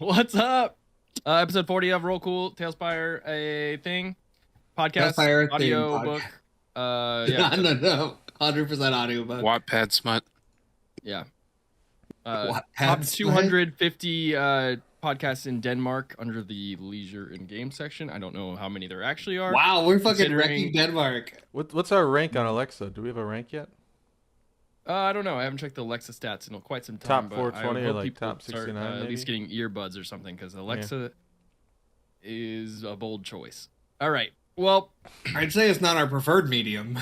What's up? Episode 40 of Roll Cool, TaleSpire, a thing, podcast, TaleSpire audio thing, book. Yeah, no, 100% audio book. Wattpad smut. Yeah. Wattpad Top smut? 250 podcasts in Denmark under the leisure and game section. I don't know how many there actually are. Wow, we're fucking Considering- wrecking Denmark. What's our rank on Alexa? Do we have a rank yet? I don't know. I haven't checked the Alexa stats in quite some Top time. but 420 I or hope like people top start, 69 at least getting earbuds or something, because Alexa is a bold choice. All right. Well, I'd say it's not our preferred medium.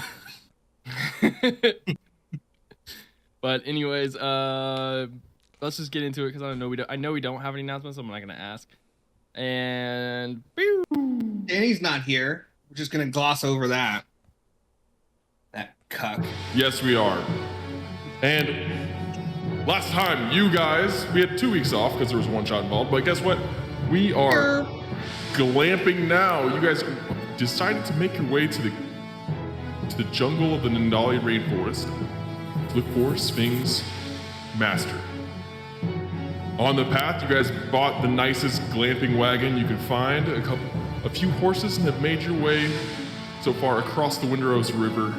but anyways, let's just get into it because I know we don't have any announcements, so I'm not gonna ask. And pew! Danny's not here. We're just gonna gloss over that. That cuck. Yes, we are. And last time, you guys, we had 2 weeks off because there was one shot involved, but guess what? We are glamping now. You guys decided to make your way to the jungle of the Nandali rainforest to look for Sphinx Master. On the path, you guys bought the nicest glamping wagon you could find, a few horses, and have made your way so far across the Windrose River,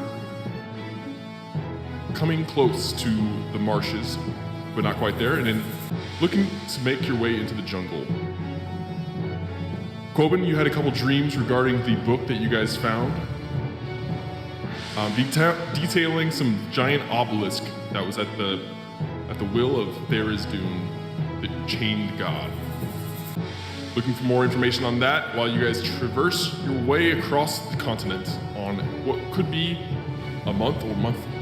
coming close to the marshes, but not quite there, and then looking to make your way into the jungle. Quoben, you had a couple dreams regarding the book that you guys found, detailing some giant obelisk that was at the will of Tharizdun, the chained god. Looking for more information on that while you guys traverse your way across the continent on what could be a month or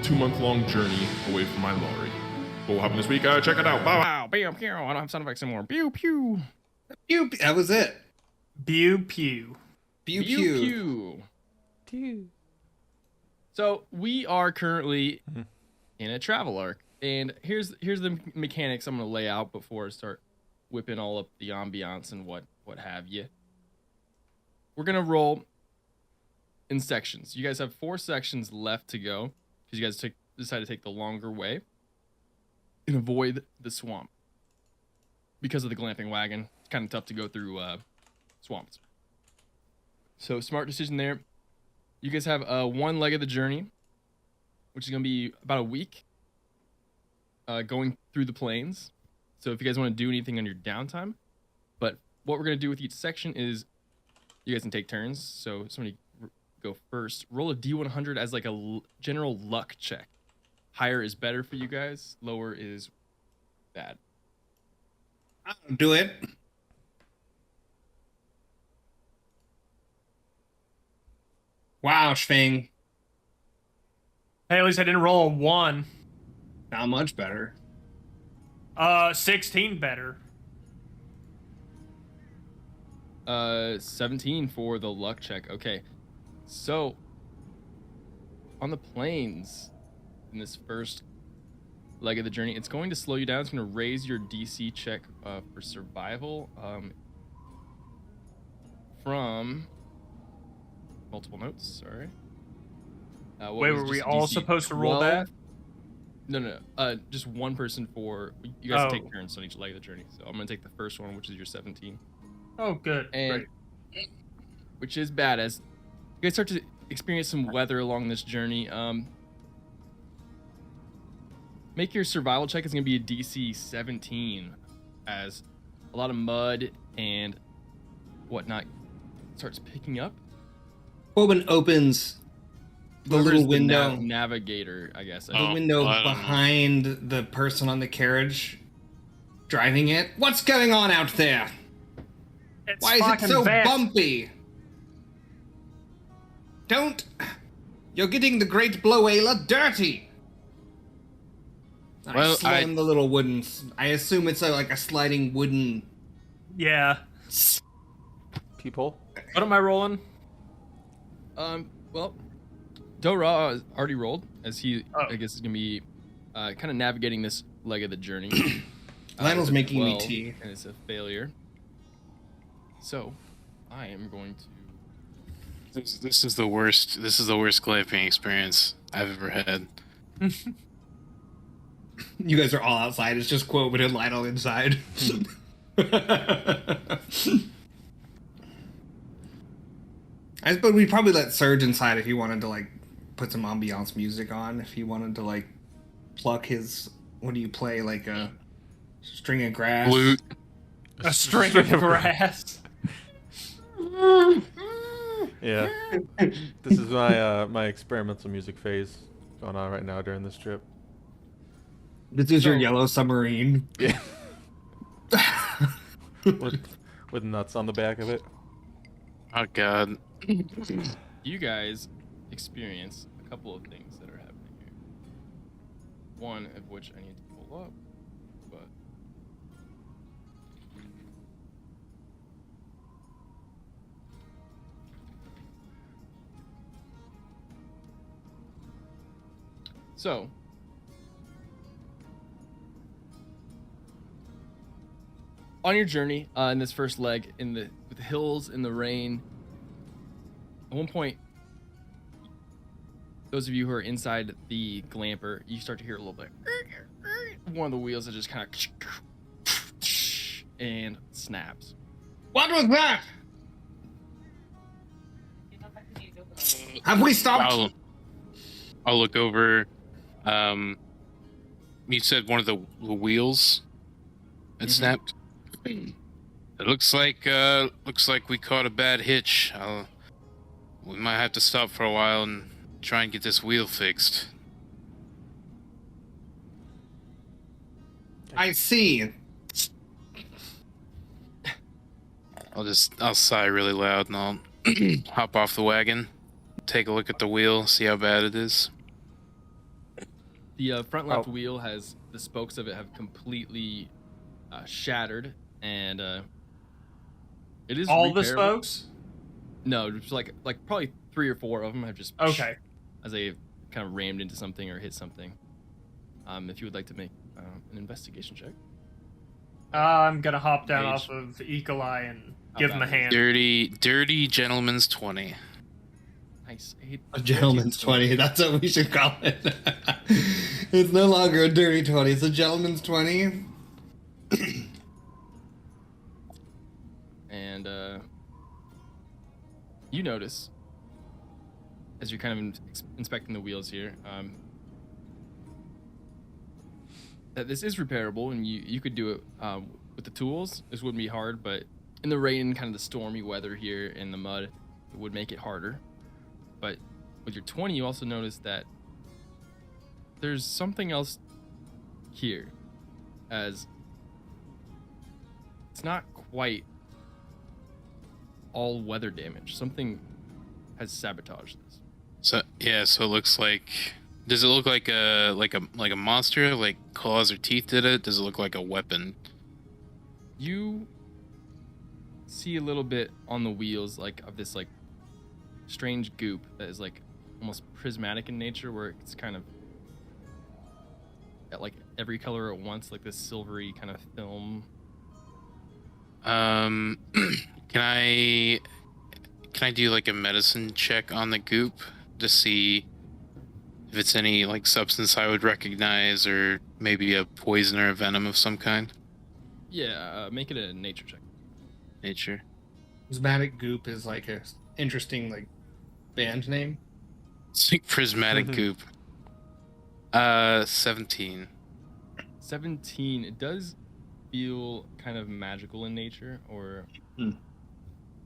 2-month-long journey away from my lorry. What will happen this week? Check it out. Bye. Wow, bam, pew. I don't have sound effects anymore. Pew pew. Pew, that was it. Pew pew. Pew Pew pew. pew. So we are currently in a travel arc, and here's the mechanics I'm gonna lay out before I start whipping all up the ambiance and what have you. We're gonna roll in sections. You guys have 4 sections left to go because you guys decided to take the longer way and avoid the swamp because of the glamping wagon. It's kind of tough to go through swamps. So smart decision there. You guys have one leg of the journey, which is going to be about a week, going through the plains. So if you guys want to do anything on your downtime, but what we're going to do with each section is you guys can take turns. So somebody go first. Roll a D100 as like a general luck check. Higher is better for you guys. Lower is bad. I'll do it. Wow, Schwing. Hey, at least I didn't roll a 1. Not much better. 16 better. 17 for the luck check. Okay. So on the plains in this first leg of the journey, it's going to slow you down. It's going to raise your DC check for survival from multiple notes. Sorry. Wait, were we all supposed to roll that? No. Just one person for you guys take turns on each leg of the journey. So I'm going to take the first one, which is your 17. Oh, good. And Great. which is bad as you guys start to experience some weather along this journey. Make your survival check is going to be a DC 17 as a lot of mud and whatnot starts picking up. Quoben opens the Whoever's little window. Navigator, I guess. The window behind the person on the carriage driving it. What's going on out there? It's Why is it fucking so vast. bumpy? Don't. You're getting the great Bloela dirty. I Well, slam the little wooden. I assume it's like a sliding wooden. Yeah. People. What am I rolling? Well, Dora already rolled as he, I guess, is going to be kind of navigating this leg of the journey. Lionel's It's a making me 12, tea. And it's a failure. So, I am going to... This is the worst. This is the worst glamping experience I've ever had. You guys are all outside. It's just Quoven and Lionel inside. I suppose we'd probably let Surge inside if he wanted to like put some ambiance music on. If he wanted to like pluck his, what do you play, like a string of grass? Flute. A string of grass. Yeah. This is my my experimental music phase going on right now during this trip. This is your yellow submarine. Yeah. with nuts on the back of it. Oh god. You guys experience a couple of things that are happening here. One of which I need to pull up, but so on your journey in this first leg with the hills in the rain, at one point, those of you who are inside the glamper, you start to hear a little bit. One of the wheels that just kind of and snaps. What was that? Have we stopped? I'll look over. You said one of the wheels had snapped. It looks like we caught a bad hitch. We might have to stop for a while and try and get this wheel fixed. I see. I'll sigh really loud and I'll hop off the wagon, take a look at the wheel, see how bad it is. The front left wheel has the spokes of it have completely shattered, and it is All the repairable. spokes? No, just like probably 3 or 4 of them have just Okay. as they kind of rammed into something or hit something. If you would like to make an investigation check. I'm gonna hop down Mage. off of Eagle Eye and Hop give him a down. hand. Dirty gentleman's 20. Nice. I hate A gentleman's 20. That's what we should call it. It's no longer a dirty 20. It's a gentleman's 20. And you notice, as you're kind of inspecting the wheels here, that this is repairable, and you could do it with the tools. This wouldn't be hard, but in the rain, kind of the stormy weather here in the mud, it would make it harder. But with your 20, you also notice that there's something else here, as it's not quite all weather damage. Something has sabotaged this. So it looks like. Does it look like a monster? Like claws or teeth did it? Does it look like a weapon? You see a little bit on the wheels, like of this like strange goop that is like almost prismatic in nature, where it's kind of at like every color at once, like this silvery kind of film. Can I do like a medicine check on the goop to see if it's any like substance I would recognize, or maybe a poison or a venom of some kind? Yeah, make it a nature check. Nature. Prismatic Goop is like a interesting like band name. It's like prismatic goop. 17. 17. It does feel kind of magical in nature, or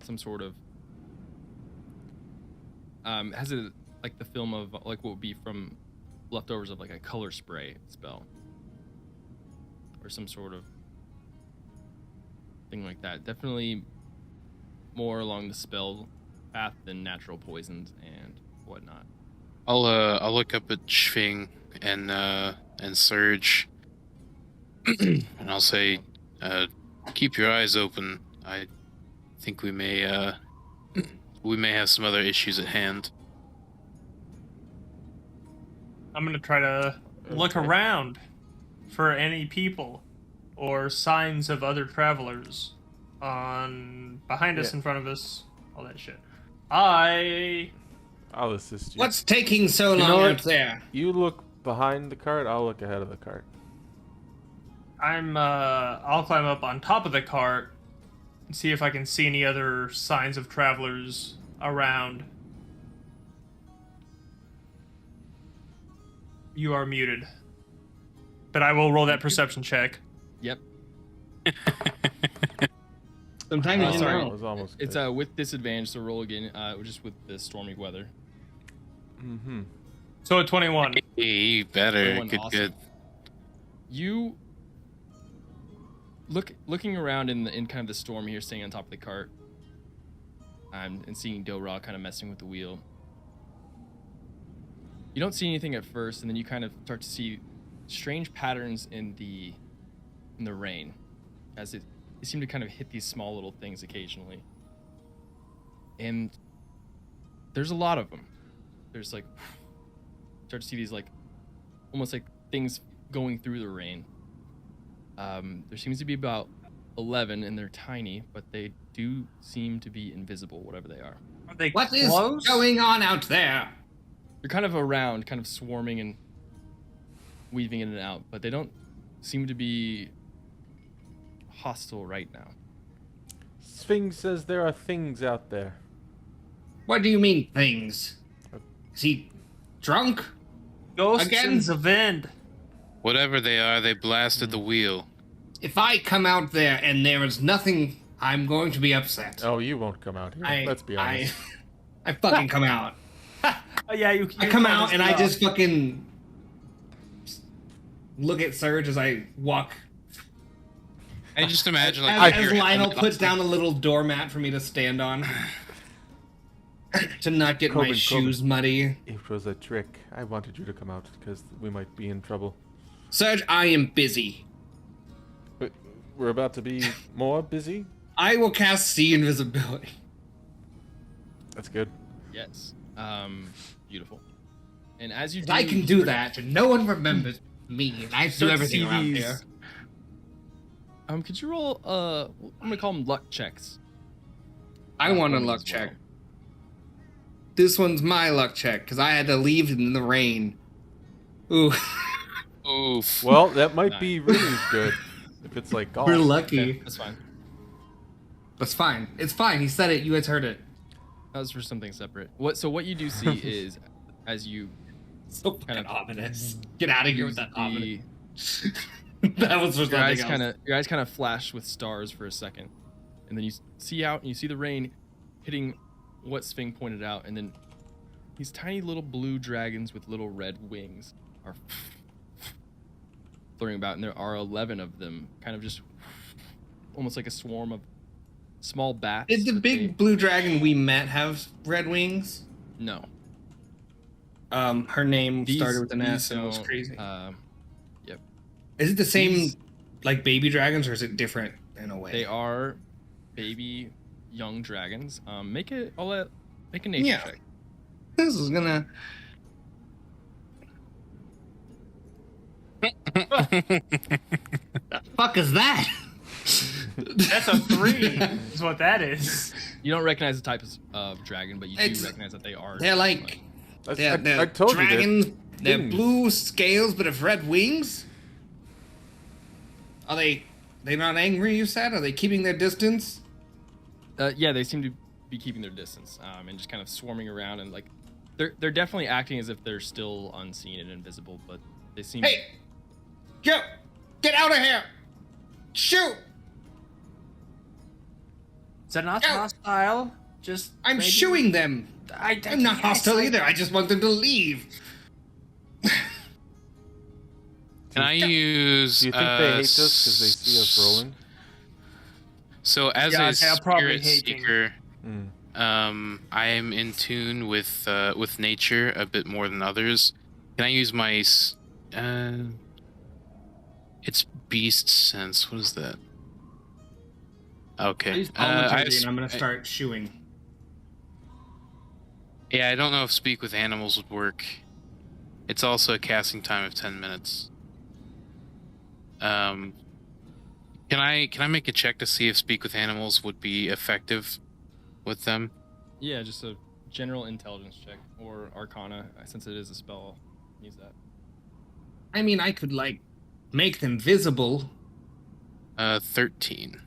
some sort of has it like the film of like what would be from leftovers of like a color spray spell, or some sort of thing like that. Definitely more along the spell path than natural poisons and whatnot. I'll look up at Schwing and Surge, and I'll say, keep your eyes open. I think we may have some other issues at hand. I'm gonna try to look around for any people or signs of other travelers on behind us, in front of us, all that shit. I'll assist you. What's taking so You know long what? out there? You look behind the cart, I'll look ahead of the cart. I'll climb up on top of the cart and see if I can see any other signs of travelers around. You are muted. But I will roll that perception check. Yep. Sometimes you sorry. That know. was almost It's good. with disadvantage, so roll again. Just with the stormy weather. Mm-hmm. So a 21. Hey, better. 21, Good, awesome. good. You looking around in kind of the storm here, staying on top of the cart, and seeing Dora kind of messing with the wheel. You don't see anything at first, and then you kind of start to see strange patterns in the rain, as it seem to kind of hit these small little things occasionally. And there's a lot of them. There's like, start to see these like, almost like things going through the rain. There seems to be about 11, and they're tiny, but they do seem to be invisible, whatever they are. Are they What is close? going on out there? They're kind of around, kind of swarming and weaving in and out, but they don't seem to be hostile right now. Sphinx says there are things out there. What do you mean things? Is he drunk? Ghosts Again? in the wind. Whatever they are, they blasted the wheel. If I come out there and there is nothing, I'm going to be upset. Oh, you won't come out here. Let's be honest. I fucking come out. Oh yeah, you. I come out and I just fucking look at Surge as I walk. I just imagine like As Lionel puts down a little doormat for me to stand on. To not get my Coben, shoes muddy. It was a trick. I wanted you to come out because we might be in trouble. Surge, I am busy. But we're about to be more busy. I will cast see invisibility. That's good. Yes. Beautiful. And as you do, I can do that, and no one remembers me, and I do start to everything see around these- here. Could you roll? I'm gonna call them luck checks. I want a As luck well. check. This one's my luck check, because I had to leave in the rain. Ooh. oof. Well, that might be really good if it's like golf. We're lucky. Okay, that's fine. That's fine. It's fine. He said it. You guys heard it. That was for something separate. What you do see is, as you So Kind fucking of- ominous. Get out of here with that ominous. the, That was for your eyes something else. your eyes kind of flash with stars for a second, and then you see out and you see the rain hitting what Sphinx pointed out, and then these tiny little blue dragons with little red wings are flurrying about, and there are 11 of them, kind of just almost like a swarm of small bats. Did the that big blue dragon we met have red wings? no. Her name These- started with an these S and it was don't, crazy. Yep. Is it the same these- like baby dragons, or is it different in a way? They are baby young dragons. Make a nature Yeah. check. This is gonna. The fuck is that? That's a 3. Is what that is. You don't recognize the type of dragon, but you do It's- recognize that they are. They're like they're I told dragons. you They're wings. blue scales, but have red wings. Are they? They not angry? You said? Are they keeping their distance? Yeah, they seem to be keeping their distance, and just kind of swarming around, and like they're definitely acting as if they're still unseen and invisible, but they seem. Hey, get out of here! Shoot! Is that not Go. hostile? Just I'm maybe- shooing them. I'm not yes, hostile either. I just want them to leave. Can I use? Do you think they hate us because they see us rolling? So as Yeah, a they're probably spirit hating. seeker, Mm. I am in tune with nature a bit more than others. Can I use my? It's beast sense. What is that? Okay. and I'm gonna start shooing. Yeah, I don't know if speak with animals would work. It's also a casting time of 10 minutes. Can I make a check to see if speak with animals would be effective with them? Yeah, just a general intelligence check or Arcana, since it is a spell. Use that. I mean, I could like make them visible. 13.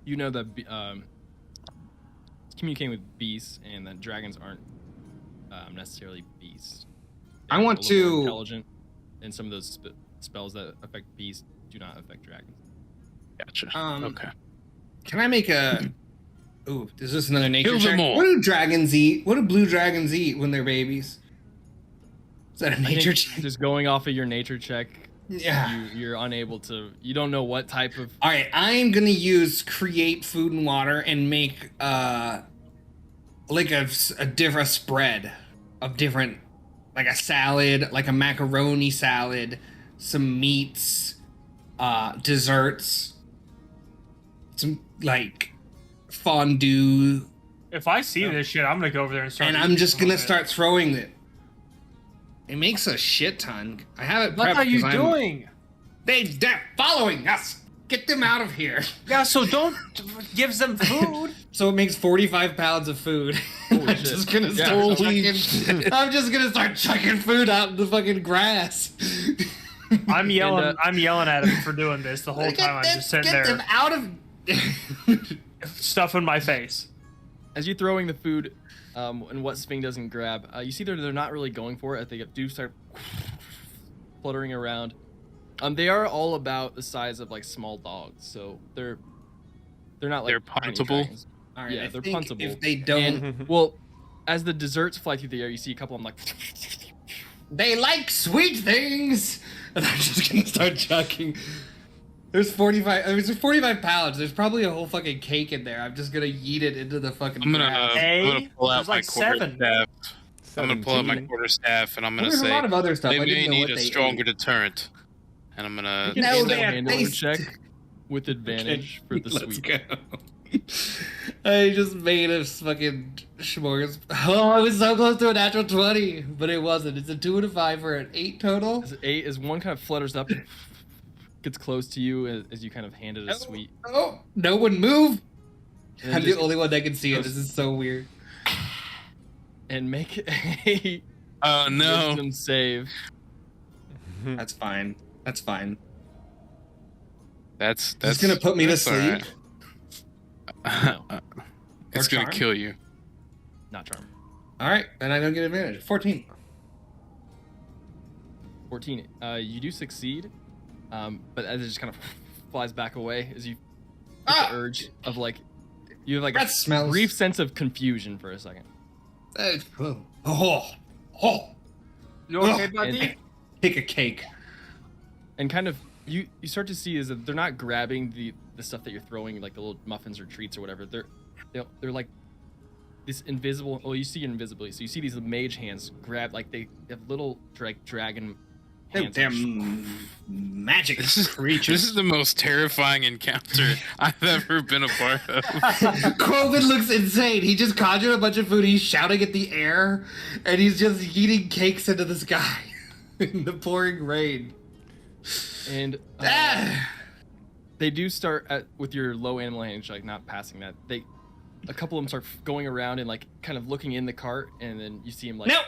You know that communicating with beasts, and that dragons aren't necessarily beasts. I want a little more to- intelligent, and some of those spells that affect beasts do not affect dragons. Gotcha. Okay. Can I make a? Ooh, is this another nature Kill them check? all. What do dragons eat? What do blue dragons eat when they're babies? Is that a I nature think check? just going off of your nature check, Yeah. you're unable to. You don't know what type of. All right, I'm gonna use create food and water and make like a different spread of different, like a salad, like a macaroni salad, some meats, desserts, some like fondue, If I see this shit, I'm gonna go over there and start. and I'm eating just some gonna of it. start throwing it. It makes a shit ton. I have it. What prepped are you 'cause I'm- doing? They're following us. Get them out of here. Yeah, so don't give them food. So it makes 45 pounds of food. Holy I'm shit. just gonna Yeah. start Holy chucking, I'm just gonna start chucking food out in the fucking grass. I'm yelling. And, I'm yelling at him for doing this the whole time. I'm just sitting Get them there out of. stuff in my face. As you're throwing the food, and what Sphinx doesn't grab, you see they're not really going for it. They do start fluttering around. They are all about the size of like small dogs, so they're not like They're tiny puntable? dragons. All right, Yeah, I they're think puntable. if they don't, And well, as the desserts fly through the air, you see a couple of them like. they like sweet things. And I'm just gonna start chucking. There's 45. There's 45 pounds. There's probably a whole fucking cake in there. I'm just gonna yeet it into the fucking. I'm gonna, grass. Hey, I'm gonna pull out there's my like 7. quarterstaff. I'm gonna pull out my 17. quarterstaff, and I'm gonna There's a say lot of other stuff. they I may didn't know need what a they stronger ate. deterrent. And I'm gonna. You No, can they still have handle a taste. check with advantage for the Let's sweet. go. I just made a fucking smorgasbord. Oh, I was so close to a natural 20, but it wasn't. It's a 2 and a 5 for an 8 total. As 8 as one kind of flutters up, gets close to you as you kind of hand it a sweet. Oh, no one move. And I'm the just- only one that can see it. This is so weird. and make a Oh no! wisdom save. That's fine. That's fine. That's It's gonna put me to that's all sleep. right. It's Or gonna charm? kill you. Not charm. All right, then I don't get advantage. 14. 14. You do succeed, but as it just kind of flies back away as you get Ah! the urge of like you have like That a smells. brief sense of confusion for a second. Oh. You okay, Ugh. buddy? Pick a cake. And kind of you start to see is that they're not grabbing the stuff that you're throwing, like the little muffins or treats or whatever. They're like this invisible. Well, you see invisibly, so you see these mage hands grab, like they have little dragon hands. They're magic This is creatures. the most terrifying encounter I've ever been a part of. Quoven looks insane. He just conjured a bunch of food. He's shouting at the air, and he's just eating cakes into the sky in the pouring rain. And Ah! they do start with your low animal handling, like not passing that. A couple of them start going around and like kind of looking in the cart, and then you see him like No!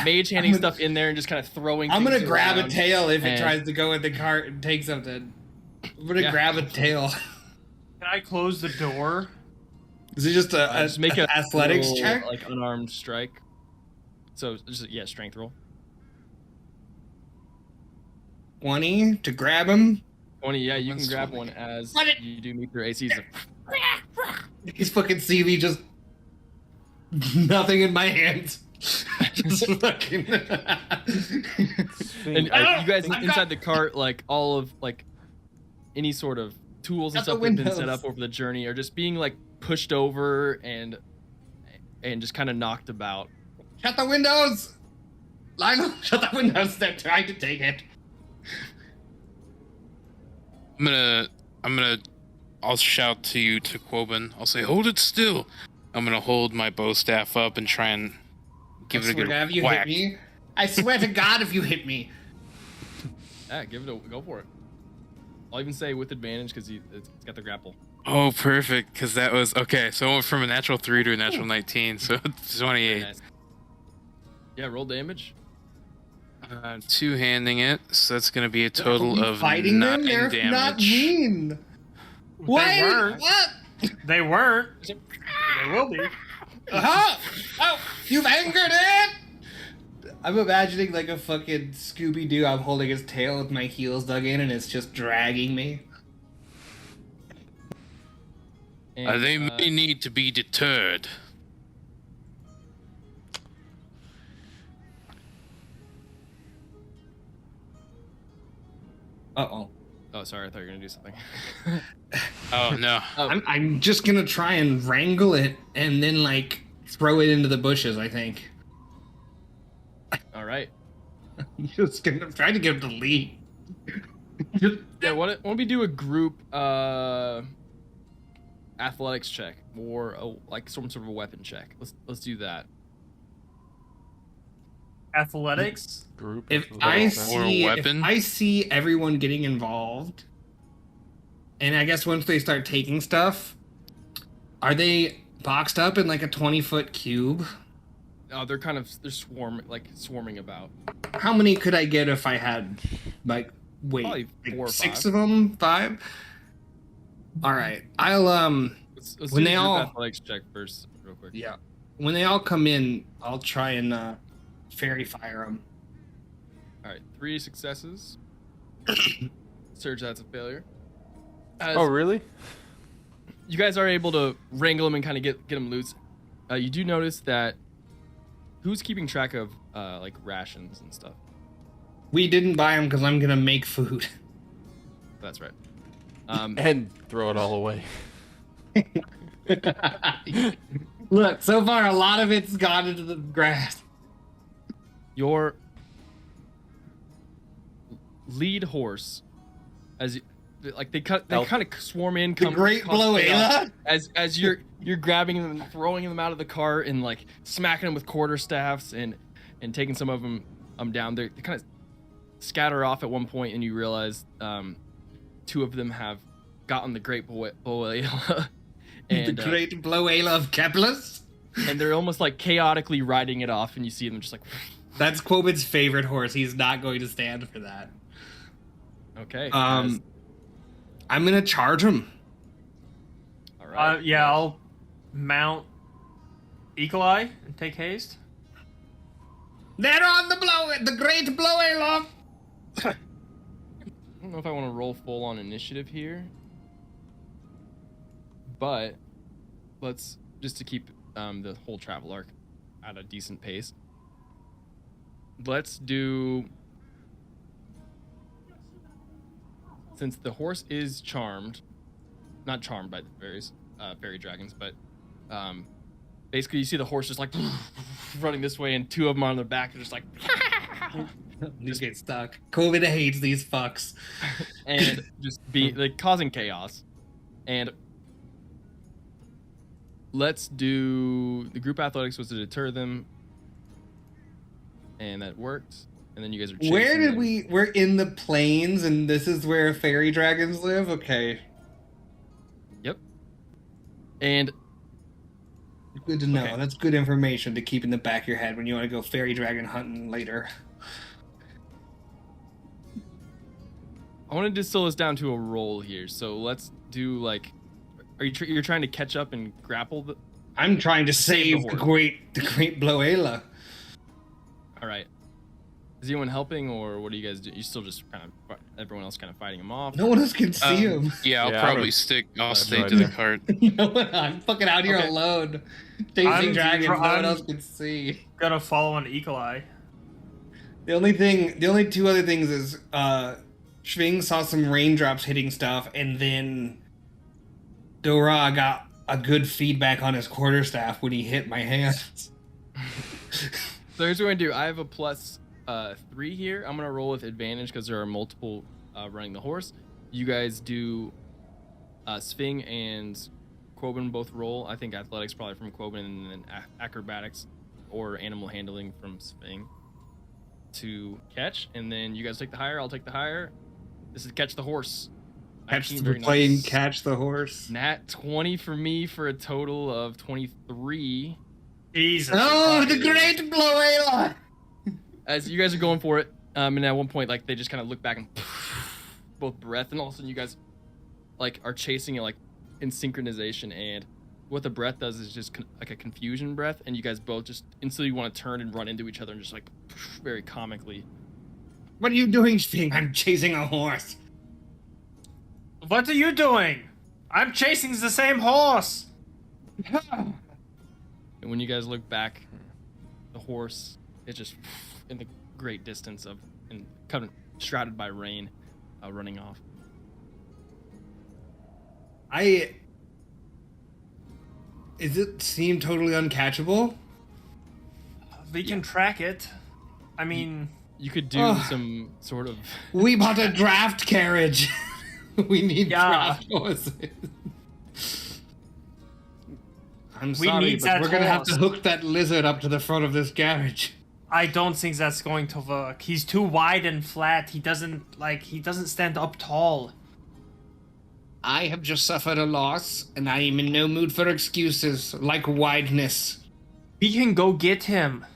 mage handing I'm gonna- stuff in there and just kind of throwing. I'm gonna things grab a around. tail if it and- tries to go in the cart and take something. I'm gonna Yeah. grab a tail. Can I close the door? Is it just a Just make an athletics check? like unarmed strike. So just strength roll. 20 to grab him. 20, yeah, you can That's grab 20. one as What it- you do meet your ACs. He's fucking see me just nothing in my hands. Just fucking. And you guys I've inside got- the cart, like all of like any sort of tools and Shut the stuff that have been set windows. up over the journey are just being like pushed over and just kind of knocked about. Shut the windows! Lionel, shut the windows. They're trying to take it. I'll shout to you, to Quoben. I'll say, hold it still. I'm gonna hold my bow staff up and try and give it a I swear good to God, if you whack. hit me. I swear to God, if you hit me. Yeah, go for it. I'll even say with advantage because it's got the grapple. Oh, perfect, because that was... Okay, so I went from a natural 3 to a natural 19, so it's 28. Nice. Yeah, roll damage. Two-handing it, so that's going to be a total of fighting 9 them? They're damage. not mean. They weren't. What? They weren't. They will be. Oh, you've angered it. I'm imagining like a fucking Scooby-Doo. I'm holding his tail with my heels dug in, and it's just dragging me. And, They may need to be deterred. Uh-oh. Oh, sorry. I thought you were gonna do something. Oh, no. I'm just gonna try and wrangle it and then like throw it into the bushes, I think. All right. I'm just gonna try to get him to leave. Yeah. Why don't we do a group athletics check or like some sort of a weapon check? Let's do that. Athletics. Group. If is I that- see Or a weapon? if I see everyone getting involved, and I guess once they start taking stuff, are they boxed up in like a 20-foot cube? Oh, they're swarming about. How many could I get if I had like Probably like 4 or 6 5. of them? 5? All right. I'll Let's when do they a group all athletics check first, real quick. yeah. When they all come in, I'll try and fairy fire them. All right. 3 successes. Surge, that's a failure. Oh, really? You guys are able to wrangle them and kind of get them loose. You do notice that who's keeping track of like rations and stuff? We didn't buy them because I'm gonna make food. That's right. And throw it all away. Look, so far a lot of it's gone into the grass. Your lead horse, as you, like they kind of swarm in. The Great cause chaos Bloela. as you're grabbing them and throwing them out of the cart and like smacking them with quarterstaffs and taking some of them down. They kind of scatter off at one point, and you realize 2 of them have gotten the Great Bloela. And, The Great Bloela of Kepler's. and they're almost like chaotically riding it off, and you see them just like. That's Quobin's favorite horse. He's not going to stand for that. Okay. I'm gonna charge him. All right. Yeah, I'll mount Eagle Eye and take haste. They're on the Great Bloela. I don't know if I want to roll full on initiative here, but let's just to keep the whole travel arc at a decent pace. Let's do, since the horse is charmed, not charmed by the fairy dragons, but basically you see the horse just like running this way, and 2 of them on the back are just like. Just get stuck. Quobin hates these fucks. And just be like causing chaos. And let's do the group athletics was to deter them, and that worked. And then you guys are chasing Where did them. we're in the plains, and this is where fairy dragons live? Okay. Yep. And Good to know. Okay. That's good information to keep in the back of your head when you want to go fairy dragon hunting later. I want to distill this down to a roll here. So let's do like, are you you're trying to catch up and grapple the? I'm trying to Save save the the horse. great Bloela. All right. Is anyone helping, or what do you guys do? You still just kind of everyone else kind of fighting him off? No one else can see him. Yeah, I'll Yeah, I probably don't- stick. I'll That's stay right. to the cart. No one, I'm fucking out here Okay. alone. Chasing I'm dragons, no one I'm- else can see. Gotta follow an Eagle Eye. The only 2 other things is Schwing saw some raindrops hitting stuff, and then Dora got a good feedback on his quarterstaff when he hit my hands. So here's what I'm gonna do. I have a plus 3 here. I'm gonna roll with advantage because there are multiple running the horse. You guys do Sving and Quobin both roll. I think athletics probably from Quobin, and then acrobatics or animal handling from Sving to catch. And then you guys take the higher. I'll take the higher. This is catch the horse. 19, We're very playing nice. catch the horse. Nat 20 for me for a total of 23. Jesus. Oh, the great Bloela! As you guys are going for it, And at one point, like they just kind of look back and both breath, and all of a sudden you guys like are chasing it like in synchronization. And what the breath does is just like a confusion breath, and you guys both just instantly want to turn and run into each other and just like very comically. What are you doing, Sting? I'm chasing a horse. What are you doing? I'm chasing the same horse. And when you guys look back, the horse is just in the great distance of and kind of shrouded by rain, running off. Does it seem totally uncatchable? We can track it. I mean, You could do some sort of. We bought a draft carriage. We need draft horses. I'm sorry, need but that we're gonna have to horse. hook that lizard up to the front of this carriage. I don't think that's going to work. He's too wide and flat. He doesn't stand up tall. I have just suffered a loss, and I am in no mood for excuses like wideness. We can go get him.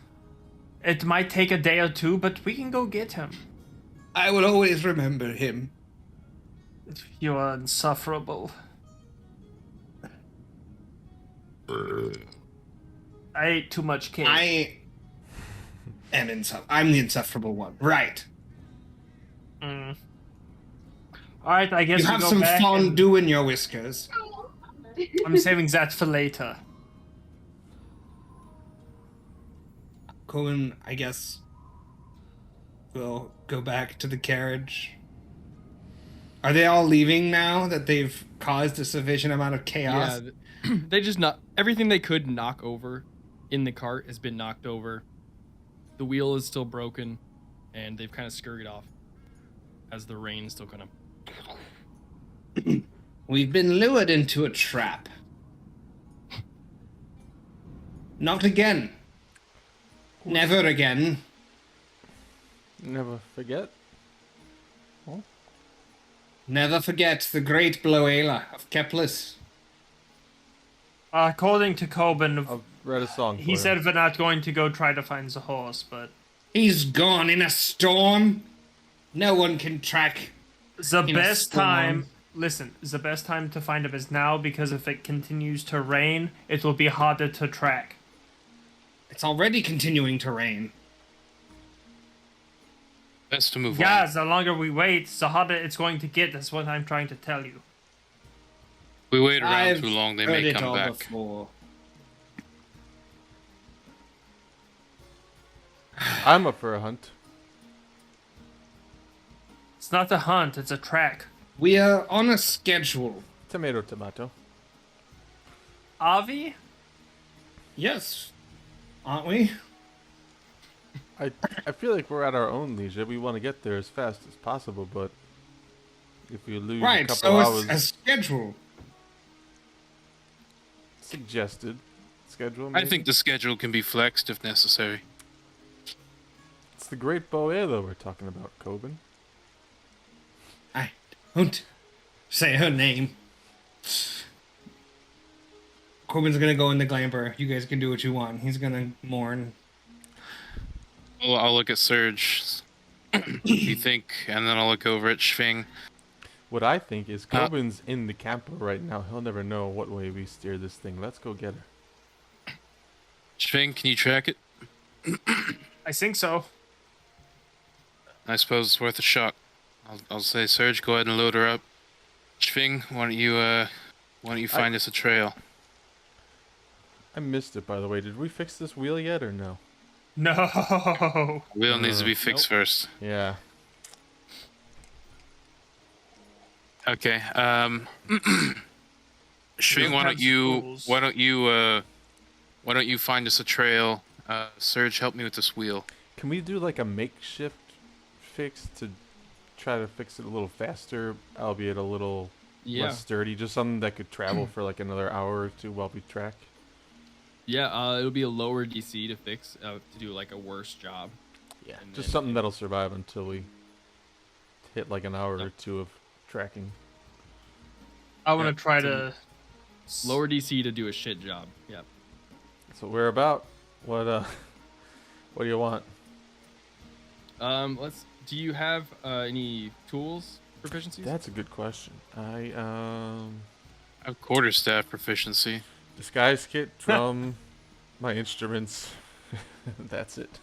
It might take a day or two, but we can go get him. I will always remember him. You are insufferable. I ate too much cake. I'm the insufferable one. Right. All right, I guess You we have go some back fondue in your whiskers. I'm saving that for later. Cohen, I guess we'll go back to the carriage. Are they all leaving now that they've caused a sufficient amount of chaos? Yeah, they just everything they could knock over in the cart has been knocked over. The wheel is still broken, and they've kind of scurried off as the rain still kind of. We've been lured into a trap. Not again. Never again. Never forget. Never forget the great Bloela of Keplis. According to Coben, I've read a song for he him. said we're not going to go try to find the horse, but He's gone in a storm. No one can track. the In a best storm. time. Listen, the best time to find him is now, because if it continues to rain, it will be harder to track. It's already continuing to rain. Best to move Yeah, on. the longer we wait, the harder it's going to get. That's what I'm trying to tell you. We wait around I've too long, they heard may it come all back. before. I'm up for a hunt. It's not a hunt, it's a track. We are on a schedule. Tomato, tomato. Avi? Yes, aren't we? I feel like we're at our own leisure. We want to get there as fast as possible, but if we lose a Right, couple so hours it's a schedule. suggested schedule, I maybe? think the schedule can be flexed if necessary. It's the Great Boela we're talking about, Coben. I don't say her name. Corbin's gonna go in the glamper. You guys can do what you want. He's gonna mourn. I'll look at Surge. What do you think? And then I'll look over at Schwing. What I think is Coben's in the camper right now. He'll never know what way we steer this thing. Let's go get her. Schwing, can you track it? I think so. I suppose it's worth a shot. I'll say, Surge, go ahead and load her up. Schwing, why don't you find us a trail? I missed it, by the way. Did we fix this wheel yet or no? No. Wheel needs to be fixed first. Yeah. Okay. Schwing, why don't you find us a trail? Surge, help me with this wheel. Can we do like a makeshift fix to try to fix it a little faster, albeit a little less sturdy? Just something that could travel for like another hour or two while we track. Yeah, it'll be a lower DC to fix to do like a worse job. Yeah. And Just then- something that'll survive until we hit like an hour or two of tracking. I want to try so- to... Lower DC to do a shit job. Yep. That's what we're about. What do you want? Do you have any tools proficiencies? That's a good question. I have quarterstaff proficiency. Disguise kit, drum, my instruments. That's it.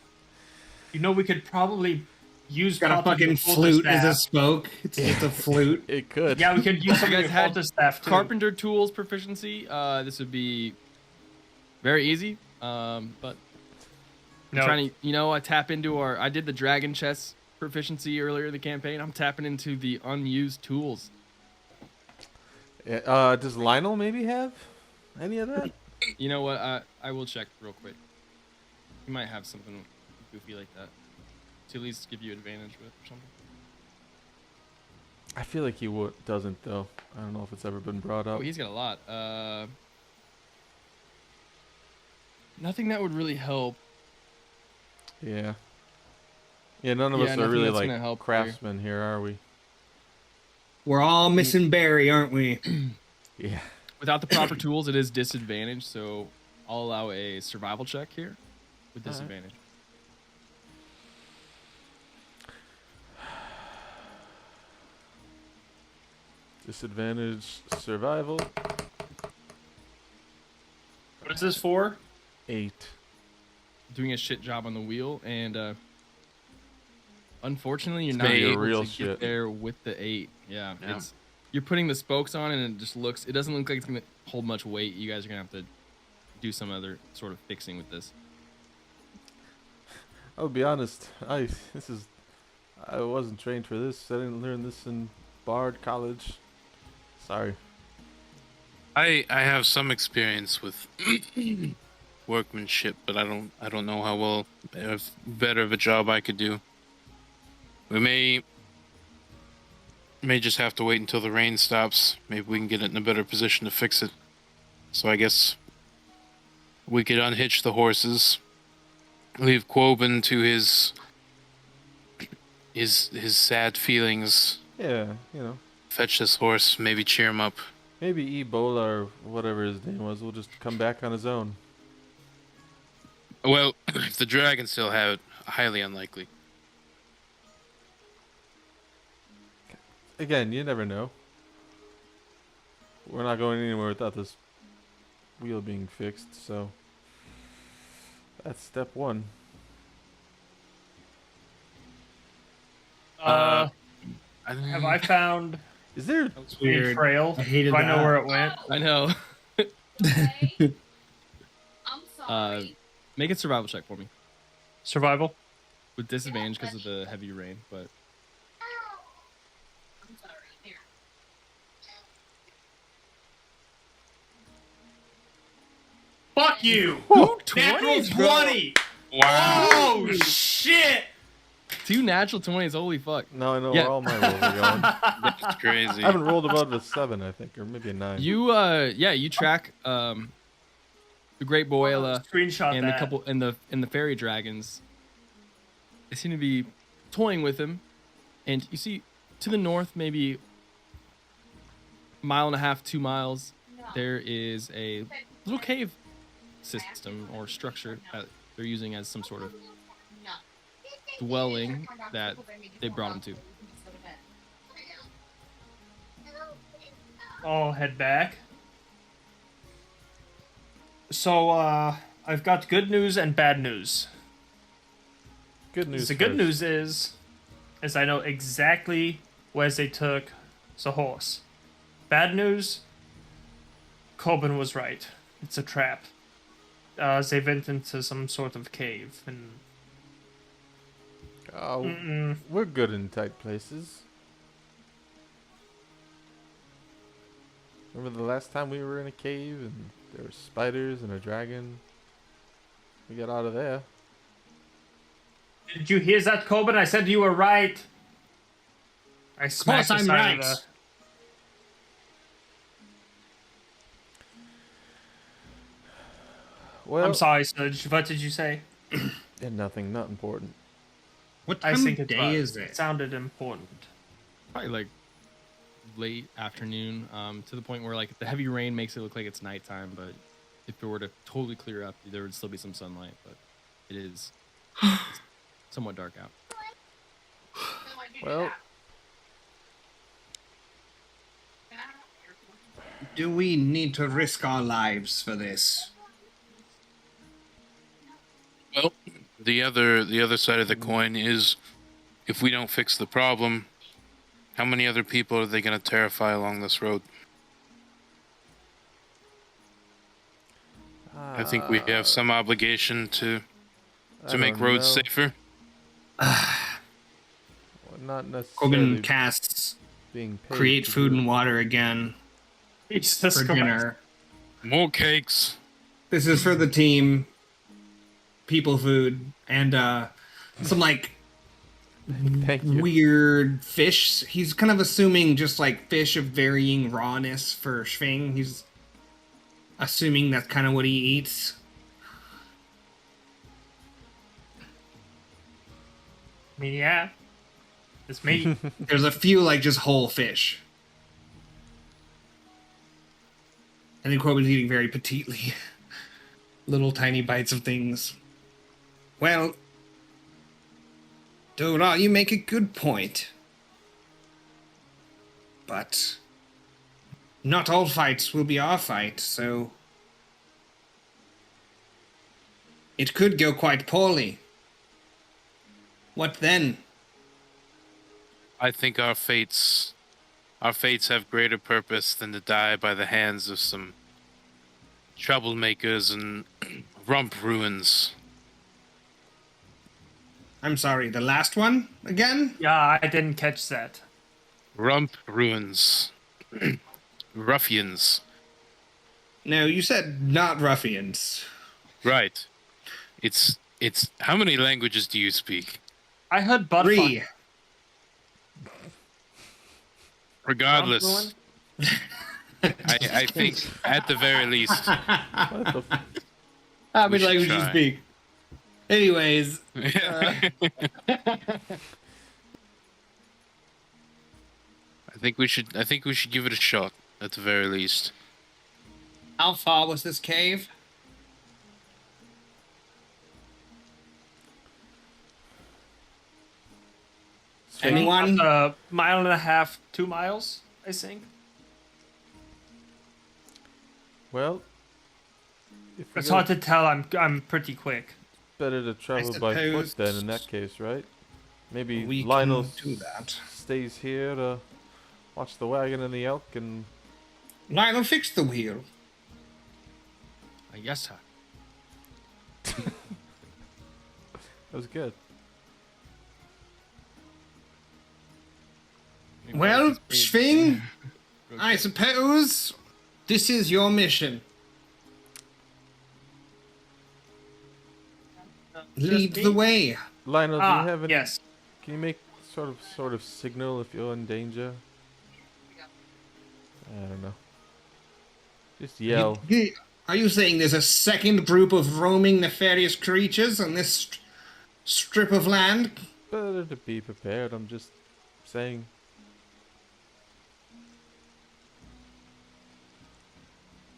You know, we could probably use Got a fucking flute as a spoke. It's a flute. It could. Yeah, we could use some You of guys your had quarterstaff too. carpenter tools proficiency. This would be very easy. But I'm trying to, I tap into I did the dragon chest proficiency earlier in the campaign. I'm tapping into the unused tools. Does Lionel maybe have any of that? You know what? I will check real quick. He might have something goofy like that to at least give you advantage with or something. I feel like he doesn't though. I don't know if it's ever been brought up. Oh, he's got a lot. Nothing that would really help. Yeah. Yeah, none of us are really like craftsmen here, are we? We're all missing Barry, aren't we? Yeah. Without the proper tools, it is disadvantage, so I'll allow a survival check here with disadvantage. Disadvantage survival. What is this for? 8. Doing a shit job on the wheel, and unfortunately, you're It's not able able real to shit. get there with the 8. Yeah, you're putting the spokes on, and it doesn't look like it's gonna hold much weight. You guys are gonna have to do some other sort of fixing with this. I'll be honest. I wasn't trained for this. I didn't learn this in Bard College. Sorry. I have some experience with workmanship, but I don't know how better of a job I could do. We may just have to wait until the rain stops. Maybe we can get it in a better position to fix it. So I guess we could unhitch the horses, leave Quoben to his sad feelings. Yeah, Fetch this horse, maybe cheer him up. maybe Ebola or whatever his name was will just come back on his own. Well, if the dragons still have it, highly unlikely. Again, you never know. We're not going anywhere without this wheel being fixed, so that's step 1. Have I found Is there a trail? I hated Do I know that. where it went? I know. I'm sorry. Make a survival check for me Survival? with disadvantage because of the heavy rain, but. I'm sorry. Here. Fuck you! Ooh, Natural 20s, bro. 20! Wow. Oh, shit! 2 natural 20s, holy fuck. No, I know Yeah. where all my rolls are going. That's crazy. I haven't rolled above a 7, I think, or maybe a 9. You track the Great Boela Screenshot and that. the couple and the fairy dragons. They seem to be toying with him, and you see to the north, maybe 1.5 2 miles, there is a little cave system or structure that they're using as some sort of dwelling that they brought him to. I'll head back. So, I've got good news and bad news. Good news. The good first. news is I know exactly where they took the horse. Bad news, Coben was right. It's a trap. They went into some sort of cave, and Oh, we're good in tight places. Remember the last time we were in a cave and there were spiders and a dragon? We got out of there. did you hear that, Coben? I said you were right. I smashed the I'm side right. of the... Well, I'm sorry, Sudge. What did you say? yeah, nothing, not important. What I time think of day is It it? sounded important. Probably like late afternoon, to the point where like the heavy rain makes it look like it's nighttime, but if it were to totally clear up, there would still be some sunlight, but it is somewhat dark out. Well, Do we need to risk our lives for this? Well, the other side of the coin is, if we don't fix the problem, how many other people are they going to terrify along this road? I think we have some obligation to make roads safer. Not Corbin necessarily casts being paid create to food do it. and water again Jesus for Christ. dinner. More cakes. This is for the team. People food and some like Thank you. weird fish. He's kind of assuming just like fish of varying rawness for Schwing. He's assuming that's kind of what he eats. I mean, yeah. It's me. There's a few like just whole fish. And then Corbin's eating very petitely. Little tiny bites of things. Well, Dora, you make a good point. But not all fights will be our fight, so it could go quite poorly. What then? I think our fates have greater purpose than to die by the hands of some troublemakers and rump ruins. I'm sorry, the last one again? Yeah, I didn't catch that. Rump ruins. Ruffians. No, you said not ruffians. Right. It's how many languages do you speak? I heard butt 3. Regardless, I think at the very least. What the How We many should languages you try. speak? Anyways, I think we should give it a shot at the very least. how far was this cave? Anyone? A mile and a half, 2 miles, I think. Well, if we It's go, hard to tell. I'm pretty quick. better to travel by foot suppose then in that case, right? Maybe We Lionel can do that. stays here to watch the wagon and the elk, and Lionel, fix the wheel. Yes, sir. that was good. Well, Schwing, I suppose this is your mission. Lead the way. Lionel, do you have any? Yes. Can you make sort of signal if you're in danger? I don't know. Just yell. Are you saying there's a second group of roaming nefarious creatures on this strip of land? Better to be prepared. I'm just saying.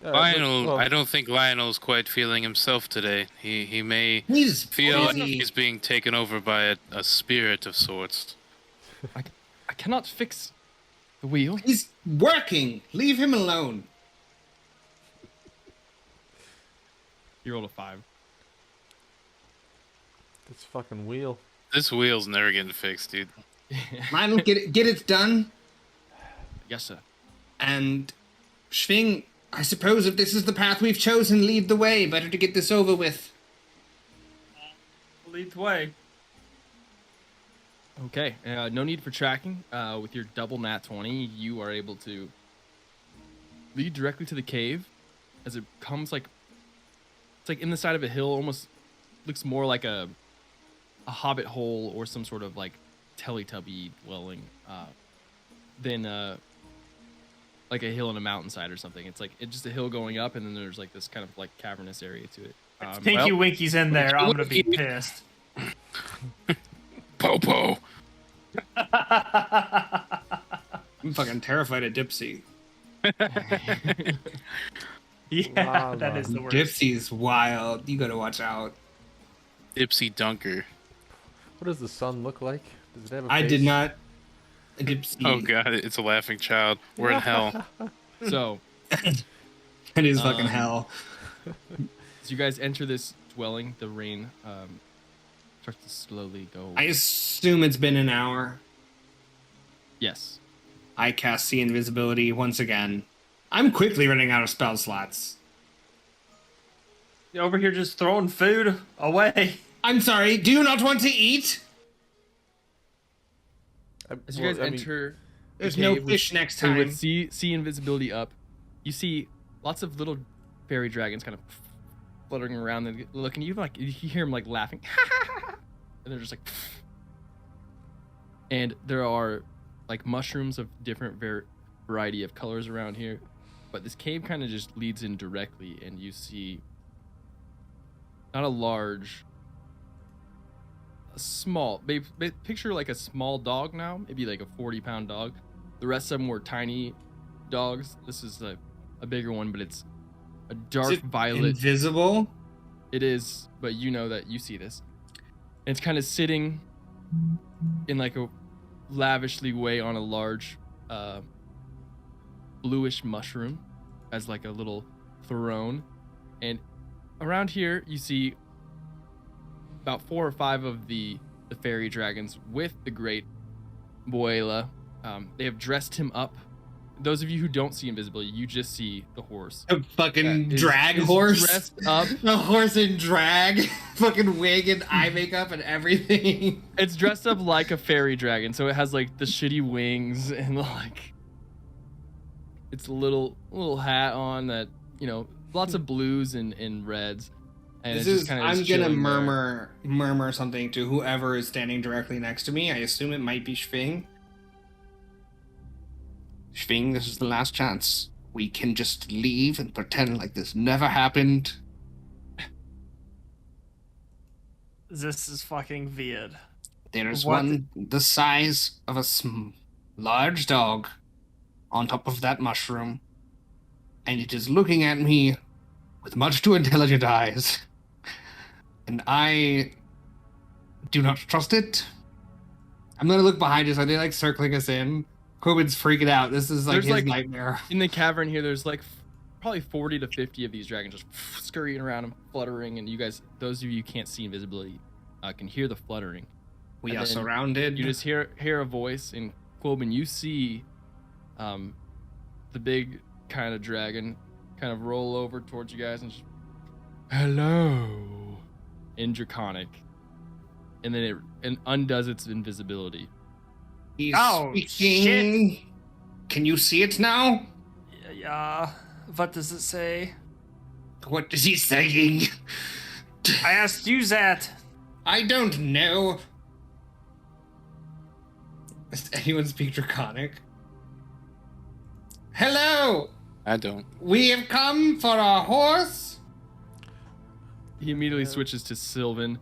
Lionel, I don't think Lionel's quite feeling himself today. He may He's feel like busy. he's being taken over by a spirit of sorts. I cannot fix the wheel. He's working. Leave him alone. You rolled a 5. This fucking wheel. This wheel's never getting fixed, dude. Lionel, get it done. Yes, sir. And Schwing, I suppose if this is the path we've chosen, lead the way. Better to get this over with. Lead the way. Okay, no need for tracking. With your double nat 20, you are able to lead directly to the cave as it comes like it's like in the side of a hill, almost looks more like a hobbit hole or some sort of like Teletubby dwelling than like a hill on a mountainside or something. It's just a hill going up, and then there's like this kind of like cavernous area to it. Tinky Winky's in there. I'm gonna be pissed. Popo. I'm fucking terrified of Dipsy. Yeah, that is the worst. Dipsy's wild. You gotta watch out. Dipsy Dunker. What does the sun look like? Does it have a I face? did not A gypsy. Oh god, it's a laughing child. We're in hell. So, It is fucking hell. as you guys enter this dwelling, the rain starts to slowly go away. I assume it's been an hour. Yes. I cast See Invisibility once again. I'm quickly running out of spell slots. You're over here just throwing food away. I'm sorry, do you not want to eat? As you guys enter, There's the no cave fish next so time. with see invisibility up, you see lots of little fairy dragons kind of fluttering around and looking. You like you hear them like laughing, and they're just like. And there are like mushrooms of different variety of colors around here, but this cave kind of just leads in directly, and you see not a large. A small, picture like a small dog now, maybe like a 40-pound dog. The rest of them were tiny dogs. This is a bigger one, but it's a dark violet. Invisible? It is, but you know that you see this. And it's kind of sitting in like a lavishly way on a large bluish mushroom as like a little throne. And around here, you see about 4 or 5 of the fairy dragons with the great Boela. They have dressed him up. Those of you who don't see invisibility, you just see the horse. A fucking Is horse? dressed up. A horse in drag? Fucking wig and eye makeup and everything. It's dressed up like a fairy dragon, so it has like the shitty wings and like it's a little hat on that, you know, lots of blues and reds. And This it's just is, kinda I'm just gonna chilling there. murmur something to whoever is standing directly next to me. I assume it might be Schwing. Schwing, this is the last chance. We can just leave and pretend like this never happened. This is fucking weird. There is What? one the size of a large dog on top of that mushroom, and it is looking at me with much too intelligent eyes. And I do not trust it. I'm gonna look behind us. Are they like circling us in? Coben's freaking out. This is like There's, his like, nightmare. In the cavern here, there's like probably 40 to 50 of these dragons just scurrying around and fluttering. And you guys, those of you who can't see invisibility, can hear the fluttering. We And are then surrounded. You just hear a voice, and Quoben, you see the big kind of dragon kind of roll over towards you guys and just, hello, in Draconic. And then it undoes its invisibility. He's Oh, speaking. Can you see it now? Yeah. What does it say? What is he saying? I asked you that. I don't know. Does anyone speak Draconic? Hello! I don't. We have come for our horse. He immediately switches to Sylvan.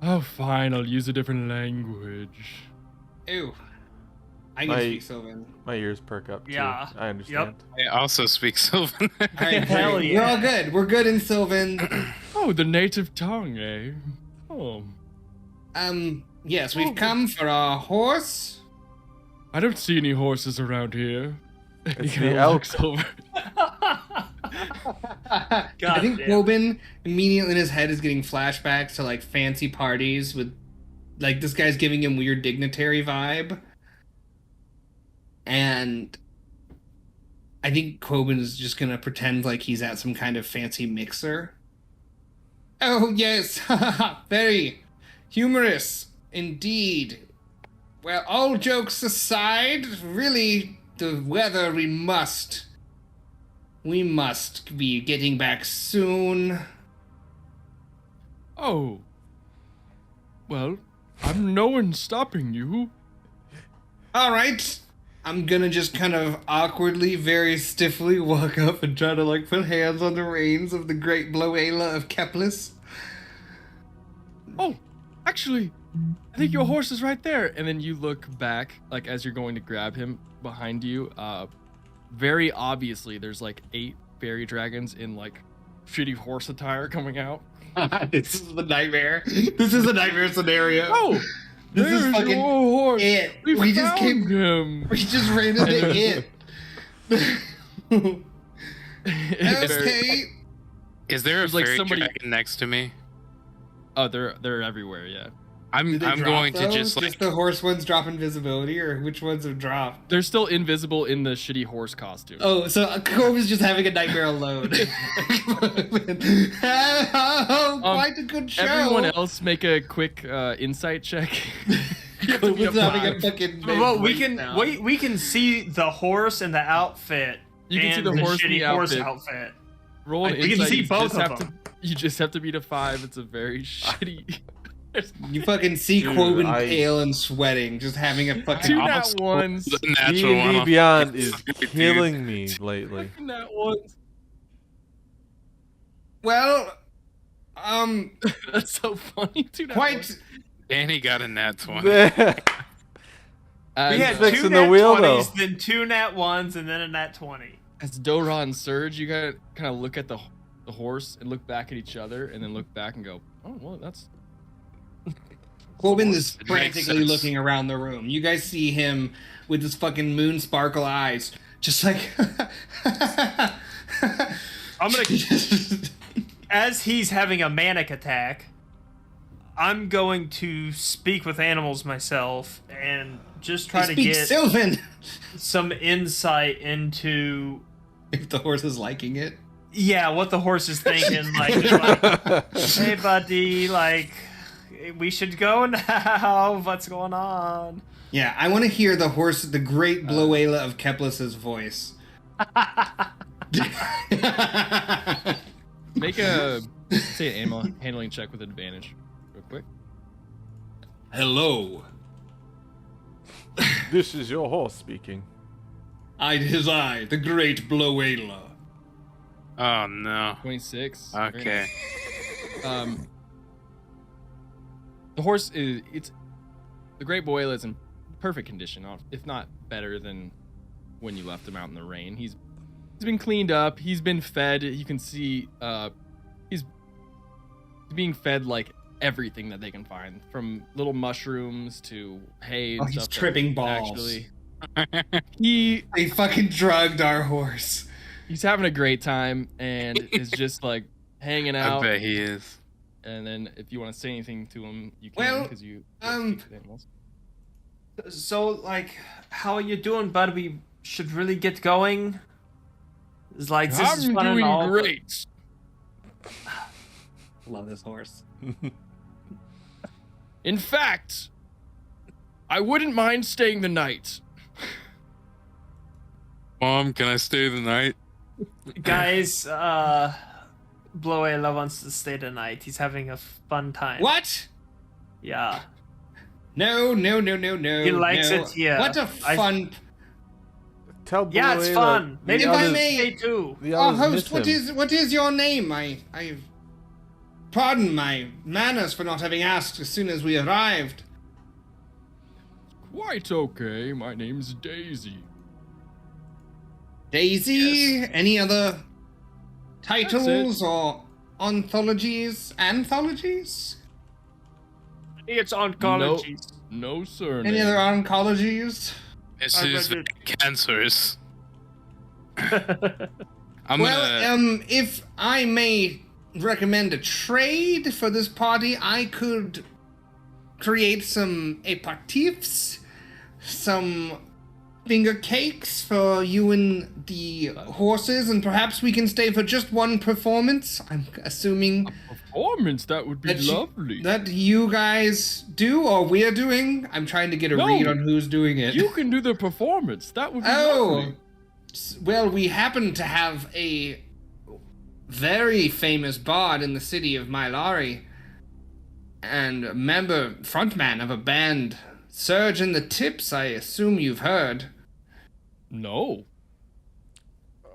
Oh, fine, I'll use a different language. Ew. I can My- speak Sylvan. My ears perk up too. Yeah. I understand. I also speak Sylvan. Alright, Hell great. yeah. We're all good. We're good in Sylvan. Oh, the native tongue, eh? Oh, Yes, we've come for our horse. I don't see any horses around here. It's He the kinda elk. looks over. I think damn. Quoben immediately in his head is getting flashbacks to like fancy parties with like this guy's giving him weird dignitary vibe. And I think Quoben is just gonna pretend like he's at some kind of fancy mixer. Oh yes, very humorous indeed. Well, all jokes aside, really the weather we must be getting back soon. Oh. Well, I'm no one stopping you. All right. I'm gonna just kind of awkwardly, very stiffly walk up and try to like put hands on the reins of the great Bloela of Keplis. Oh, actually, I think your horse is right there. And then you look back, like as you're going to grab him behind you. Very obviously, there's like 8 fairy dragons in like shitty horse attire coming out. This is the nightmare. This is a nightmare scenario. Oh, This There's is fucking your horse. it. We just found him. We just ran into it. Okay. Is there a There's, like, fairy somebody- dragon next to me? Oh, they're everywhere. Yeah, I'm Did they drop going to those? just like the horse ones drop invisibility, or which ones have dropped? they're still invisible in the shitty horse costume. Oh, so Corb is just having a nightmare alone. Oh, quite a good show. Everyone else make a quick insight check. Corb is having a 5. fucking. Well, we breakdown. we can see the horse and the outfit. You can see and the horse and shitty the horse outfit. outfit. Roll an We can insight. see You both just of have them. You just have to beat a 5. It's a very shitty. You fucking see Dude, Corbin I- pale and sweating, just having a fucking. Two nat almost ones. the natural D&D one. Beyond is Dude. killing me lately. Nat ones. Well, That's so funny. Two nat quite. ones. Danny got a nat 20. We As, had fixing 2 the nat wheel, 20s, though. then 2 nat 1s, and then a nat 20. as Dora and Surge, you gotta kind of look at the horse and look back at each other, and then look back and go, "Oh, well, that's." Corbin is It makes frantically sense. looking around the room. You guys see him with his fucking moon sparkle eyes, just like. I'm gonna, as he's having a manic attack, I'm going to speak with animals myself and just try to Speak get Sylvan. some insight into, If the horse is liking it. yeah, what the horse is thinking. Like, hey, buddy, like, we should go now. What's going on? Yeah, I want to hear the horse, the great Bloela of Keplis's voice. Make a say an animal handling check with advantage, real quick. Hello. This is your horse speaking. It is I, the great Bloela. Oh no. 26. Okay. The horse is the Great Boil is in perfect condition, if not better than when you left him out in the rain. He's been cleaned up. He's been fed. You can see he's being fed like everything that they can find, from little mushrooms to hay. And He's stuff that tripping balls. Actually, They fucking drugged our horse. he's having a great time and is just like hanging I out. bet he is. And then if you want to say anything to him, you can, Well, because you um, speak with animals. So, like, how are you doing, bud? We should really get going. It's like, this is I'm fun and doing all, but- great. Love this horse. In fact, I wouldn't mind staying the night. Mom, can I stay the night? Guys, Bloela wants to stay the night. He's having a fun time. What? Yeah. No. He likes no. it here. What a fun. Tell Yeah, it's Bloela fun. the Maybe If I others- may- stay too. the Oh, others host, miss him. what is your name? I pardon my manners for not having asked as soon as we arrived. Quite okay. My name's Daisy. Daisy? Any other titles or anthologies? Anthologies? It's oncology. No surname. Any other oncologies? This I is read cancers. I'm Well, gonna. if I may recommend a trade for this party, I could create some aperitifs, some finger cakes for you and the horses, and perhaps we can stay for just one performance. I'm assuming Performance, that would be that you- lovely. that you guys do or we're doing. I'm trying to get a No, read on who's doing it. You can do the performance. That would be Oh, lovely. well, we happen to have a very famous bard in the city of Mylari, and a member, frontman of a band, Surge and the Tips. I assume you've heard. No.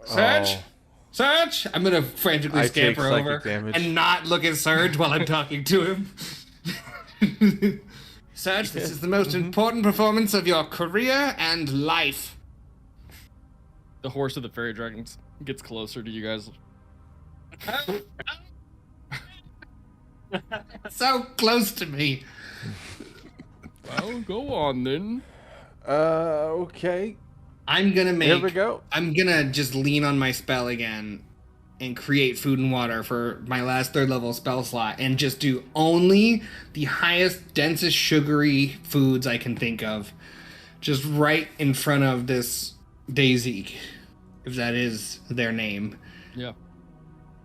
Surge, Oh. Surge. I'm gonna frantically I take scamper psychic over damage. and not look at Surge while I'm talking to him. Surge, this is the most important performance of your career and life. The horse of the fairy dragons gets closer to you guys. So close to me. Well, go on then. Okay. I'm gonna make. Here we go. I'm gonna just lean on my spell again, and create food and water for my last 3rd level spell slot, and just do only the highest, densest, sugary foods I can think of, just right in front of this Daisy, if that is their name. Yeah.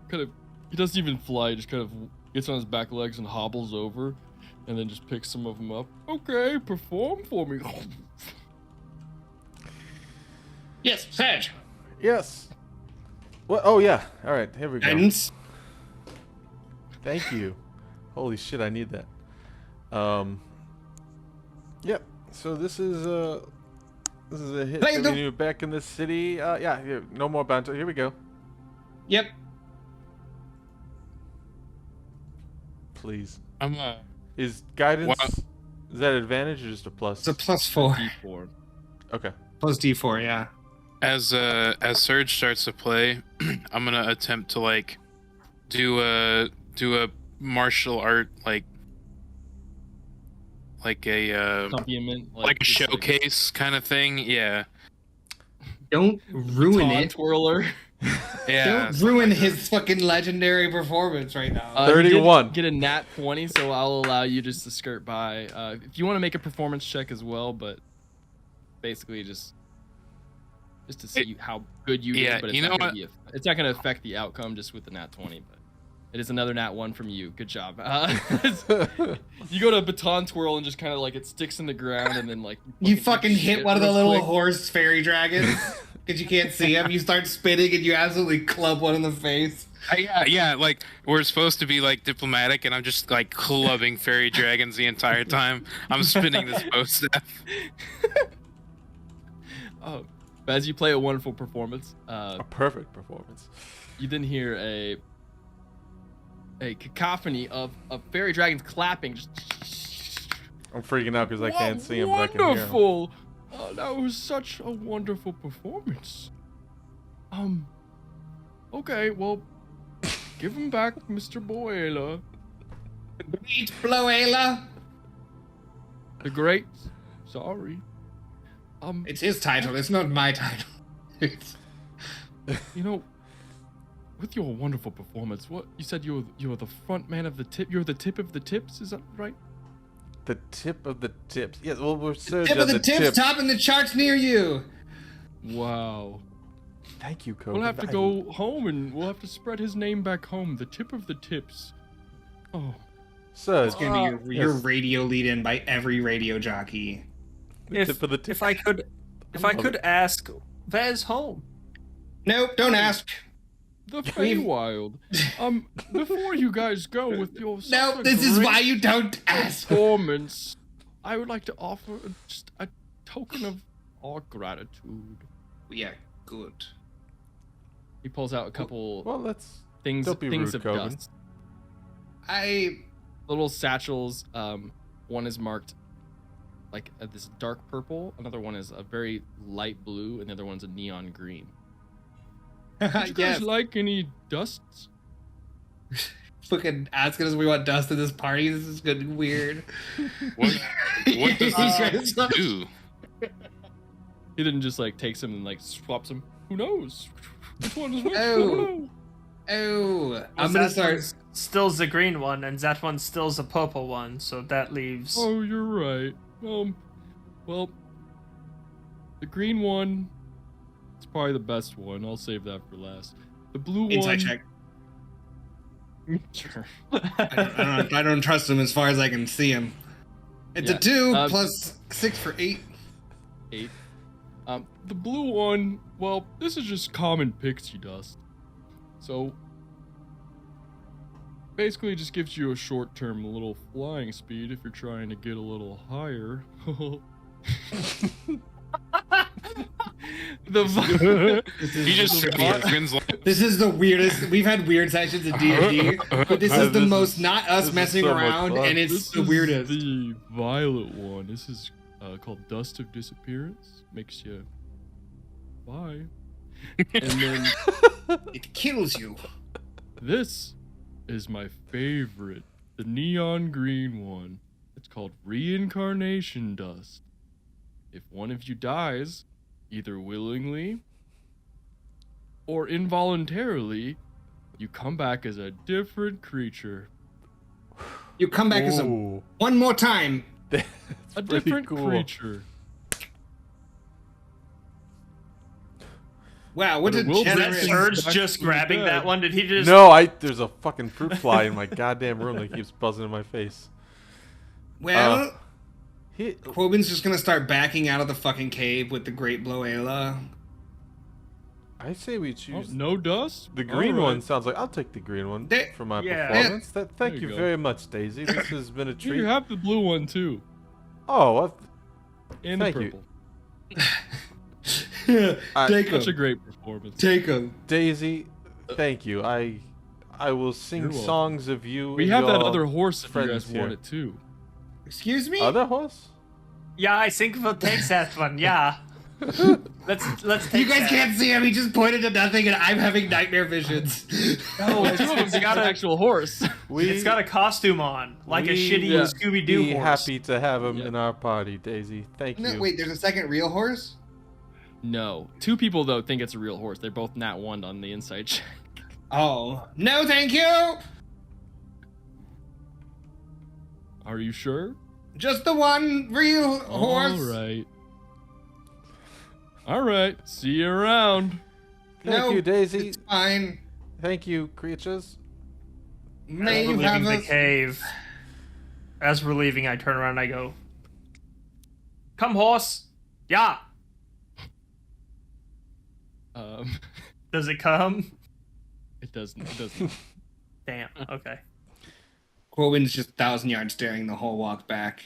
Kind of. He doesn't even fly. He just kind of gets on his back legs and hobbles over, and then just picks some of them up. Okay, perform for me. Yes, Sedge. Yes. What? Oh yeah. All right. Here we go. Guidance. Thank you. Holy shit! I need that. Yep. So this is a hit. Hey, Getting you back in the city. Yeah. Here, no more bounty. Here we go. Yep. Please. I'm Is guidance? Wow. Is that advantage or just a plus? It's a +4. D4. Okay. Plus D4, yeah. as Surge starts to play, I'm gonna attempt to like do a martial art like a Accompaniment, like a just showcase kind of thing. Yeah. Don't ruin baton it. twirler. Yeah. Don't ruin his fucking legendary performance right now. You did 31. Get a nat 20, so I'll allow you just to skirt by. If you want to make a performance check as well, but basically just to see how good you Yeah, did. But it's you not know gonna it's not going to affect the outcome just with the nat 20. But it is another nat 1 from you. Good job. You go to baton twirl and just kind of like it sticks in the ground and then like You fucking hit shit one of the real little quick. horse fairy dragons because you can't see him. You start spinning and you absolutely club one in the face. Yeah, like we're supposed to be like diplomatic, and I'm just like clubbing fairy dragons the entire time. I'm spinning this bow staff. Oh, but as you play a wonderful performance, A perfect performance. you then hear a cacophony of fairy dragons clapping. Just I'm freaking out because I can't see him, but I can hear him. wonderful! That was such a wonderful performance. Okay, well, give him back, Mr. Boela. Great Bloela. The Great. Sorry. It's his title. It's not my title. You know, with your wonderful performance, what you said you're the front man of the tip. You're the tip of the tips. Is that right? The tip of the tips. Yeah, well, we're Surge Tip on of the tips, tip. topping the charts near you. Wow. Thank you, Cody. We'll have to go home and we'll have to spread his name back home. The tip of the tips. Oh. Surge. It's gonna be your Yes. radio lead-in by every radio jockey. The tip of the tip. If I could ask, where's home? Nope, don't ask. The Feywild. Before you guys go with your Nope, this is why you don't ask. performance, I would like to offer just a token of our gratitude. We are good. He pulls out a couple Well, let's. things don't be things rude, of Coben. dust. Little Little satchels. One is marked like this dark purple. Another one is a very light blue, and the other one's a neon green. Would you guys yes. like any dusts? Fucking asking us if we want dust at this party. This is getting weird. What does this Uh, do? He didn't just like takes him and like swaps them. Who knows? Which one is which? I Oh. don't know. Oh, I'm gonna That start. one's Still's the green one, and that one still's the purple one. So that leaves. Oh, you're right. Well, the green one, it's probably the best one. I'll save that for last. The blue Inside one. check. Sure. I don't trust him as far as I can see him. It's Yeah. a 2 Uh, plus 6 for 8. 8. The blue one, well, this is just common pixie dust. So, basically, it just gives you a short-term little flying speed if you're trying to get a little higher. He just grins like, This is the weirdest. We've had weird sessions in D&D, but this is the most not us is messing so much around, fun. and it's This the is weirdest. the violet one. This is called Dust of Disappearance. Makes you fly. And then It kills you. this is my favorite, the neon green one. It's called reincarnation dust. If one of you dies, either willingly or involuntarily, you come back as a different creature. You come back as Ooh. one more time. That's A pretty different cool. creature. Wow, what But a it will Is that generous. bring Surge back just from the grabbing dead. that one? Did he just? No, there's a fucking fruit fly in my goddamn room that keeps buzzing in my face. Well, He, Quoben's just gonna start backing out of the fucking cave with the Great Bloela. I say we Oh, choose no dust? the green All right. one. Sounds like I'll take the green one There- for my Yeah. performance. Thank There you you go. very much, Daisy. This has been a You treat. have the blue one too. Oh, And Thank the you. purple. Take Such a him. great performance. Take him. Daisy, thank you. I will sing You're welcome. songs of you. We and have that your other horse if you friends guys want here. it too. Excuse me? Other horse? Yeah, I think we'll take that one. Yeah. Let's take You guys that. can't see him. He just pointed to nothing, and I'm having nightmare visions. Oh, two of them's got an actual horse. It's got a costume on, like a we shitty Yeah. Scooby-Doo Be horse. happy to have him Yeah. in our party, Daisy. Thank No, you. wait, there's a second real horse? No, two people though think it's a real horse. They're both nat 1 on the inside check. Oh. No, thank you! Are you sure? Just the one real horse. All right. See you around. Thank No, you, Daisy. It's fine. Thank you, creatures. May As you we're have leaving us. the cave, as we're leaving, I turn around and I go, "Come, horse." Yeah. Does it come? It doesn't. It doesn't. Damn. Okay. Quoben's just 1,000 yards staring the whole walk back.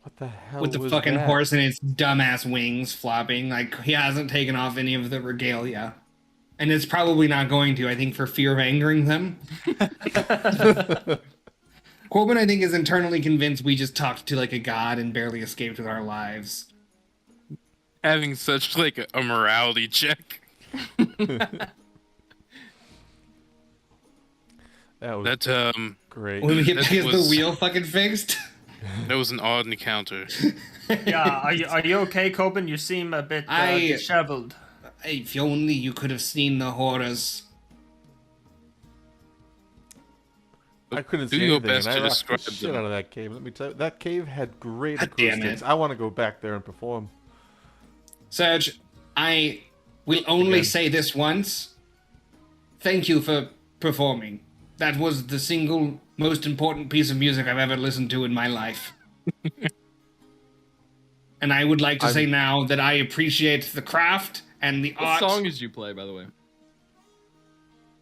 What the hell With the was fucking that? horse and its dumbass wings flopping. Like, he hasn't taken off any of the regalia. And it's probably not going to, I think, for fear of angering them. Quoben, I think, is internally convinced we just talked to, like, a god and barely escaped with our lives. Having such like a morality check. That was That great. When we get That because the was- wheel fucking fixed. that was an odd encounter. Yeah. Are you okay, Coben? You seem a bit disheveled. If only you could have seen the horrors. I couldn't Do see your anything, best and I to rocked the describe shit them. out of that cave. Let me tell you, that cave had great God damn acoustics. it. I want to go back there and perform. Serge, I will only Again. say this once. Thank you for performing. That was the single most important piece of music I've ever listened to in my life. And I would like to say now that I appreciate the craft and the What art. song did you play, by the way?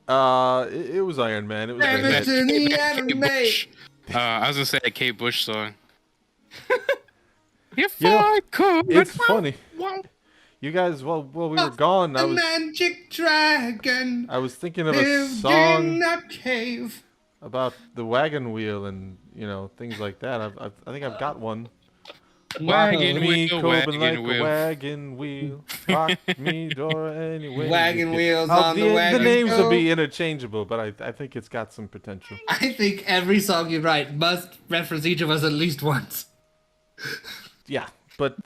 It was Iron Man. It was Never great. to the Kate anime. Bush. I was gonna say a Kate Bush song. If You know, I could. It's funny. You guys, while we were gone, I A was magic dragon thinking of a lived song in a cave. about the wagon wheel and things like that. I think I've got one. Wagon Me, wheel, Coben, like wagon a wheel. wagon wheel. Rock me door anyway. Wagon wheels Oh, on the wagon. The names will go. be interchangeable, but I think it's got some potential. I think every song you write must reference each of us at least once. Yeah, but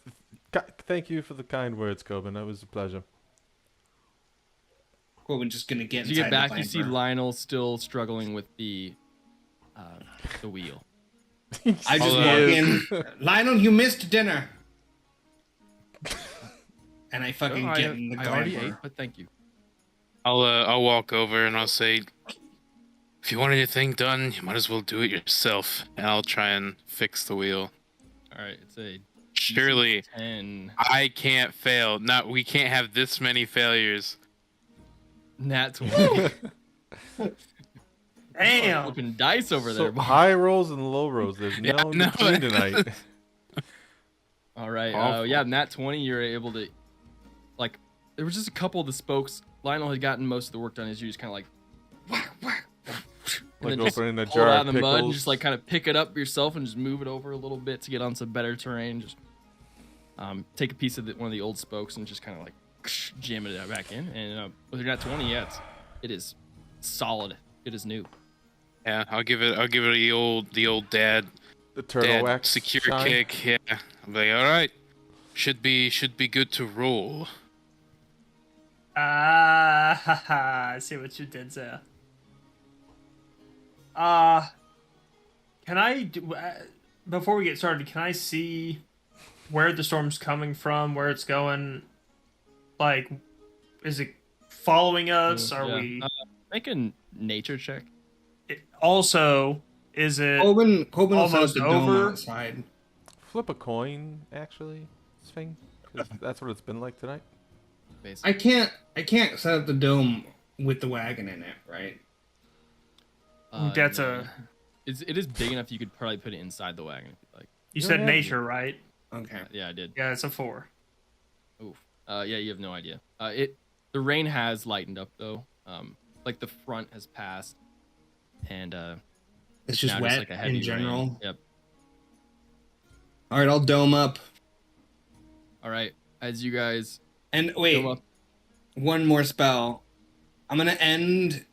thank you for the kind words, Coben. That was a pleasure. Well, we're just gonna get As you get inside back, you see Viper. Lionel still struggling with the wheel. I just I'll, walk in. Lionel, you missed dinner. And I fucking Oh, get in the I already Viper. ate, but thank you. I'll walk over and I'll say, if you want anything done, you might as well do it yourself. And I'll try and fix the wheel. All right, it's a Surely 10 I can't fail. We can't have this many failures. nat 20. Damn. Flipping dice over So there. boy. high rolls and low rolls. There's no Yeah, no. between tonight. All right. Awful. Yeah, nat 20. You're able to, like, there was just a couple of the spokes. Lionel had gotten most of the work done. As you just kind of like, whack, whack, and Like then just opening a pull it jar out of of the mud and pickles. just like kind of pick it up yourself and just move it over a little bit to get on some better terrain. Just take a piece of one of the old spokes and just kind of like jam it back in. And with your nat 20, yeah, it is solid. It is new. Yeah, I'll give it the old dad The turtle wax secure shine. kick. Yeah, I'm like, all right, should be good to roll. I see what you did there. Can I do, before we get started? Can I see where the storm's coming from, where it's going? Like, is it following us? Are Yeah. we? Make a nature check. Also, is it Coben will set up almost the dome over? outside. Flip a coin, actually, Sphinx, because that's what it's been like tonight. Basically. I can't set up the dome with the wagon in it, right? That's No. It is big enough you could probably put it inside the wagon if you like. You Yeah, said yeah. nature, right? Okay. Yeah, I did. Yeah, it's a 4. Oof. Yeah, you have no idea. The rain has lightened up though. Like the front has passed, and It's just now wet like a heavy in general. rain. Yep. All right, I'll dome up. All right. As you guys And wait, dome up, one more spell. I'm gonna end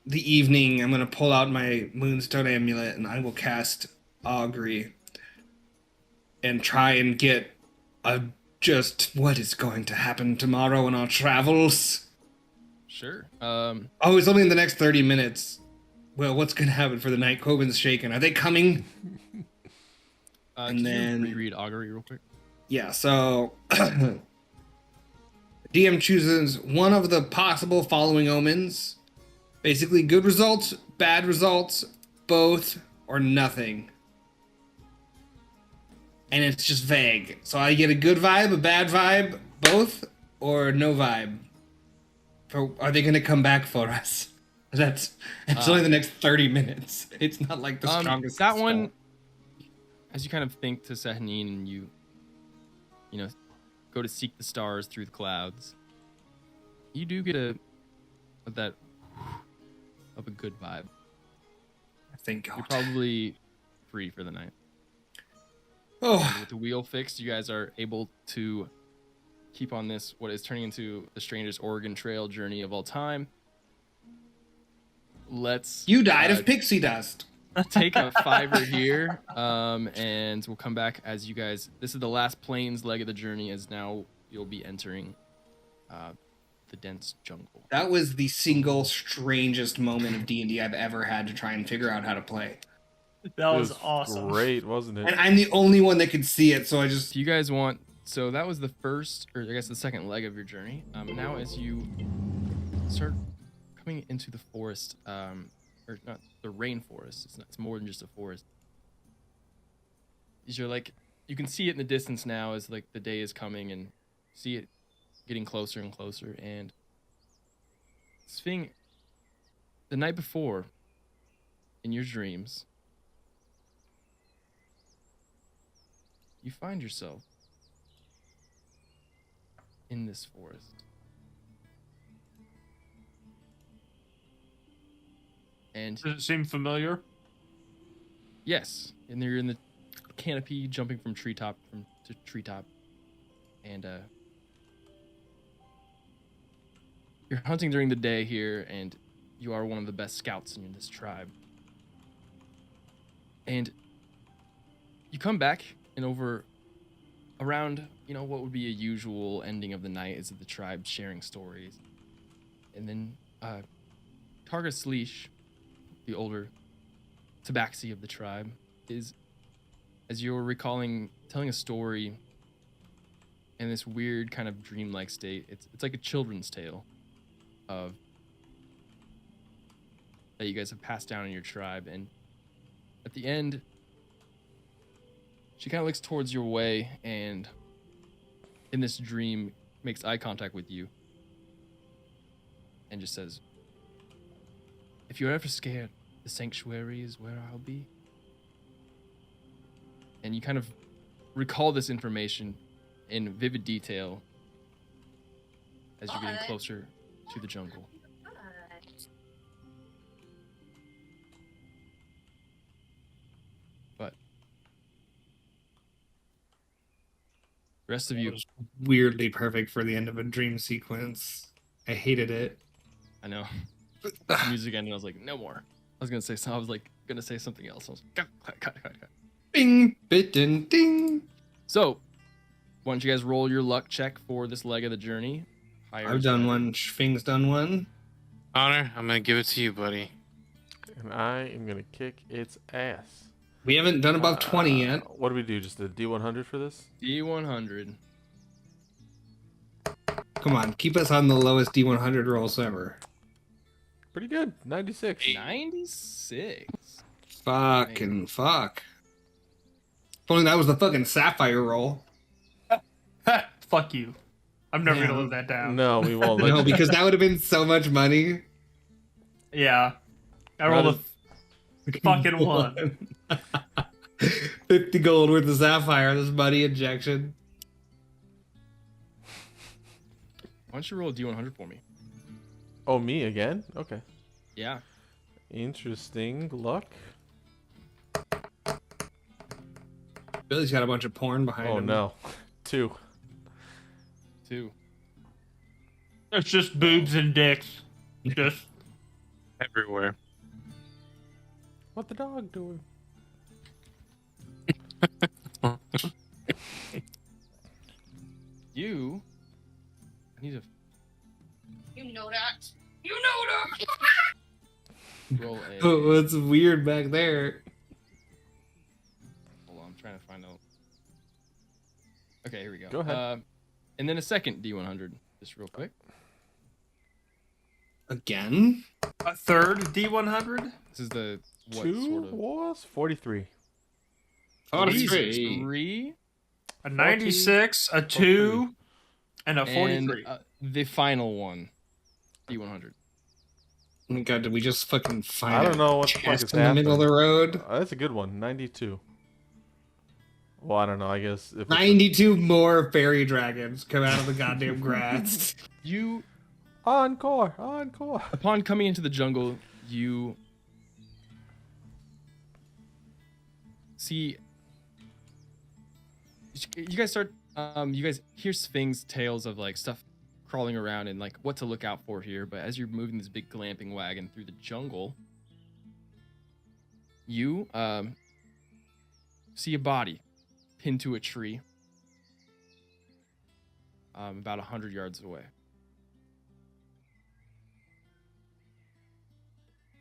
the evening. I'm gonna pull out my Moonstone amulet, and I will cast Augury and try and get a just what is going to happen tomorrow in our travels. sure. Oh, it's only in the next 30 minutes. Well, what's gonna happen for the night? Coben's shaken. Are they coming? And then- you reread augury real quick. Yeah, so DM chooses one of the possible following omens. Basically, good results, bad results, both, or nothing. And it's just vague. So I get a good vibe, a bad vibe, both, or no vibe. Are they going to come back for us? It's only the next 30 minutes. It's not like the strongest That spell. one, as you kind of think to Sehanine and you know, go to seek the stars through the clouds, you do get a good vibe. Thank God. You're probably free for the night. Oh, With the wheel fixed, you guys are able to keep on this, what is turning into the strangest Oregon Trail journey of all time. Let's you died of pixie dust. take a fiver here, and we'll come back as you guys. This is the last plains leg of the journey, as now you'll be entering the dense jungle. That was the single strangest moment of D&D I've ever had to try and figure out how to play. That It was awesome. Great, wasn't it? And I'm the only one that could see it, so I just... If you guys want, so that was the first, or I guess the second leg of your journey. Now as you start coming into the forest, or not the rainforest, it's more than just a forest. You're like, you can see it in the distance now as like the day is coming, and see it getting closer and closer. And Sphinx, the night before, in your dreams, you find yourself in this forest. And Does it seem familiar? yes, and you're in the canopy, jumping from treetop to treetop, and you're hunting during the day here, and you are one of the best scouts in this tribe. And you come back, and around, what would be a usual ending of the night is the tribe sharing stories. And then Targus Leash, the older tabaxi of the tribe, is, as you're recalling, telling a story in this weird kind of dreamlike state. It's like a children's tale of that you guys have passed down in your tribe. And at the end, she kind of looks towards your way, and in this dream makes eye contact with you and just says, "If you're ever scared, the sanctuary is where I'll be." And you kind of recall this information in vivid detail as you're getting closer to the jungle. But the rest of you, Weirdly perfect for the end of a dream sequence. I hated it. I know. Music ended, I was like, no more. was gonna say something. I was like gonna say something else. I was like, cut. Bing, bitten, ding. So, why don't you guys roll your luck check for this leg of the journey? Higher I've is done better. one. Schwing's done one. Connor, I'm gonna give it to you, buddy. And I am gonna kick its ass. We haven't done above 20 yet. What do we do? Just a D100 for this? D100. Come on, keep us on the lowest D100 rolls ever. Pretty good. 96. 96. Fucking fuck. If only that was the fucking sapphire roll. Fuck you. I'm never Yeah. gonna live that down. No, we won't. let No, you- because that would have been so much money. Yeah. I rolled a fucking one. 50 gold worth of sapphire, this money injection. Why don't you roll a D100 for me? Oh, me again? Okay. Yeah. Interesting. Luck. Billy's got a bunch of porn behind Oh him. no. 2. 2. It's just boobs and dicks. Just Everywhere. What the dog doing? You. I need to You know that. You know that. roll a. Oh, what's weird back there? Hold on, I'm trying to find out. Okay, here we go. Go ahead. And then a second D100, just real quick. Again? a third D100. This is the what 2 sort of was 43. 3, A 96, a 2, and a and 43. the final one, D100. Oh my god, did we just fucking find I don't know what the fuck chest is in the middle of the happening. road? That's a good one. 92. Well, I don't know. I guess if it's 92 more fairy dragons come out of the goddamn grass. You, Encore. upon coming into the jungle, you see. You guys start. You guys hear Sphinx tales of like stuff crawling around and like what to look out for here. But as you're moving this big glamping wagon through the jungle, you see a body pinned to a tree, about 100 yards away.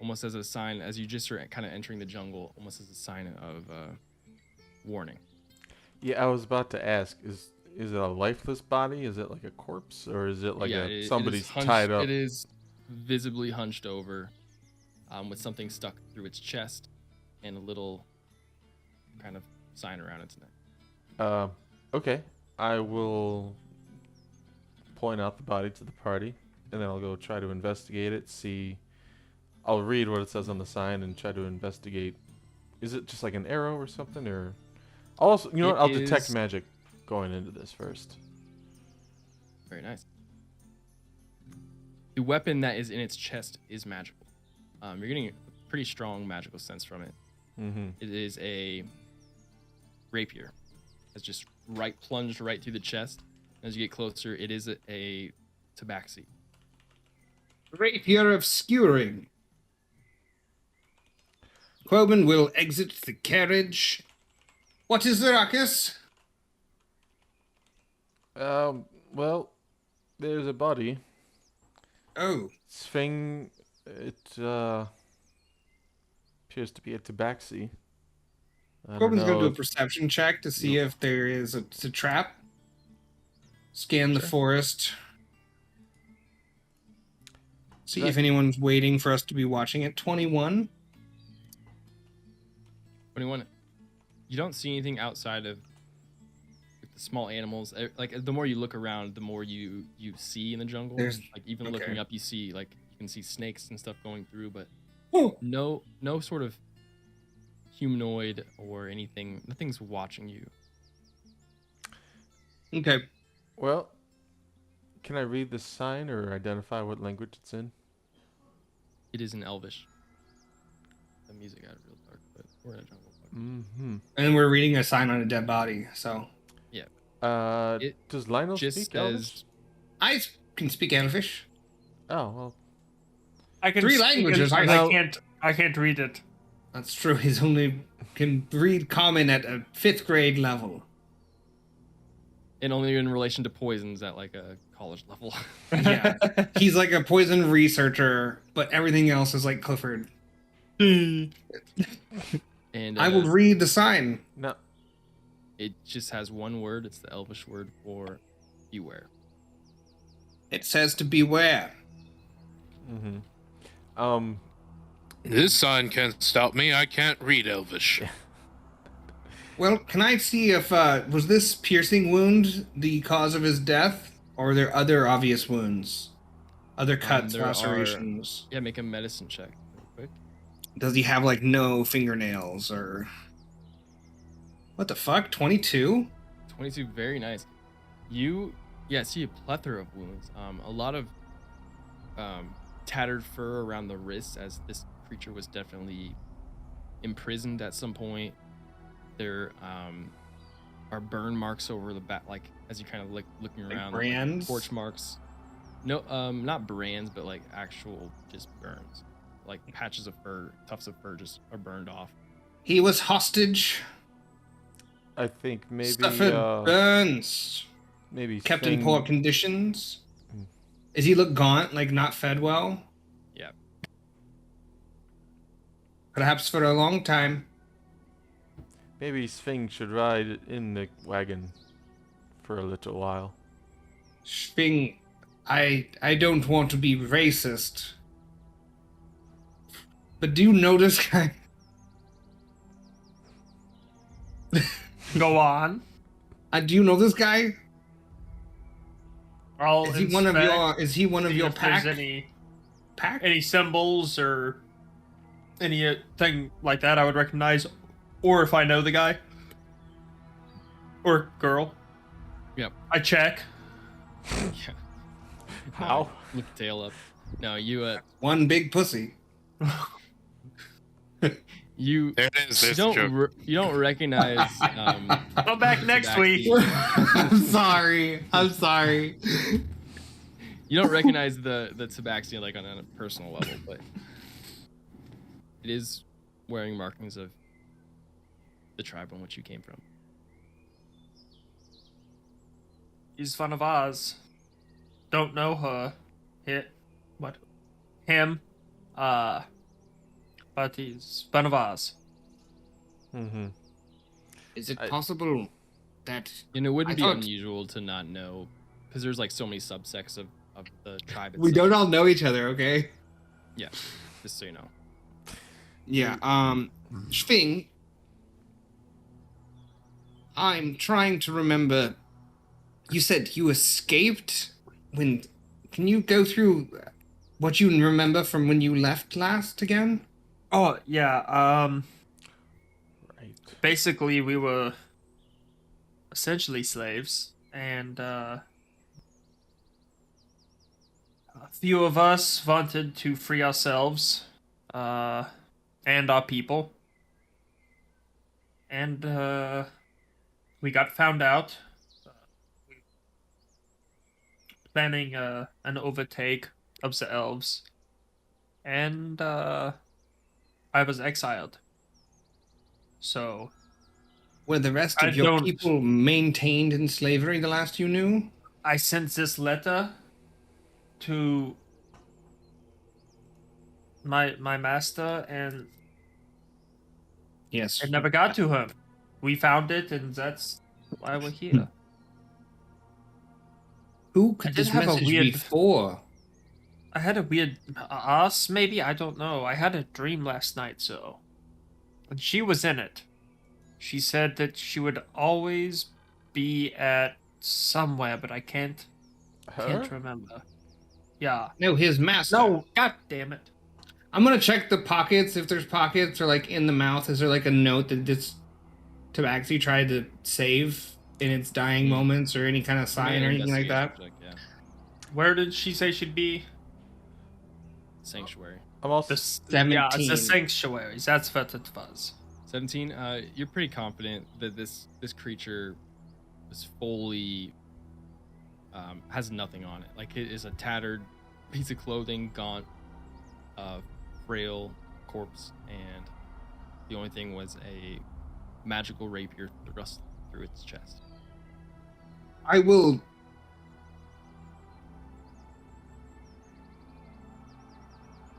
Almost as a sign, as you just are kind of entering the jungle, almost as a sign of warning. Yeah, I was about to ask, is it a lifeless body? Is it like a corpse? Or is it like somebody's tied up? It is visibly hunched over, with something stuck through its chest and a little kind of sign around its neck. Okay. I will point out the body to the party, and then I'll go try to investigate it, see... I'll read what it says on the sign and try to investigate. Is it just like an arrow or something, or... Also, you know what? I'll detect magic going into this first. Very nice. The weapon that is in its chest is magical. You're getting a pretty strong magical sense from it. Mm-hmm. It is a rapier. It's just plunged right through the chest. As you get closer, it is a tabaxi. Rapier of skewering. Quoban will exit the carriage. What is the ruckus? Well, there's a body. Oh, Sphinx, it appears to be a tabaxi. I don't Quoban's going to know do a if- perception check to see if there is a trap. Scan the forest. See if anyone's waiting for us to be watching it. 21. 21. You don't see anything outside of the small animals. Like the more you look around, the more you see in the jungle. There's- Like even okay. looking up, you see like you can see snakes and stuff going through, but Oh, no sort of humanoid or anything. Nothing's watching you. okay. Well, can I read the sign or identify what language it's in? It is in Elvish. The music got real dark, but we're in a jungle. Mm-hmm. And we're reading a sign on a dead body, so. It Does Lionel just speak says Elvish? I can speak Elvish. Oh, well. I can 3 speak languages, I I know. I can't read it. That's true. He's only can read common at a 5th grade level. And only in relation to poisons at like a college level. Yeah. He's like a poison researcher, but everything else is like Clifford. And I will read the sign. No. it just has one word. It's the Elvish word for beware. It says to beware. Mm-hmm. This sign can't stop me. I can't read Elvish. Well, can I see if was this piercing wound the cause of his death, or are there other obvious wounds, other cuts, There are- lacerations? Yeah, make a medicine check real quick. Does he have like no fingernails or what the fuck? 22? 22, very nice. You see a plethora of wounds. A lot of tattered fur around the wrists, as this creature was definitely imprisoned at some point. There are burn marks over the back, like as you kind of looking around. Like brands? Like torch marks. No, not brands, but like actual just burns. Like patches of fur, tufts of fur just are burned off. He was hostage. I think maybe Suffered burns. maybe Kept in Sven- poor conditions. Does he look gaunt, like not fed well? Yeah. Perhaps for a long time. Maybe Sphinx should ride in the wagon for a little while. Sping, I don't want to be racist. But do you know this guy? Go on. Do you know this guy? I'll Is he one of inspect, your? Is he one of see your if there's pack? any symbols or anything like that I would recognize, or if I know the guy or girl. Yep. I check. Yeah. How? Look the tail up. No, you One big pussy. you There it is. There's the don't joke. you don't recognize Come back next Tabaxi. week. I'm sorry. I'm sorry. You don't recognize the tabaxi like on a personal level, but it is wearing markings of the tribe on which you came from. He's one of ours. Don't know her. Him. But he's one of ours. Mm-hmm. Is it possible that And it wouldn't I be thought- unusual to not know, because there's like so many subsects of the tribe itself. we don't all know each other? Okay. Yeah, just so you know. Yeah. Sping. I'm trying to remember. You said you escaped when. Can you go through what you remember from when you left last again? Oh yeah. Right. Basically, we were essentially slaves, and a few of us wanted to free ourselves and our people. And we got found out. Planning an overtake of the elves. And I was exiled. So Were the rest I of your don't- people maintained in slavery the last you knew? I sent this letter to my master, and Yes. it never got to him. We found it, and that's why we're here. Who I could did this have a message be weird- for? I had a weird us, maybe, I don't know. I had a dream last night, so and she was in it. She said that she would always be at somewhere, but I can't Her? remember. Yeah. No, his master. No, god damn it. I'm gonna check the pockets if there's pockets, or like in the mouth. Is there like a note that this Tabaxi tried to save in its dying moments, or any kind of sign or anything like that? Investigation check, yeah. Where did she say she'd be? Sanctuary. I'm also Yeah, it's 17. the sanctuaries. That's what it was. 17. You're pretty confident that this creature is fully has nothing on it. Like, it is a tattered piece of clothing, gaunt, frail, corpse, and the only thing was a magical rapier thrust through its chest. I will.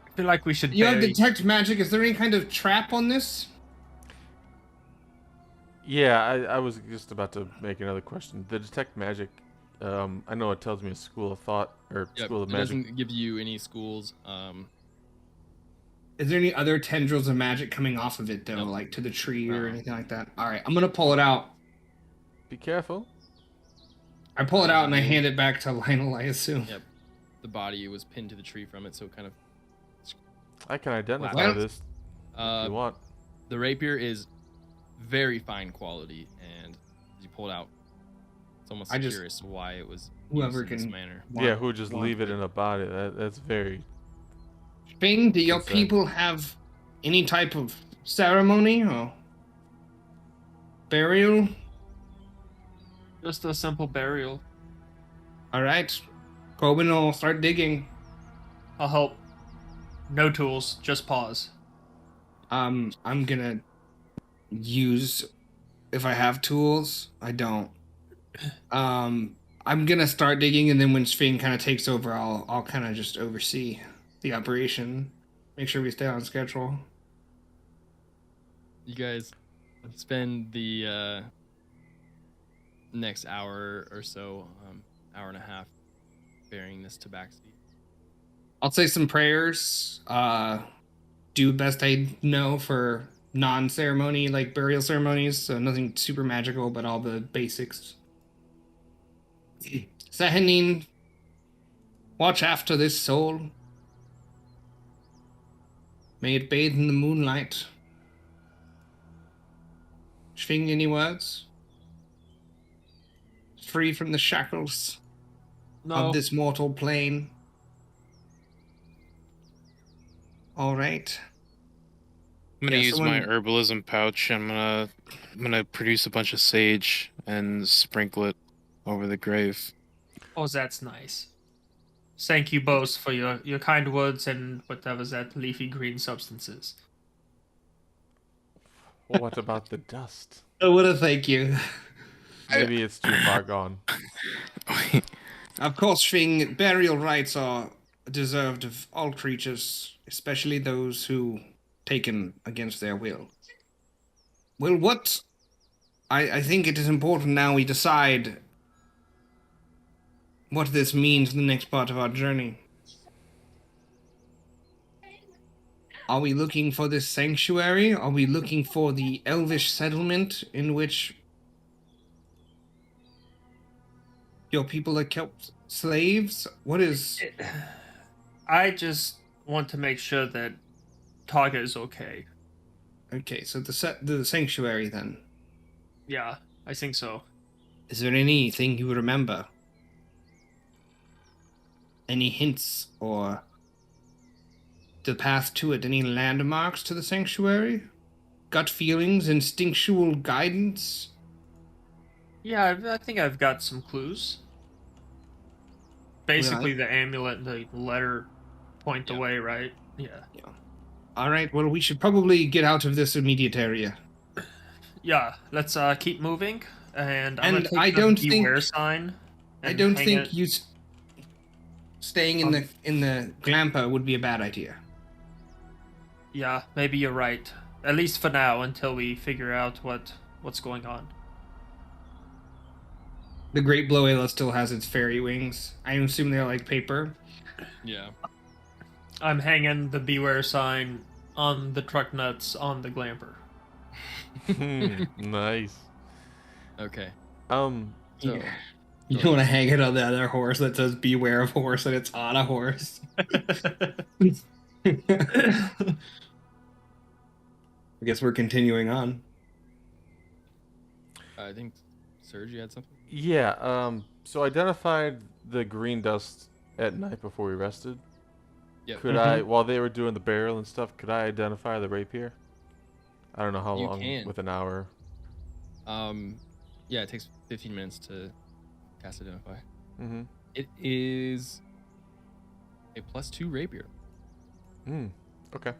I feel like we should. You have bury- detect magic. Is there any kind of trap on this? Yeah, I was just about to make another question. The detect magic, I know it tells me a school of thought or Yep, school of it magic. doesn't give you any schools. Is there any other tendrils of magic coming off of it, though, Nope. like to the tree or No. anything like that? All right, I'm gonna pull it out. Be careful. I pull it out and I hand it back to Lionel, I assume. Yep. The body was pinned to the tree from it, so kind of. I can identify Well, this if you want. The rapier is very fine quality, and as you pull it out, it's almost I just- curious why it was Whoever used in this can- manner. Yeah, who would just leave it in a body? That's very. Bing, do your Consent. people have any type of ceremony or burial? Just a simple burial. All right, Coben will start digging. I'll help. No tools, just pause. I'm gonna use if I have tools. I don't. I'm gonna start digging, and then when Sphing kind of takes over, I'll kind of just oversee the operation, make sure we stay on schedule. You guys spend the next hour or so, hour and a half, burying this tabaxi. I'll say some prayers. Do best I know for non-ceremony, like burial ceremonies. So nothing super magical, but all the basics. Sahanin, watch after this soul. May it bathe in the moonlight. Shving, any words? Free from the shackles No. of this mortal plane. All right. I'm gonna Yeah, use someone- my herbalism pouch. I'm gonna produce a bunch of sage and sprinkle it over the grave. Oh, that's nice. Thank you both for your kind words and whatever that leafy green substances. What about the dust? Oh, what a thank you. Maybe it's too far gone. Of course, Shving, burial rites are deserved of all creatures, especially those who taken against their will. Well, what I think it is important now we decide what this means in the next part of our journey. Are we looking for this sanctuary? Are we looking for the elvish settlement in which your people are kept slaves? What is... I just want to make sure that Taga is okay. Okay, so the sanctuary then. Yeah, I think so. Is there anything you remember? Any hints or the path to it? Any landmarks to the sanctuary? Gut feelings, instinctual guidance? Yeah, I think I've got some clues. Basically, the amulet and the letter point the way, right? Yeah. All right, well, we should probably get out of this immediate area. Yeah, let's keep moving. And I'm And gonna take I the don't think- beware sign. I and don't hang think it- you staying in the glampa would be a bad idea. Yeah, maybe you're right. At least for now, until we figure out what's going on. The Great Bloela still has its fairy wings. I assume they're like paper. Yeah. I'm hanging the beware sign on the truck nuts on the glamper. Nice. Okay. So, So, You don't want to hang it on the other horse that says "Beware of horse" and it's on a horse. I guess we're continuing on. I think Serge, you had something. yeah, so identified the green dust at night before we rested. Yep. Could I, while they were doing the burial and stuff, could I identify the rapier? I don't know how You long, can. with an hour. Yeah, it takes 15 minutes to cast Identify. Mm-hmm. It is a +2 rapier. Okay.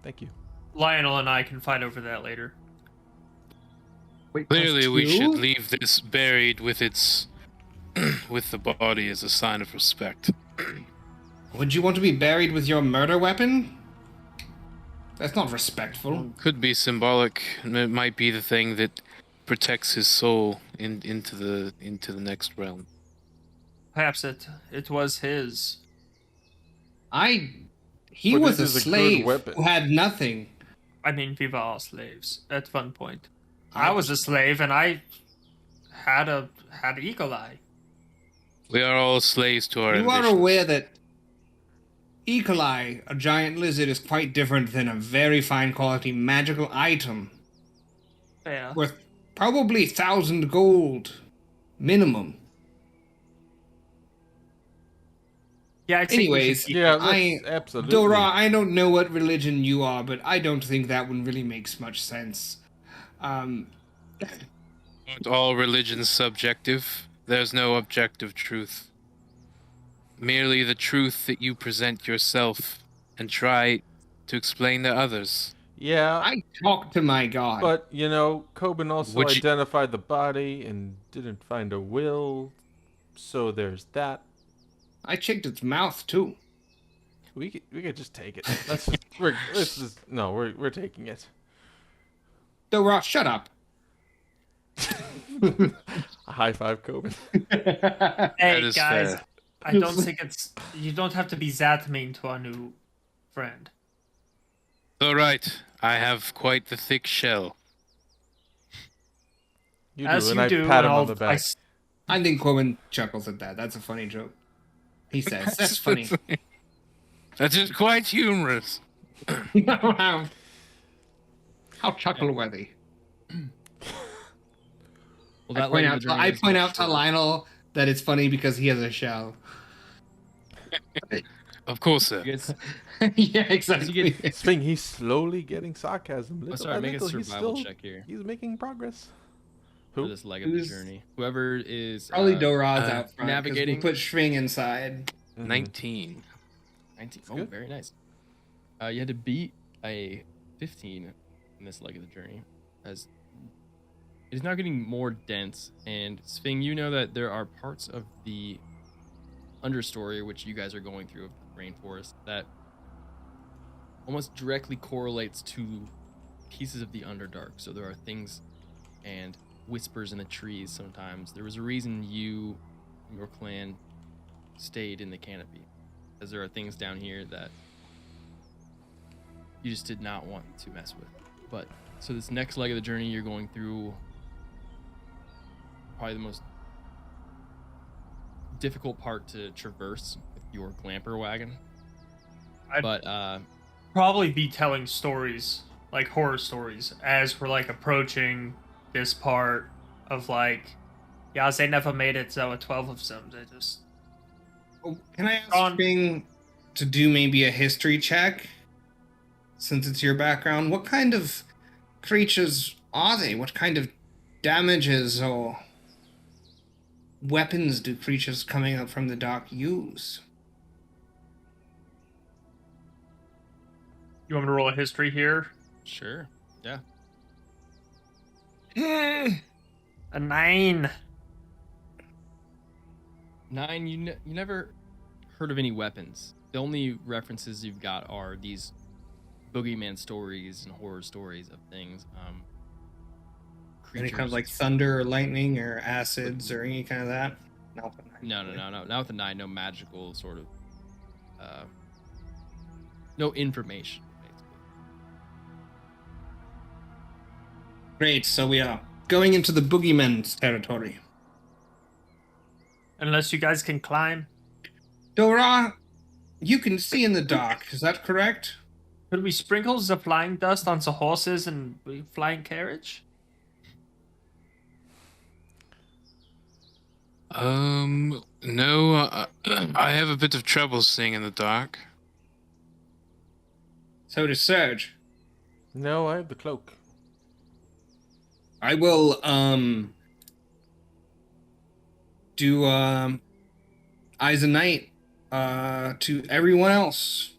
Thank you. Lionel and I can fight over that later. Wait, Clearly, we +2? should leave this buried with its with the body as a sign of respect. Would you want to be buried with your murder weapon? That's not respectful. Could be symbolic. It might be the thing that protects his soul into the next realm. Perhaps it was his. He But was this a is a good slave weapon. who had nothing. I mean, we were all slaves at one point. I was a slave, and I had eagle eye. We are all slaves to our You are ambitions. aware that Eagle-Eye, a giant lizard, is quite different than a very fine quality magical item Yeah. worth probably 1,000 gold minimum. Yeah. I think we should Anyways, keep Yeah, it. that's absolutely. Dora, I don't know what religion you are, but I don't think that one really makes much sense. Aren't all religions subjective? There's no objective truth. Merely the truth that you present yourself and try to explain to others. Yeah, I talk to my god. but you know, Coben also Would you- identified the body and didn't find a will, so there's that. I checked its mouth too. We could just take it. That's just, we're taking it. Dora, shut up. A high five, Coben. Hey That is guys, fair. I don't think you don't have to be that mean to our new friend. All right, I have quite the thick shell. You As do, and you I do, pat and him I'll, on the back. I think Corbin chuckles at that. That's a funny joke. He says, that's funny. That is quite humorous. How chuckle-worthy. Well, I that point leg of out, the journey I is point much out to shorter. Lionel that it's funny because he has a shell. Of course, sir. You guys, Yeah, as exactly. you get, Swing, he's slowly getting sarcasm. Little sorry, by make a little, he's survival still- check here He's making progress. for Who? this leg of the Who's- journey. Whoever is Probably Dorad's uh, out front. navigating. Navigating. We put Shring inside. Mhm. 19. 19. That's Oh, good. very nice. You had to beat a 15 in this leg of the journey, as it is now getting more dense. And Sving, you know that there are parts of the understory which you guys are going through of the rainforest that almost directly correlates to pieces of the Underdark. So there are things and whispers in the trees sometimes. There was a reason you, your clan, stayed in the canopy, because there are things down here that you just did not want to mess with. But so this next leg of the journey, you're going through probably the most difficult part to traverse with your glamper wagon. I'd But probably be telling stories, like horror stories, as we're like approaching this part of like, yeah, they never made it. There were 12 of them. They just Oh, can I ask On- Shring to do maybe a history check? Since it's your background, what kind of creatures are they? What kind of damages or weapons do creatures coming up from the dark use? You want me to roll a history here? sure, yeah. A 9. 9, you never heard of any weapons. The only references you've got are these boogeyman stories and horror stories of things. Any kind of Creatures. like thunder or lightning or acids or any kind of that? No. No, not with the 9. No magical sort of. No information. Basically. Great, so we are going into the boogeyman's territory. Unless you guys can climb. Dora, you can see in the dark, is that correct? Could we sprinkle the flying dust on the horses and the flying carriage? No, I have a bit of trouble seeing in the dark. So does Serge. No, I have the cloak. I will do Eyes of Night to everyone else.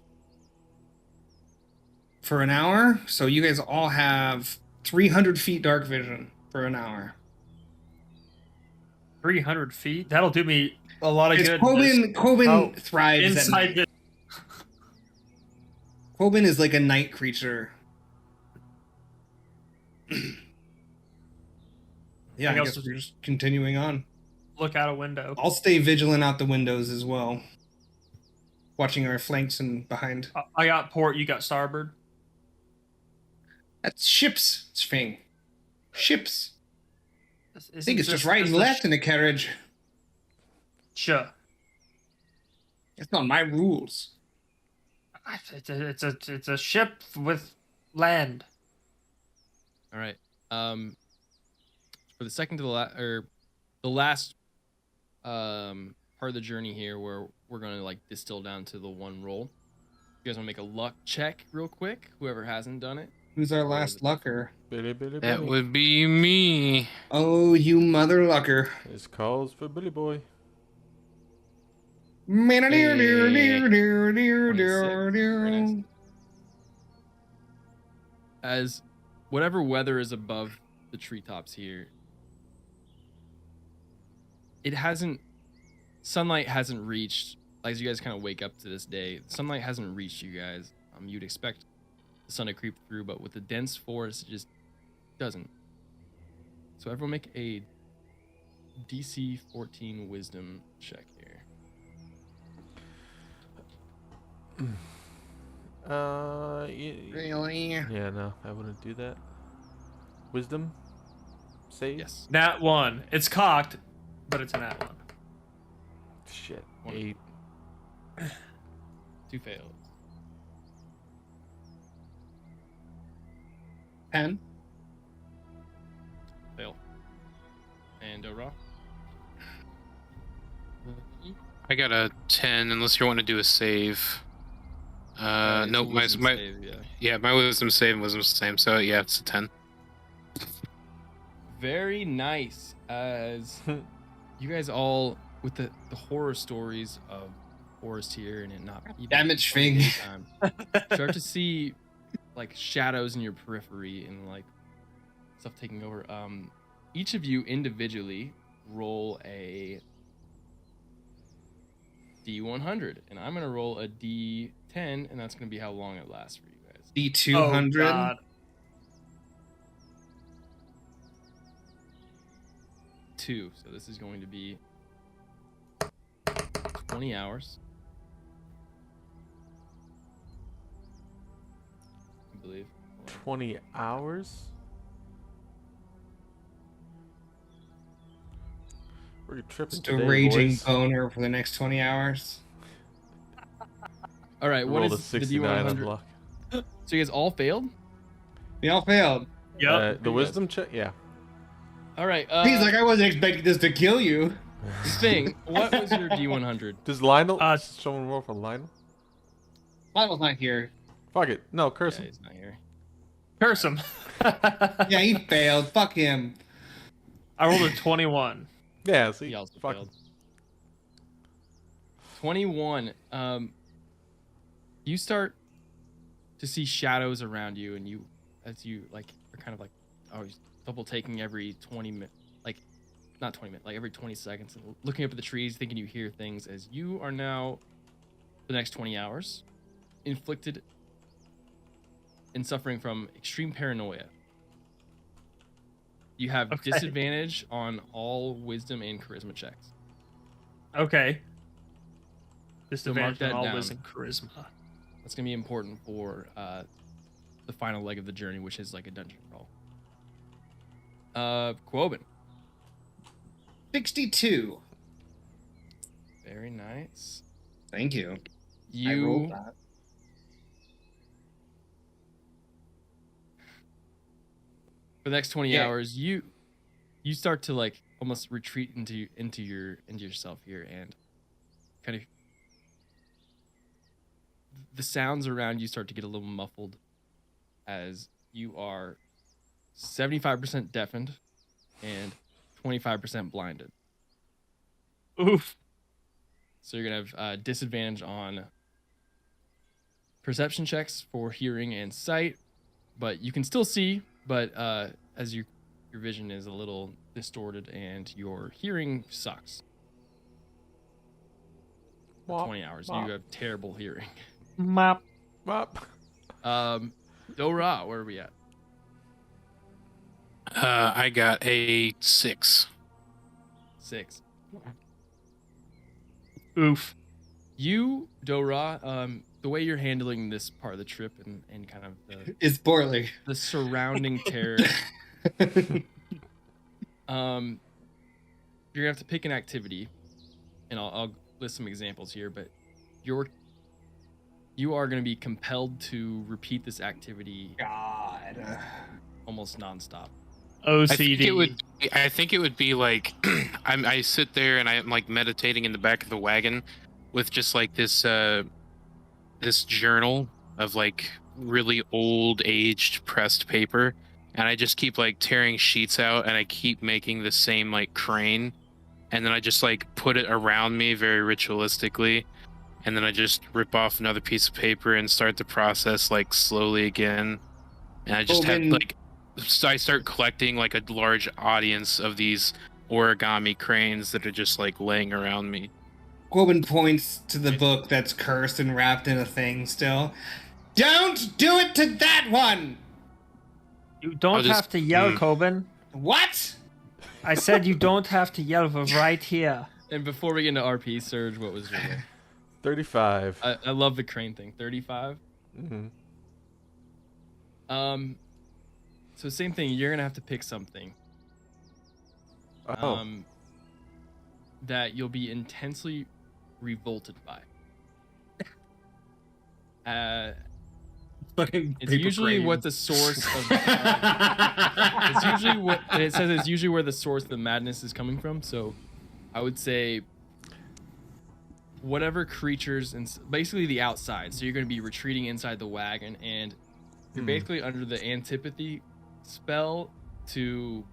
for an hour. So you guys all have 300 feet dark vision for an hour. 300 feet. That'll do me a lot of good. Quoben thrives inside at night. Quoben is like a night creature. Yeah, I guess we're just continuing on. Look out a window. I'll stay vigilant out the windows as well, watching our flanks and behind. I got port. You got starboard. That's ships, Sphinx. Ships. I think it's Isn't just this- right and this left in the carriage. Sure. It's not my rules. It's a ship with land. All right. For the second to the last part of the journey here, where we're gonna like distill down to the one roll. You guys want to make a luck check real quick? Whoever hasn't done it. Who's our last lucker? That would be me. Oh, you mother lucker. This calls for Billy Boy. 26. Very nice. As whatever weather is above the treetops here, sunlight hasn't reached, as you guys kind of wake up to this day, sunlight hasn't reached you guys. You'd expect the sun to creep through, but with the dense forest, it just doesn't. So everyone make a DC 14 wisdom check here. Really? Yeah, no, I wouldn't do that. Wisdom? Save? Yes. Nat 1. It's cocked, but it's a nat 1. Shit. One. 8. 2 fails. 10. Fail. And Ra? I got a 10, unless you want to do a save. No, my save, yeah. my wisdom save and wisdom's the same, so yeah, it's a 10. Very nice. As you guys all, with the horror stories of forest here and it not even Damage thing. time, start to see like shadows in your periphery and like stuff taking over. Each of you individually roll a D100, and I'm gonna roll a D10, and that's gonna be how long it lasts for you guys. D200. Oh, God. 2. So this is going to be 20 hours. I believe. 20 hours? We're tripping Just a today, raging boys. boner for the next 20 hours. All right, what Rolled a is the 69 on D100? luck. So you guys all failed? We all failed. Yep. The wisdom check? Yeah. All right. He's like, I wasn't expecting this to kill you. Sting, what was your D100? Does Lionel... It's- someone roll for Lionel? Lionel's not here. Fuck it. No, curse Yeah, him. he's not here. Curse him. Yeah, he failed. Fuck him. I rolled a 21. Yeah, see? He also fuck failed. 21. You start to see shadows around you, and you, as you like, are kind of like, double taking every 20 minutes, like, not 20 minutes, like every 20 seconds, and looking up at the trees, thinking you hear things. As you are now, the next 20 hours, inflicted and suffering from extreme paranoia. You have Okay. disadvantage on all wisdom and charisma checks. Okay. mark Disadvantage that on all down. wisdom charisma. That's gonna be important for the final leg of the journey, which is like a dungeon crawl. Quoben. 62. Very nice. Thank you. I You rolled that. for the next 20 Yeah. hours, you start to like almost retreat into yourself here, and kind of the sounds around you start to get a little muffled as you are 75% deafened and 25% blinded. Oof. So you're gonna have disadvantage on perception checks for hearing and sight, but you can still see, but as your vision is a little distorted and your hearing sucks. For 20 hours, you have terrible hearing. Mop. Dora, where are we at? I got a 6. 6. Oof. You, Dora, the way you're handling this part of the trip and kind of It's poorly. the surrounding terror, you're gonna have to pick an activity, and I'll list some examples here, but you are gonna be compelled to repeat this activity God. almost nonstop. OCD. I think it would be like I sit there and I'm like meditating in the back of the wagon with just like this journal of like really old aged pressed paper, and I just keep like tearing sheets out and I keep making the same like crane, and then I just like put it around me very ritualistically, and then I just rip off another piece of paper and start the process like slowly again, and I just so I start collecting like a large audience of these origami cranes that are just like laying around me. Corbin points to the book that's cursed and wrapped in a thing still. Don't do it to that one! You don't have to yell, Coben. What? I said you don't have to yell. We're right here. And before we get into RP, Surge, what was your 35. I love the crane thing. 35? Mm-hmm. So same thing, you're gonna have to pick something. That you'll be intensely revolted by. It's usually what the source of it's usually what it says it's usually where the source of the madness is coming from. So I would say whatever creatures and basically the outside. So you're going to be retreating inside the wagon, and you're basically under the antipathy spell to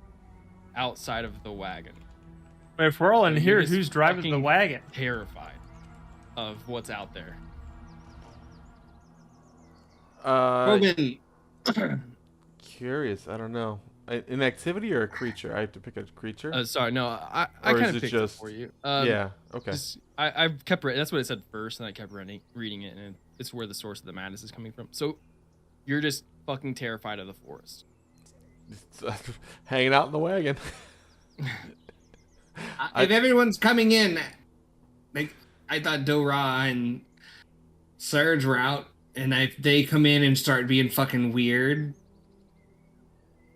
outside of the wagon. If we're all in So here, you're just who's driving the fucking wagon? Terrified of what's out there. Corbin. Curious. I don't know. An activity or a creature? I have to pick a creature. Sorry, no, I Or kind is of it picked just- it for you. Yeah. Okay. I kept that's what it said first, and I kept reading it, and it's where the source of the madness is coming from. So you're just fucking terrified of the forest. Hanging out in the wagon. If everyone's coming in, like I thought Dora and Surge were out, and if they come in and start being fucking weird,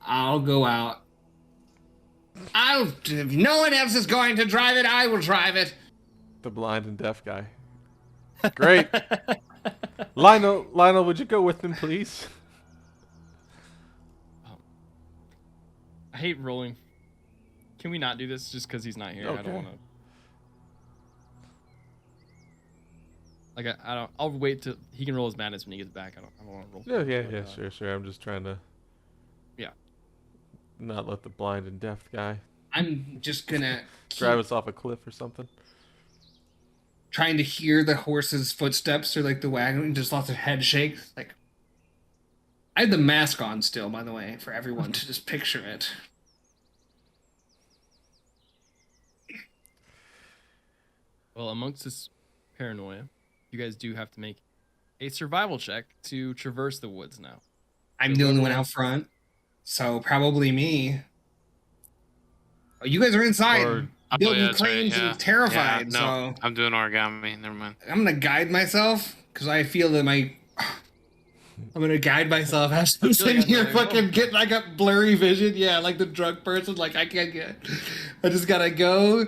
I'll go out. If no one else is going to drive it, I will drive it. The blind and deaf guy. Great. Lionel, would you go with him, please? I hate rolling. Can we not do this just because he's not here? I don't Okay. want to. Like I don't. I'll wait till he can roll his madness when he gets back. I don't want to roll. Yeah. Sure. I'm just trying to. Yeah. Not let the blind and deaf guy I'm just gonna drive us off a cliff or something. trying to hear the horse's footsteps through like the wagon, and just lots of head shakes. Like I have the mask on still, by the way, for everyone to just picture it. Well, amongst this paranoia, you guys do have to make a survival check to traverse the woods now. I'm the only one out front, so probably me. Oh, you guys are inside, Or- building that's right, cranes yeah. and terrified. Yeah, no, So I'm doing origami. Never mind. I'm gonna guide myself because I feel that I'm gonna guide myself as I'm sitting here, fucking get like a blurry vision. Yeah, like the drunk person. Like I can't get. I just gotta go.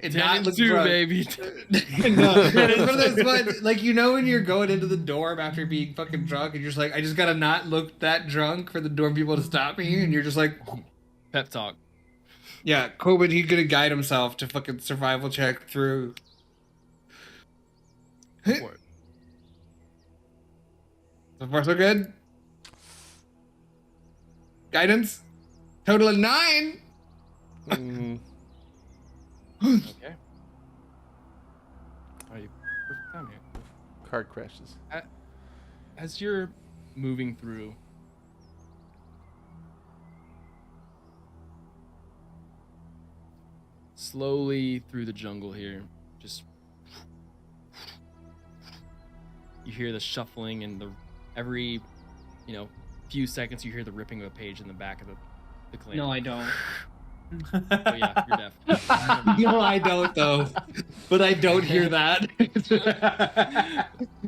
And not look drunk. baby. No, it's one of those ones, like when you're going into the dorm after being fucking drunk, and you're just like, I just gotta not look that drunk for the dorm people to stop me, and you're just like, Pep talk. yeah, Coben, he's gonna guide himself to fucking survival check through. Go for it. So far, so good. Guidance, total of 9. Okay. Are you perfect time here? Cart crashes. as you're moving through, slowly through the jungle here, just you hear the shuffling and every few seconds you hear the ripping of a page in the back of the clan. No, I don't. Oh yeah, you're deaf. No, I don't though. But I don't hear that.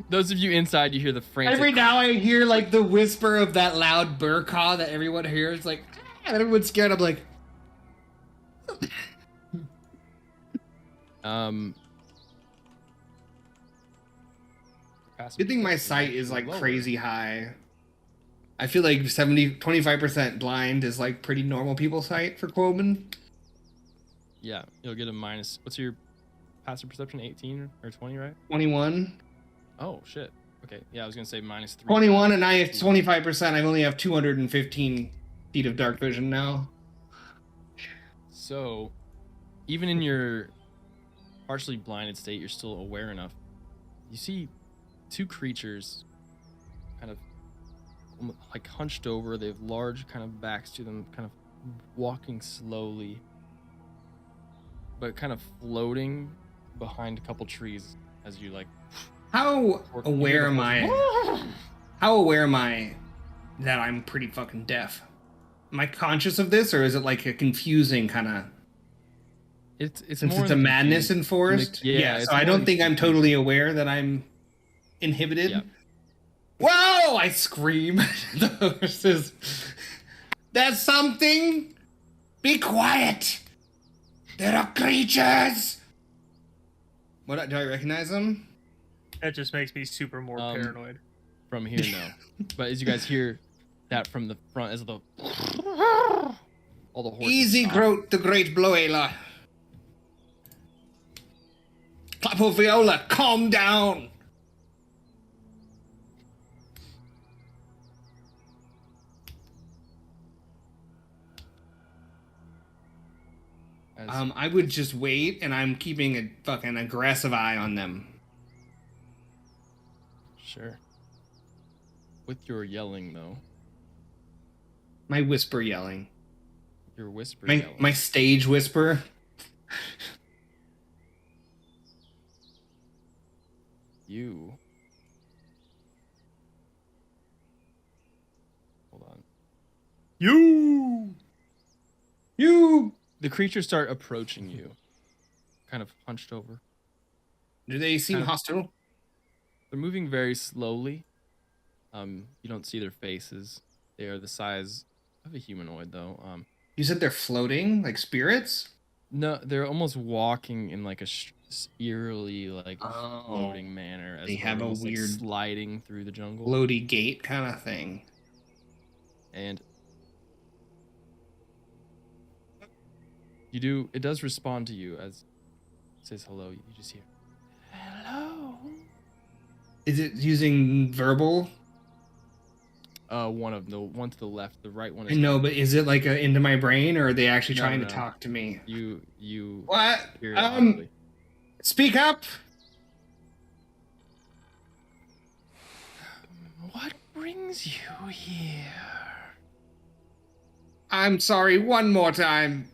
Those of you inside, you hear the frantic. Every now I hear like the whisper of that loud burr caw that everyone hears, like, and everyone's scared. I'm like, good thing my sight is like crazy high. I feel like 25% blind is like pretty normal people's sight for Quoben. Yeah, you'll get a minus. What's your passive perception? 18 or 20, right? 21. Oh shit. Okay, yeah, I was gonna say minus 3. 21, and I have 25%. I only have 215 feet of dark vision now. So, even in your partially blinded state, you're still aware enough. You see 2 creatures kind of like hunched over. They have large kind of backs to them, kind of walking slowly, but kind of floating behind a couple trees as you like. How aware am I? How aware am I that I'm pretty fucking deaf? Am I conscious of this, or is it like a confusing kind of? It's Since more it's a madness enforced. Yeah, so I don't think I'm totally aware that I'm inhibited. Yeah. Whoa! I scream. The horses. There's something. Be quiet. There are creatures. What? Do I recognize them? That just makes me super more paranoid. From here, no. But as you guys hear that from the front, as the all the horses Easy, stop. Groat, the great Bloela. Clapper Viola, calm down. I would just wait, and I'm keeping a fucking aggressive eye on them. Sure. With your yelling, though. My whisper yelling. Your whisper yelling. My stage whisper. You. Hold on. You. The creatures start approaching you, kind of hunched over. Do they seem hostile? They're moving very slowly. You don't see their faces. They are the size of a humanoid, though. You said they're floating, like spirits? No, they're almost walking in like a eerily like floating manner. As they have a almost, weird like, sliding through the jungle. Floaty gate kind of thing. And it does respond to you as it says hello. You just hear, hello. Is it using verbal? One to the left. The right one is. No, but is it like into my brain, or are they actually trying to talk to me? You. What? Hear it audibly. Speak up. What brings you here? I'm sorry. One more time.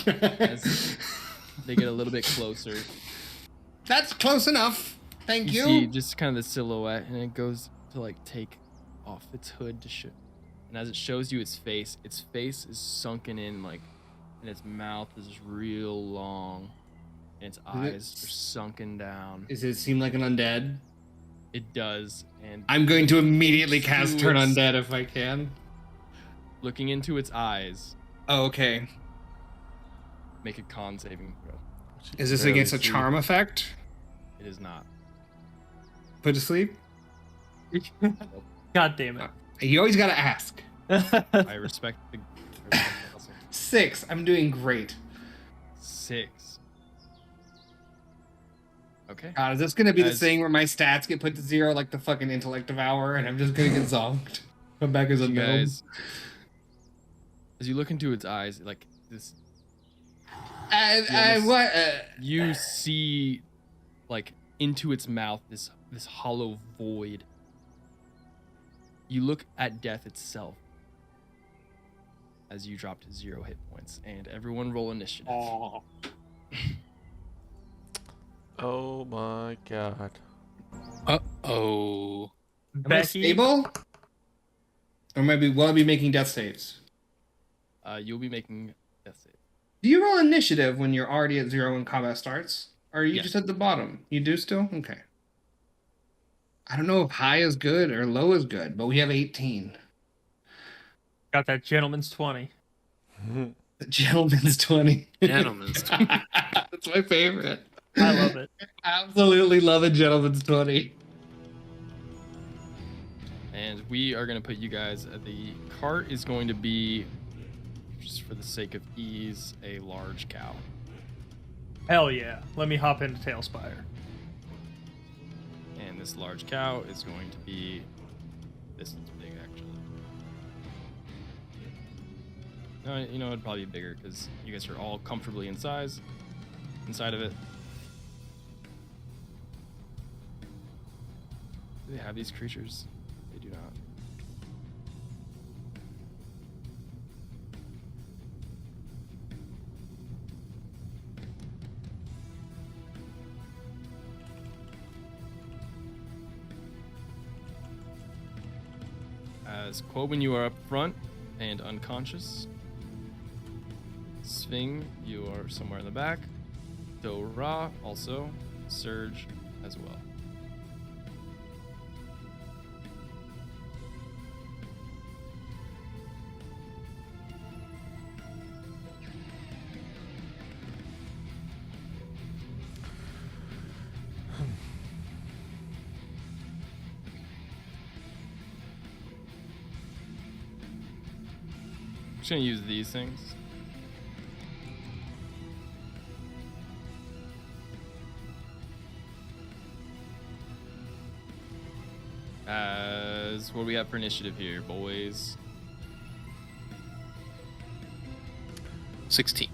As they get a little bit closer. That's close enough. Thank you. You see just kind of the silhouette, and it goes to like take off its hood to show. And as it shows you its face is sunken in, like, and its mouth is real long, and its eyes are sunken down. Does it seem like an undead? It does, and I'm going to immediately cast Turn Undead if I can. Looking into its eyes. Oh, okay. Make a con saving throw. Is this against a charm effect? It is not. Put to sleep? God damn it. You always gotta ask. I respect the 6. I'm doing great. 6. Okay. God, is this gonna be the thing where my stats get put to 0 like the fucking intellect devour, and I'm just gonna get zonked? Come back as a gnome. Guys, as you look into its eyes, like this. What? You see, like, into its mouth this hollow void. You look at death itself as you drop to 0 hit points, and everyone roll initiative. Oh. Oh my god. Uh-oh. Am I Becky, stable? Or will I be making death saves? You'll be making death save. Do you roll initiative when you're already at 0 when combat starts? Or are you Yes. just at the bottom? You do still? Okay. I don't know if high is good or low is good, but we have 18. got that gentleman's 20. The gentleman's 20. Gentleman's That's my favorite. I love it. Absolutely love a gentleman's 20. And we are going to put you guys at the cart is going to be, just for the sake of ease, a large cow. Hell yeah. Let me hop into TaleSpire. And this large cow is going to be this big, actually. No, you know, it'd probably be bigger because you guys are all comfortably inside of it. Do they have these creatures? They do not. As Quoben, you are up front and unconscious. Sving, you are somewhere in the back. Do-Ra, also. Surge, as well. I'm just gonna use these things. As what do we have for initiative here, boys? 16.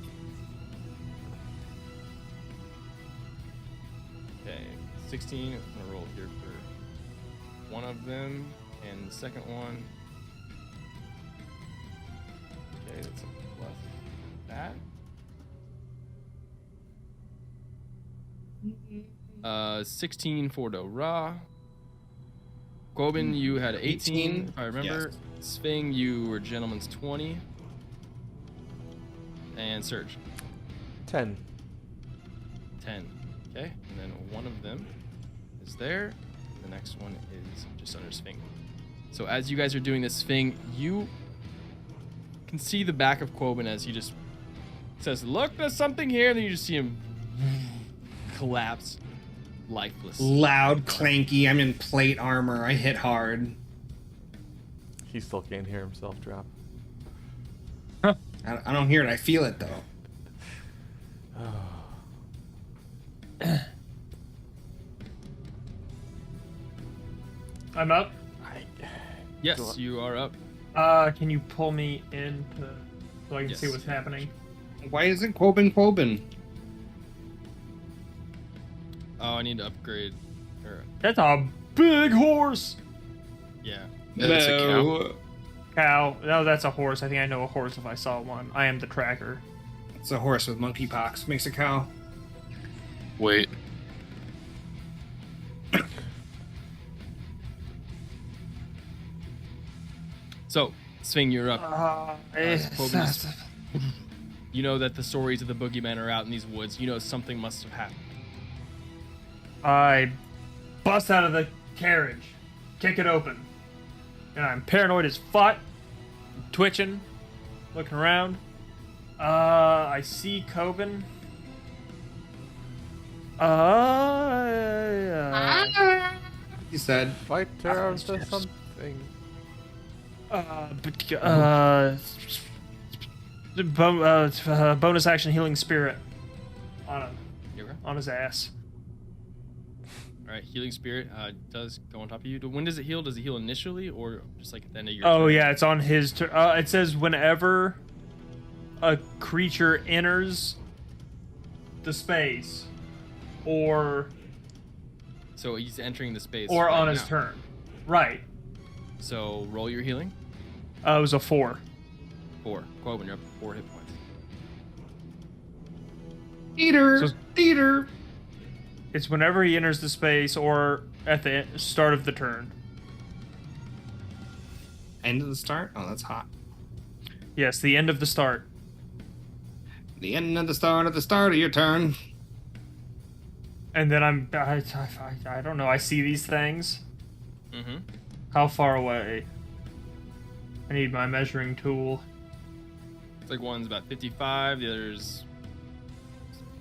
Okay, 16. I'm gonna roll here for one of them, and the second one. Okay, that's a plus that. 16 for Do-Ra. Quoben, you had 18, if I remember. Yes. Sving, you were gentleman's 20. And Surge, 10. 10. Okay, and then one of them is there. The next one is just under Sving. So as you guys are doing this, Sving, you can see the back of Quoben as he just says, "Look, there's something here," and then you just see him collapse, lifeless. Loud, clanky. I'm in plate armor. I hit hard. He still can't hear himself drop. I don't hear it. I feel it, though. I'm up. Yes, you are up. Can you pull me in so I can see Yes. what's happening? Why isn't Quoben? Oh, I need to upgrade. Or, That's a big horse. yeah. That's a cow. Cow. No, that's a horse. I think I know a horse if I saw one. I am the tracker. It's a horse with monkeypox. Makes a cow. Wait. So, Sving, you're up. It's- You know that the stories of the boogeyman are out in these woods. You know something must have happened. I bust out of the carriage, kick it open, and I'm paranoid as fuck, twitching, looking around. I see Coben. He said, Fight her into something. Bonus action healing spirit on Here we go. his ass. All right, healing spirit does go on top of you. When does it heal? Does it heal initially, or just like at the end of your Oh turn? yeah, it's on his turn. It says whenever a creature enters the space, or So he's entering the space. Or right on his now. turn. Right. So roll your healing. It was a 4. 4. Quoven, you're up to 4 hit points. Eater, So- eater. It's whenever he enters the space or at the start of the turn. End of the start. Oh, that's hot. Yes, the end of the start. The end of the start of your turn. And then I don't know. I see these things. Mm-hmm. How far away? I need my measuring tool. It's like one's about 55, the other's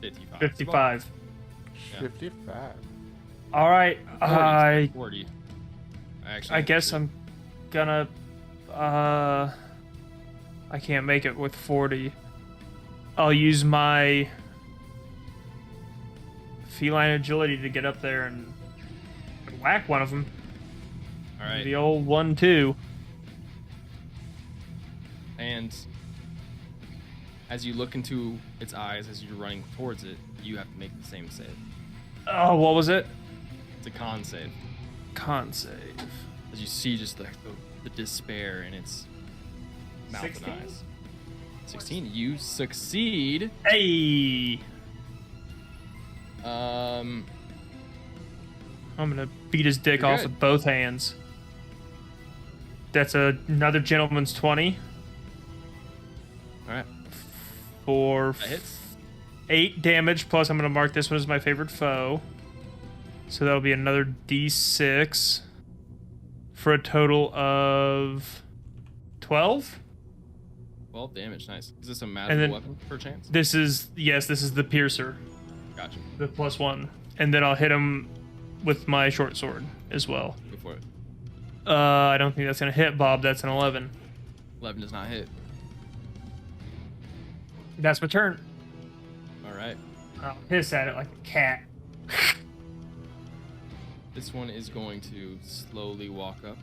55. 55. Yeah. 55. All right. 40. Actually, I guess I'm gonna. I can't make it with 40. I'll use my feline agility to get up there and whack one of them. All right. The old 1-2. And as you look into its eyes as you're running towards it, you have to make the same save. Oh, what was it? It's a con save. Con save. As you see just the despair in its mouth 16? and eyes. 16. You succeed. Hey! Um, I'm gonna beat his dick You're off good. with both hands. That's another gentleman's 20 all right. for That hits. 8 damage. Plus, I'm gonna mark this one as my favorite foe. So that'll be another D6 for a total of 12. 12 damage. Nice. Is this a And magical then- weapon, perchance? This is the piercer, Gotcha. the +1, and then I'll hit him with my short sword as well. Go for it. I don't think that's gonna hit, Bob. That's an 11. 11 does not hit. That's my turn. All right. I'll hiss at it like a cat. This one is going to slowly walk up,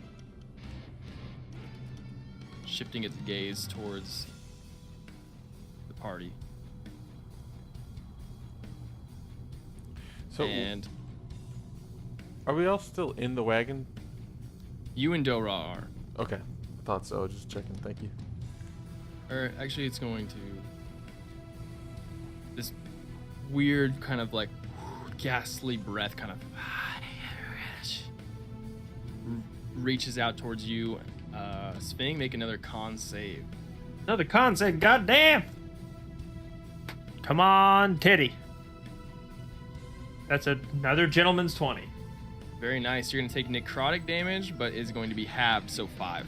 shifting its gaze towards the party. So, And are we all still in the wagon? you and Dora are. Okay. I thought so. Just checking. Thank you. Or actually, it's going to. This weird kind of like ghastly breath kind of reaches out towards you. Spinning, make another con save. Another con save. Goddamn! Come on, titty. That's another gentleman's 20. Very nice. You're going to take necrotic damage, but is going to be halved, so 5.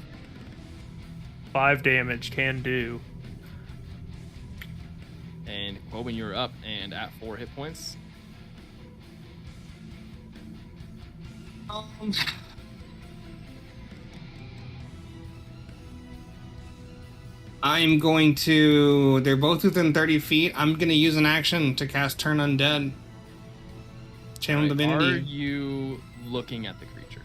5 damage. Can do. And Quoven, you're up and at 4 hit points. I'm going to. They're both within 30 feet. I'm going to use an action to cast Turn Undead. Channel Right, Divinity. are you looking at the creature?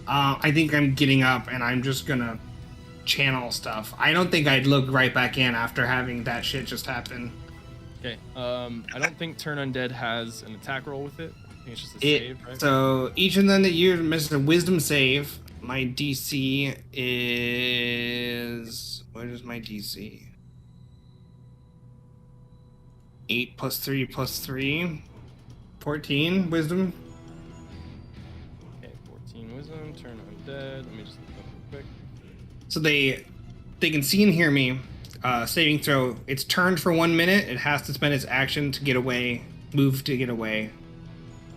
I think I'm getting up and I'm just going to channel stuff. I don't think I'd look right back in after having that shit just happen. Okay. I don't think Turn Undead has an attack roll with it. I think it's just a save, right? So each of them that you missed a wisdom save. My DC is. What is my DC? 8 plus 3 plus 3. 14 wisdom. Okay, 14 wisdom, Turn Undead. Let me just look up real quick. So they can see and hear me. Saving throw. It's turned for 1 minute. It has to spend its action to get away. Move to get away.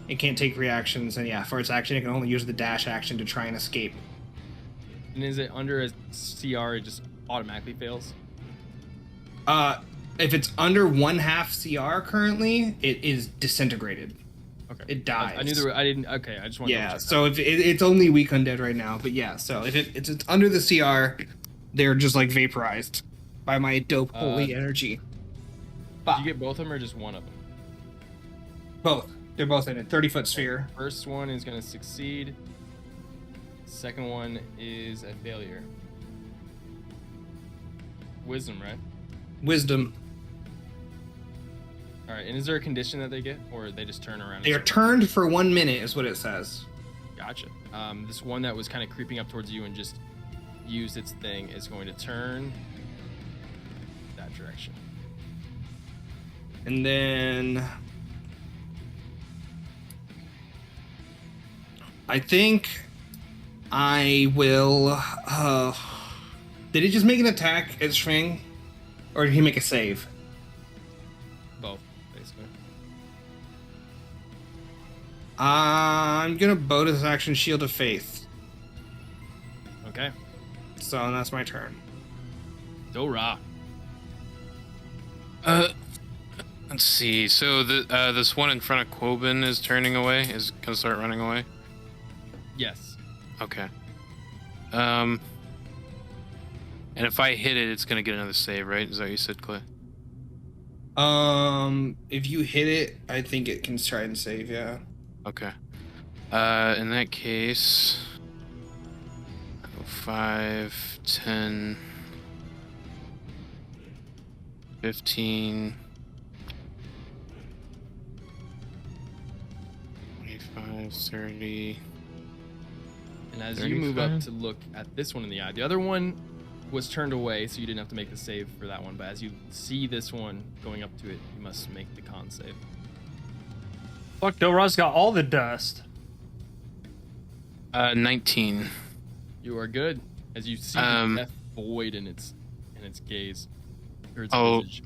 It can't take reactions, and yeah, for its action, it can only use the dash action to try and escape. And is it under a CR, it just automatically fails? If it's under 1/2 CR currently, it is disintegrated. Okay. It dies. I knew there were, I didn't, okay, I just wanted to Yeah, double check so if it's only weak undead right now, but yeah, so if it's under the CR, they're just like vaporized by my dope holy energy. that. Did you get both of them or just one of them? Both. They're both in a 30-foot sphere. First one is going to succeed. Second one is a failure. Wisdom, right? Wisdom. All right, and is there a condition that they get, or they just turn around? And They are start turned for 1 minute, is what it says. Gotcha. This one that was kind of creeping up towards you and just used its thing is going to turn that direction. And then I think I will. Did he just make an attack at Shring, or did he make a save? Both, basically. I'm gonna bonus action Shield of Faith. Okay. So that's my turn. Dora. Let's see. So this one in front of Quoben is turning away. Is gonna start running away. Yes. Okay. And if I hit it, it's gonna get another save, right? Is that what you said, Clay? If you hit it, I think it can try and save. Yeah. Okay. In that case, 5, 10, 15, 25, 30. And as you move up to look at this one in the eye, the other one was turned away, so you didn't have to make the save for that one. But as you see this one going up to it, you must make the con save. Fuck, Dora's got all the dust. 19. You are good. As you see the death void in its gaze. Or its visage.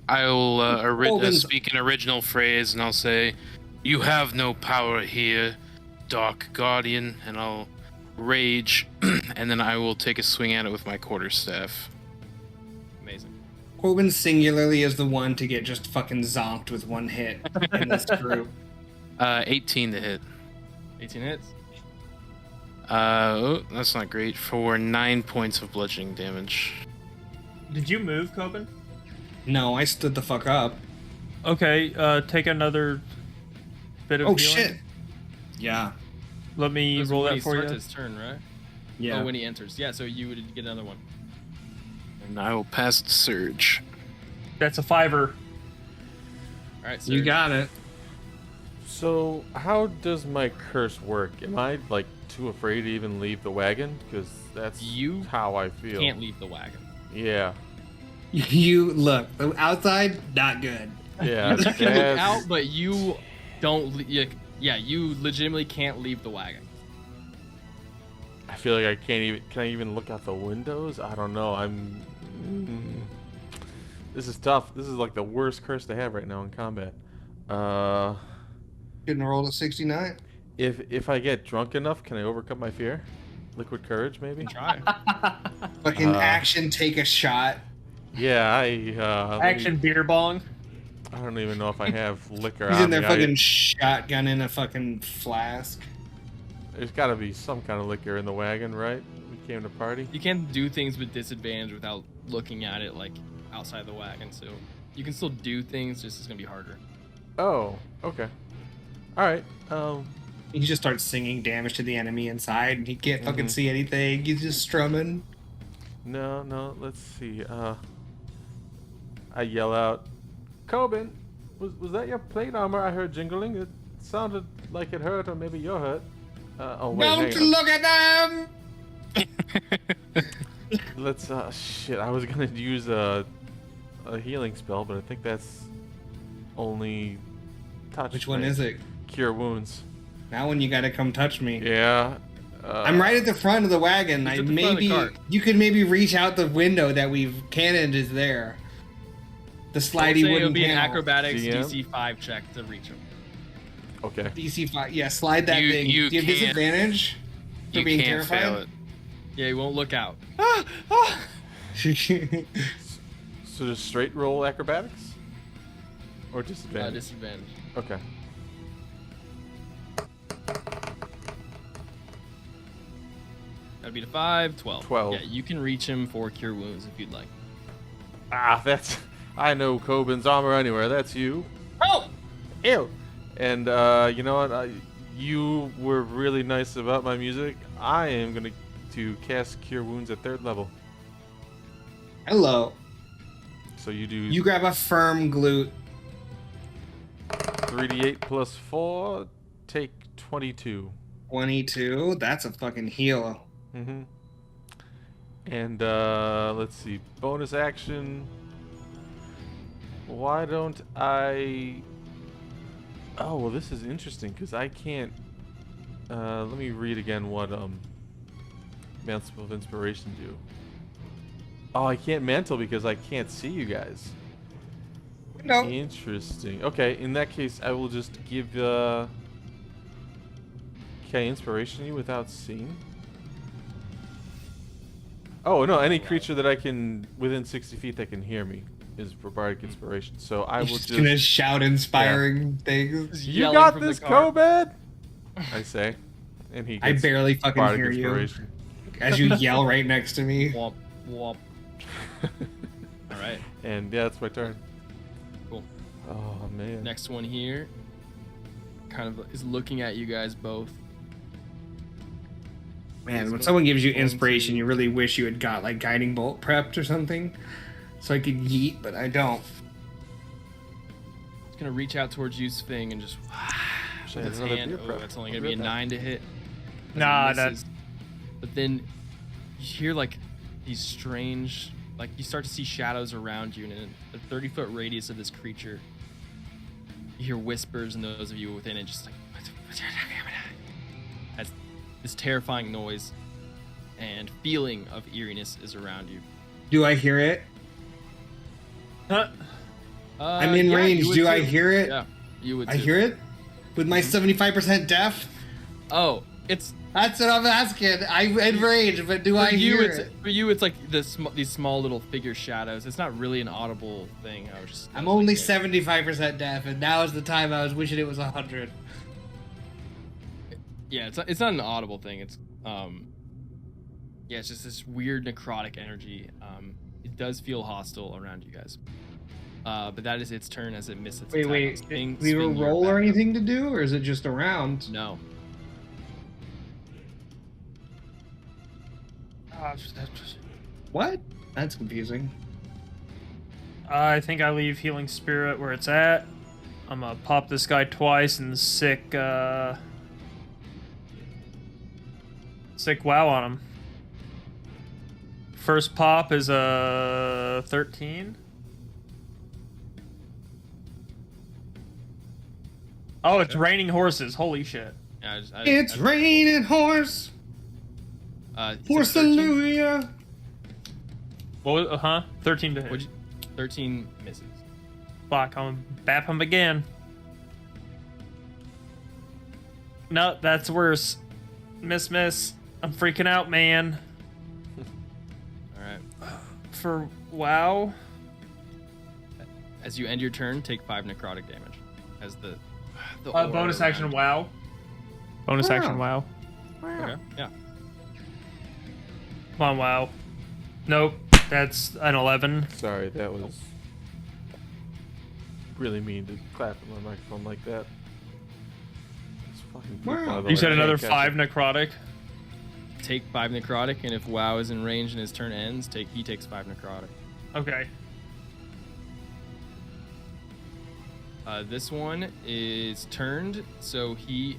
I'll speak an original phrase, and I'll say, "You have no power here, Dark Guardian," and I'll rage, and then I will take a swing at it with my quarterstaff. Amazing. Corbin singularly is the one to get just fucking zonked with one hit in this group. 18 to hit. 18 hits. Oh, that's not great. For 9 points of bludgeoning damage. Did you move, Coben? No, I stood the fuck up. Okay, take another bit of Oh healing. shit. Yeah. Let me That's roll when that he for you. starts his turn, right? Yeah. Oh, when he enters. Yeah, so you would get another one. And I will pass the surge. That's a 5-er. All right, so You got it. So, how does my curse work? Am I, like, too afraid to even leave the wagon? Because that's how I feel. Can't leave the wagon. Yeah. You look, the outside, not good. Yeah. You can look that's- out, but you don't. Yeah, you legitimately can't leave the wagon. I feel like I can't even. Can I even look out the windows? I don't know. This is tough. This is like the worst curse to have right now in combat. Couldn't roll a 69. If I get drunk enough, can I overcome my fear? Liquid courage, maybe. Try. Fucking action, take a shot. Yeah, Action beer bong. I don't even know if I have liquor He's on in there me. fucking shotgun in a fucking flask. There's got to be some kind of liquor in the wagon, right? We came to party. You can't do things with disadvantage without looking at it like outside the wagon. So you can still do things. Just it's gonna be harder. Oh, okay. All right. He just starts singing damage to the enemy inside, and he can't fucking see anything. He's just strumming. No. Let's see. I yell out, Coben, was that your plate armor I heard jingling? It sounded like it hurt, or maybe you're hurt. Oh wait, Don't hang on. look at them! Let's. Shit. I was gonna use a healing spell, but I think that's only touch. Which one is it? Cure wounds. That one you gotta come touch me. Yeah. I'm right at the front of the wagon. He's at the front of the cart. You could maybe reach out the window that we've cannoned is there. The I'll slidey say wooden it'll be an panel. acrobatics GM? DC 5 check to reach him. Okay. DC 5. Yeah, slide that thing. You Do you have can't- disadvantage for You being can't fail terrified? it. Yeah, he won't look out. So just straight roll acrobatics, or disadvantage? Disadvantage. Okay. That'd be the 5, 12. 12. Yeah, you can reach him for cure wounds if you'd like. That's. I know Coben's armor anywhere. That's you. Oh! Ew. And you know what? You were really nice about my music. I am gonna cast Cure Wounds at 3rd level. Hello. So you do. You grab a firm glute 3d8 plus 4, take 22. 22. That's a fucking heal. Mm-hmm. And let's see, bonus action. Why don't I? Oh well, this is interesting because I can't. Let me read again what Mantle of Inspiration do. Oh, I can't mantle because I can't see you guys. No. Interesting. Okay, in that case, I will just give. Can I inspiration you without seeing? Oh no! Any creature that I can within 60 feet that can hear me is barbaric inspiration. So I will Just gonna shout inspiring things. You Yelling got from the this, car. Kobed! I say, and he. I Gets barely fucking bardic hear you inspiration. as you yell right next to me. Womp, womp. All right. And yeah, it's my turn. Cool. Oh man. Next one here kind of is looking at you guys both. Man, when someone gives you inspiration, you really wish you had got like guiding bolt prepped or something, so I could yeet, but I don't. It's gonna reach out towards you, Sphing, and just Wish I with had its another hand. beer Oh, prep. that's only I'll gonna be a do that. 9 to hit. as it Nah, misses. But then you hear like these strange, like you start to see shadows around you, and in a 30-foot radius of this creature, you hear whispers, and those of you within it just like as this terrifying noise and feeling of eeriness is around you. Do I hear it? Huh? I'm in yeah, range. you would Do I too. hear it? Yeah, you would. I too. hear it? With my 75% deaf? Oh, it's That's what I'm asking. I'm in range, but do I for you. hear It's it? for you. It's like these small little figure shadows. It's not really an audible thing. I was just. I'm only 75% deaf, and now is the time I was wishing it was 100. Yeah, it's not an audible thing. It's yeah, it's just this weird necrotic energy. It does feel hostile around you guys. But that is its turn as it misses its attack. Wait. Sping- We Sping, you're roll or back. anything to do, or is it just around? No. What? That's confusing. I think I leave Healing Spirit where it's at. I'm gonna pop this guy twice and sick wow on him. First pop is a 13. Oh, it's raining horses. Holy shit. Yeah, It's raining horse. you said Horse 13? hallelujah. What was, 13 to hit. What'd you- 13 misses. Fuck, I'm gonna bap him again. No, that's worse. Miss. I'm freaking out, man. All right. For wow. As you end your turn, take 5 necrotic damage. As the aura Bonus around action you. wow. Bonus Wow. action wow. Okay. Yeah. Come on, wow. Nope, that's an 11. Sorry, that was really mean to clap in my microphone like that. It's fucking poop, Wow. by the You way. said I another can't 5 catch necrotic. Take 5 necrotic, and if WoW is in range and his turn ends, he takes 5 necrotic. Okay. This one is turned, so he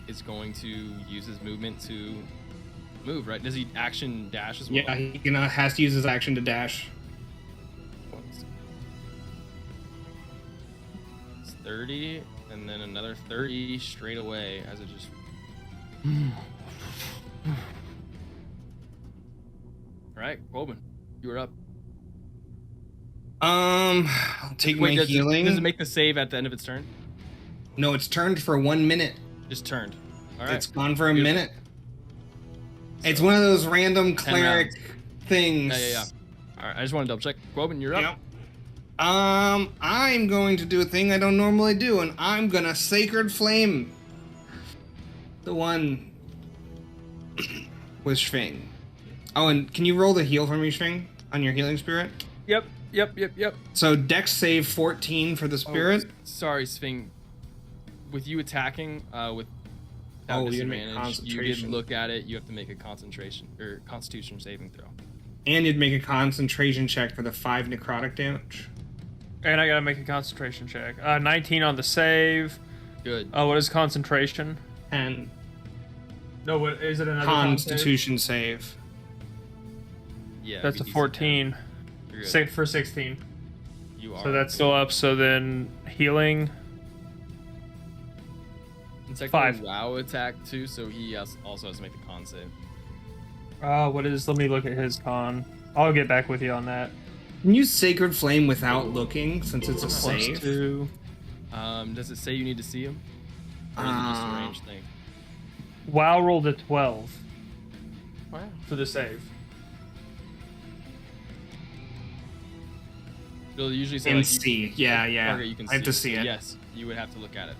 is going to use his movement to move, right? Does he action dash as well? Yeah, he has to use his action to dash. It's 30, and then another 30 straight away as it just... Alright, Colbin, you are up. I'll take my does healing. Does it make the save at the end of its turn? No, it's turned for 1 minute. Just turned. Alright. It's gone for a Beautiful. minute. It's So- one of those random 10 cleric rounds. things. Yeah. Alright, I just want to double check. Colbin, you're up. Yep. I'm going to do a thing I don't normally do, and I'm gonna Sacred Flame. The one with Shving. Oh, and can you roll the heal for me, Shving, on your healing spirit? Yep. So Dex save 14 for the spirit. Oh, sorry, Sphing. With you attacking, with Oh, you make disadvantage, you did concentration. look at it. You have to make a concentration or Constitution saving throw. And you'd make a concentration check for the 5 necrotic damage. And I gotta make a concentration check. 19 on the save. Good. What is concentration? And No, what is it? Another con save? Constitution save. Yeah. That's a be decent 14. down. You're good. Save for 16. You are. So that's still up. So then healing. It's like 5. a WoW attack too, so he also has to make the con save. What is? Let me look at his con. I'll get back with you on that. Can you Sacred Flame without looking, since it's a save? +2. Does it say you need to see him? Or is it just a range thing? WoW rolled a 12 Wow. for the save. It'll usually say And like, see. Yeah, yeah. target you can I have to see. see it. Yes, you would have to look at it.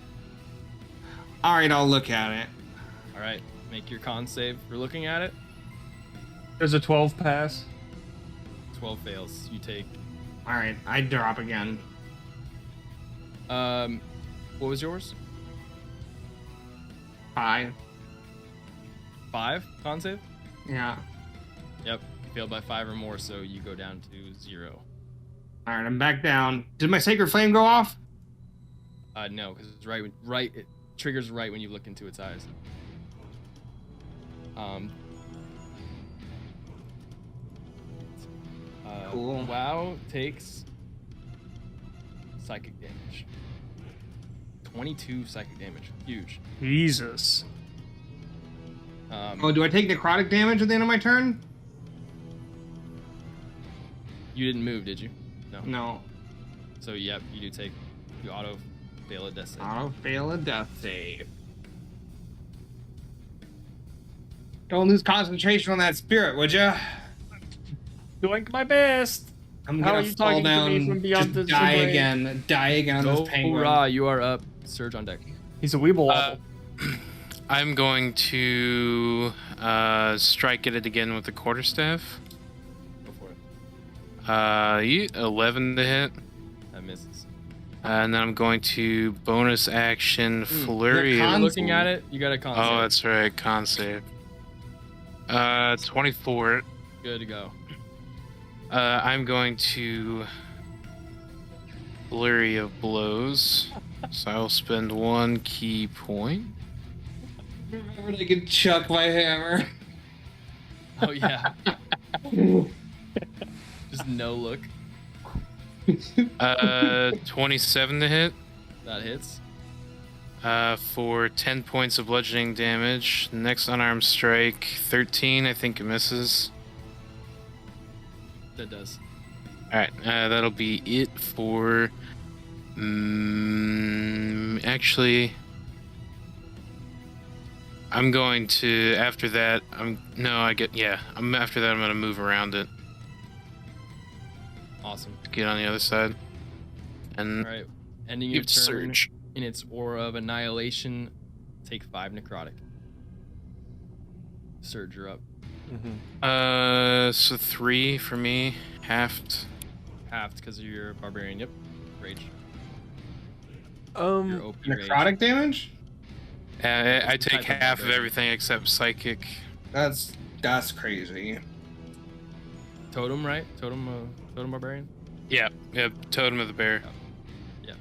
Alright, I'll look at it. All right, make your con save for looking at it. There's a 12 pass. 12 fails. You take. Alright, I drop again. What was yours? 5. 5 con save. Yeah. Yep, you failed by 5 or more, so you go down to 0. Alright, I'm back down. Did my Sacred Flame go off? No, because it's right. It triggers right when you look into its eyes. Cool. WoW takes psychic damage. 22 psychic damage. Huge. Jesus. Oh, do I take necrotic damage at the end of my turn? You didn't move, did you? No. No. So yep, you do take. You auto fail a death save. I'll fail a death save. Don't lose concentration on that spirit, would ya? Doing my best. I'm How gonna are you fall talking to down, me from beyond just the die grave? again. Die again on Go, this penguin. hurrah, you are up. Surge on deck. He's a weeble wobble. I'm going to strike at it again with the quarterstaff. Go for it. 11 to hit. That misses. And then I'm going to bonus action flurry. Con- You're looking at it, you got a con Oh, save. that's right, con save. 24. Good to go. I'm going to flurry of blows. So I'll spend 1 key point. Remember I could chuck my hammer. Oh yeah. Just no look. 27 to hit. That hits. For 10 points of bludgeoning damage. Next unarmed strike, 13. I think it misses. That does. Alright, that'll be it for... actually... I'm going to... After that, after that I'm going to move around it. Awesome. Get on the other side. And All right. Ending your give turn surge. in its aura of annihilation. Take 5 necrotic. Surge, you're up. So 3 for me. Halved. Halved because of your barbarian. Yep. Rage. Your OP rage. Necrotic damage? I take Type of half of barbarian. everything except psychic. That's crazy. Totem, right? Totem barbarian. Yeah, Totem of the Bear. Yeah.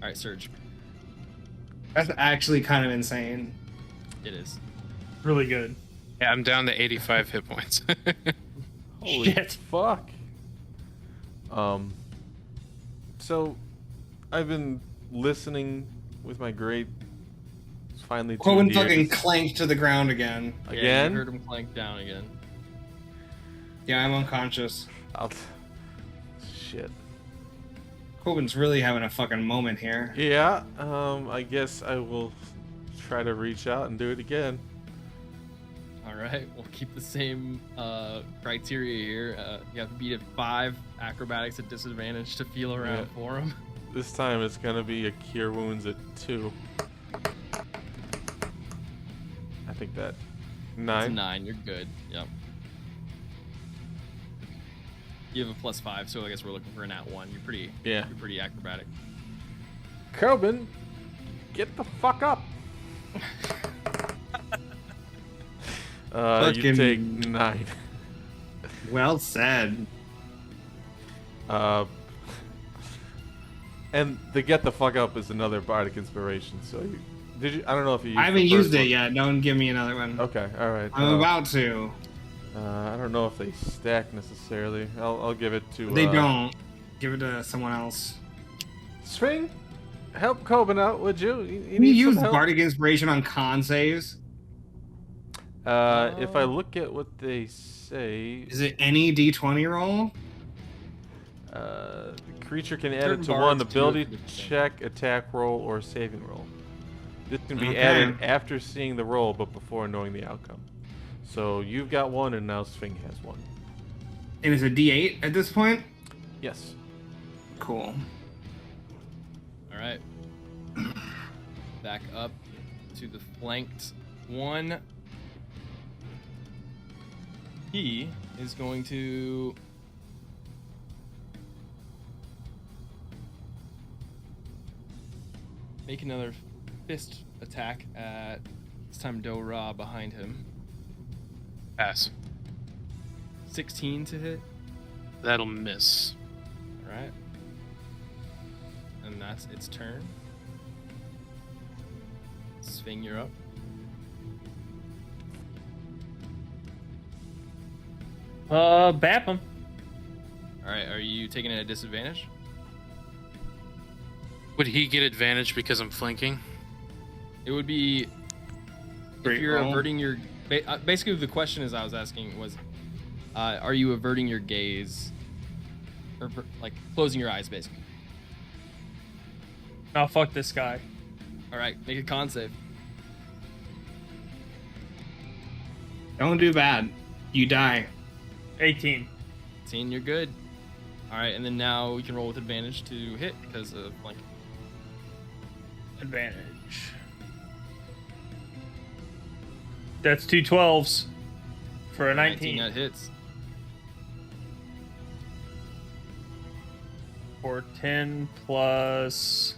All right, surge. That's actually kind of insane. It is. Really good. Yeah, I'm down to 85 hit points. Holy Shit. fuck. So I've been listening with my great finally Quoven tuned fucking ears. clanked to the ground again. Yeah, Again? you heard him clank down again. Yeah, I'm unconscious. Shit. Quoven's really having a fucking moment here. Yeah, I guess I will try to reach out and do it again. All right, we'll keep the same criteria here. You have to beat at 5 acrobatics at disadvantage to feel around Yeah. for him. This time it's gonna be a cure wounds at 2. I think that It's 9. 9, you're good. Yep. You have a +5, so I guess we're looking for an @1. You're pretty acrobatic. Coben, get the fuck up. You Fucking- take 9. Well said. And the get the fuck up is another bardic inspiration. So did you? I don't know if you. Used I haven't the used first it one. yet. Don't give me another one. Okay, all right. I'm about to. I don't know if they stack necessarily. I'll give it to. They don't. Give it to someone else. String, help Coben out, would you? Can you use bardic inspiration on con saves? If I look at what they say, Is it any D20 roll? the creature can add Certain it to one bards do ability it for different check, attack roll, or saving roll. This can be Okay. added after seeing the roll, but before knowing the outcome. So you've got one, and now Sphinx has one. And it's a D8 at this point? Yes. Cool. All right. Back up to the flanked one. He is going to make another fist attack at this time Do-Ra behind him. Pass. 16 to hit. That'll miss. All right. And that's its turn. Sving, you're up. Bap him. All right, are you taking it at disadvantage? Would he get advantage because I'm flanking? It would be Great if you're roll. averting your. Basically, the question is I was asking was, are you averting your gaze, or like closing your eyes, basically? Oh, fuck this guy. All right, make a con save. Don't do bad. You die. 18. 18, you're good. All right, and then now we can roll with advantage to hit because of like. Advantage. That's 2 12s for a 19. That hits. For 10 plus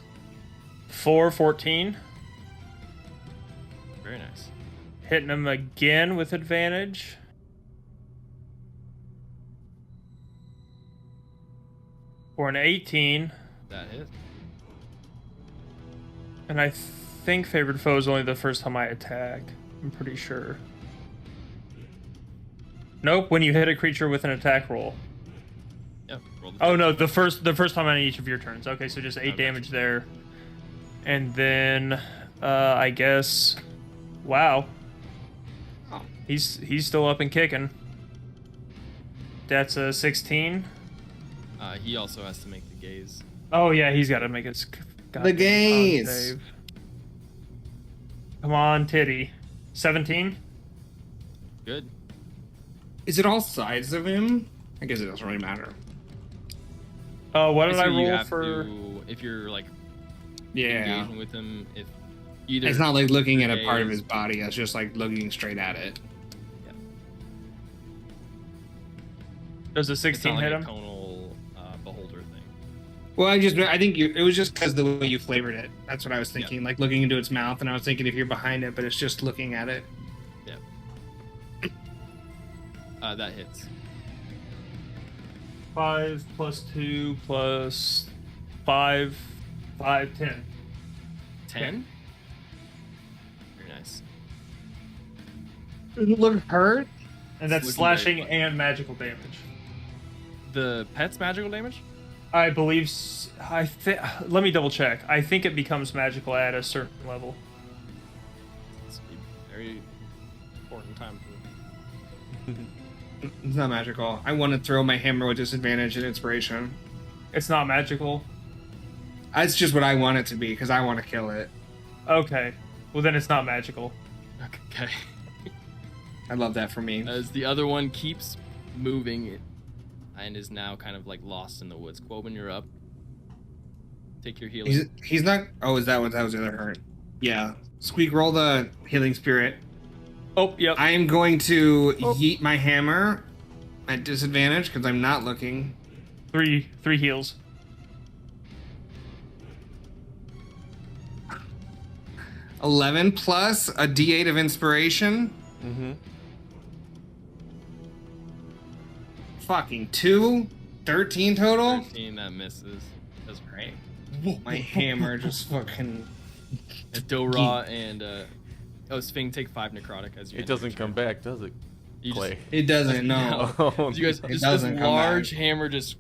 4, 14. Very nice. Hitting him again with advantage. For an 18. That hits. And I think favored foe is only the first time I attack. I'm pretty sure. Nope, when you hit a creature with an attack roll. Yep. Roll the Oh no, the first time on each of your turns. Okay, so just 8 Okay. damage there. And then I guess wow. Oh. He's still up and kicking. That's a 16. He also has to make the gaze. Oh yeah, he's got to make his goddamn con gaze. save. Come on, titty. 17. Good. Is it all sides of him? I guess it doesn't really matter. What did I Basically, you roll have for? to, if you're like Yeah. engaging with him, if either It's not like looking at a part of gaze- his body. It's just like looking straight at it. Does a it's 16 not like hit a him? tonal beholder thing. Well, I think it was just because the way you flavored it. That's what I was thinking. Like looking into its mouth, and I was thinking if you're behind it, but it's just looking at it. That hits. 5 plus 2 plus 5. 5, 10. 10. Very nice. Does it look hurt? And that's Looking very slashing fun. and magical damage. The pet's magical damage? I believe. Let me double check. I think it becomes magical at a certain level. It's a very important time for me. It's not magical. I want to throw my hammer with disadvantage and inspiration. It's not magical. That's just what I want it to be because I want to kill it. Okay. Well, then it's not magical. Okay. I love that for me. As the other one keeps moving and is now kind of like lost in the woods. Quoben, you're up. Take your healing. He's not. Oh, is that what that was the other hurt? Yeah. Squeak, roll the healing spirit. Oh, yep. I am going to yeet my hammer at disadvantage because I'm not looking. 3 heals. $11 plus a D8 of inspiration. Mm-hmm. Fucking 2. 13 total. 13, that misses. That's great. My hammer just fucking. Dora and Sphinx take 5 necrotic as you. It doesn't come back, does it? You just- Clay. It doesn't. No. Oh, You guys, It this doesn't come large back. hammer just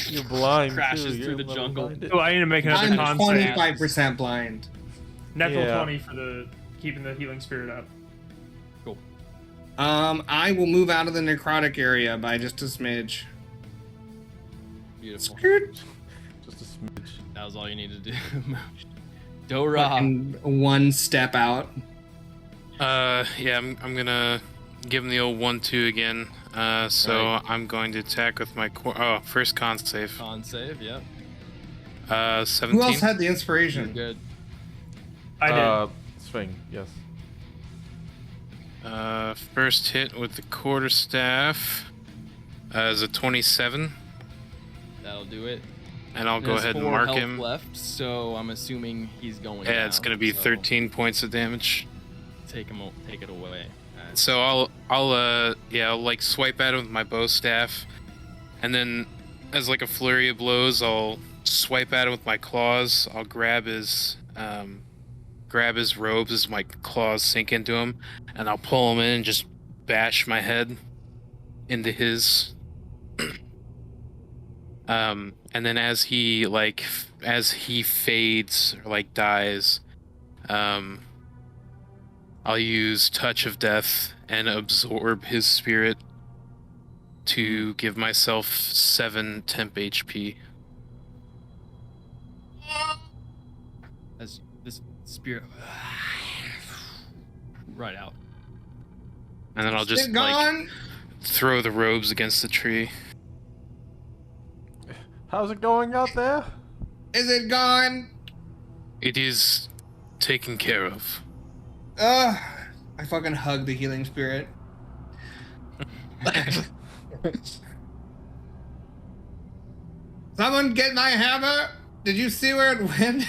you're blind. crashes too. through You're the jungle. blinded. Oh, I need to make another I'm con save. 25% blind. Natural Yeah. 20 for the keeping the healing spirit up. cool. I will move out of the necrotic area by just a smidge. Beautiful. Skirt. Just a smidge. That was all you needed to do. Dora. Fucking one step out. Yeah, I'm gonna give him the old 1-2 again. So Right. I'm going to attack with my first con save. Con save, yep. 17. Who else had the You're inspiration? good. I did. Swing, yes. First hit with the quarterstaff is a 27, That'll do it. and I'll go There's ahead and 4 mark health him. left, so I'm assuming he's going Yeah, it's down, gonna be so 13 points of damage. Take it away. So I'll like swipe at him with my bow staff, and then as like a flurry of blows, I'll swipe at him with my claws. I'll grab his robes as my claws sink into him, and I'll pull him in and just bash my head into his. And then as he fades or like dies, I'll use Touch of Death and absorb his spirit to give myself 7 temp HP. As this spirit right out. And then I'll just It's like gone. throw the robes against the tree. How's it going out there? Is it gone? It is taken care of. I fucking hug the healing spirit. Someone get my hammer! Did you see where it went?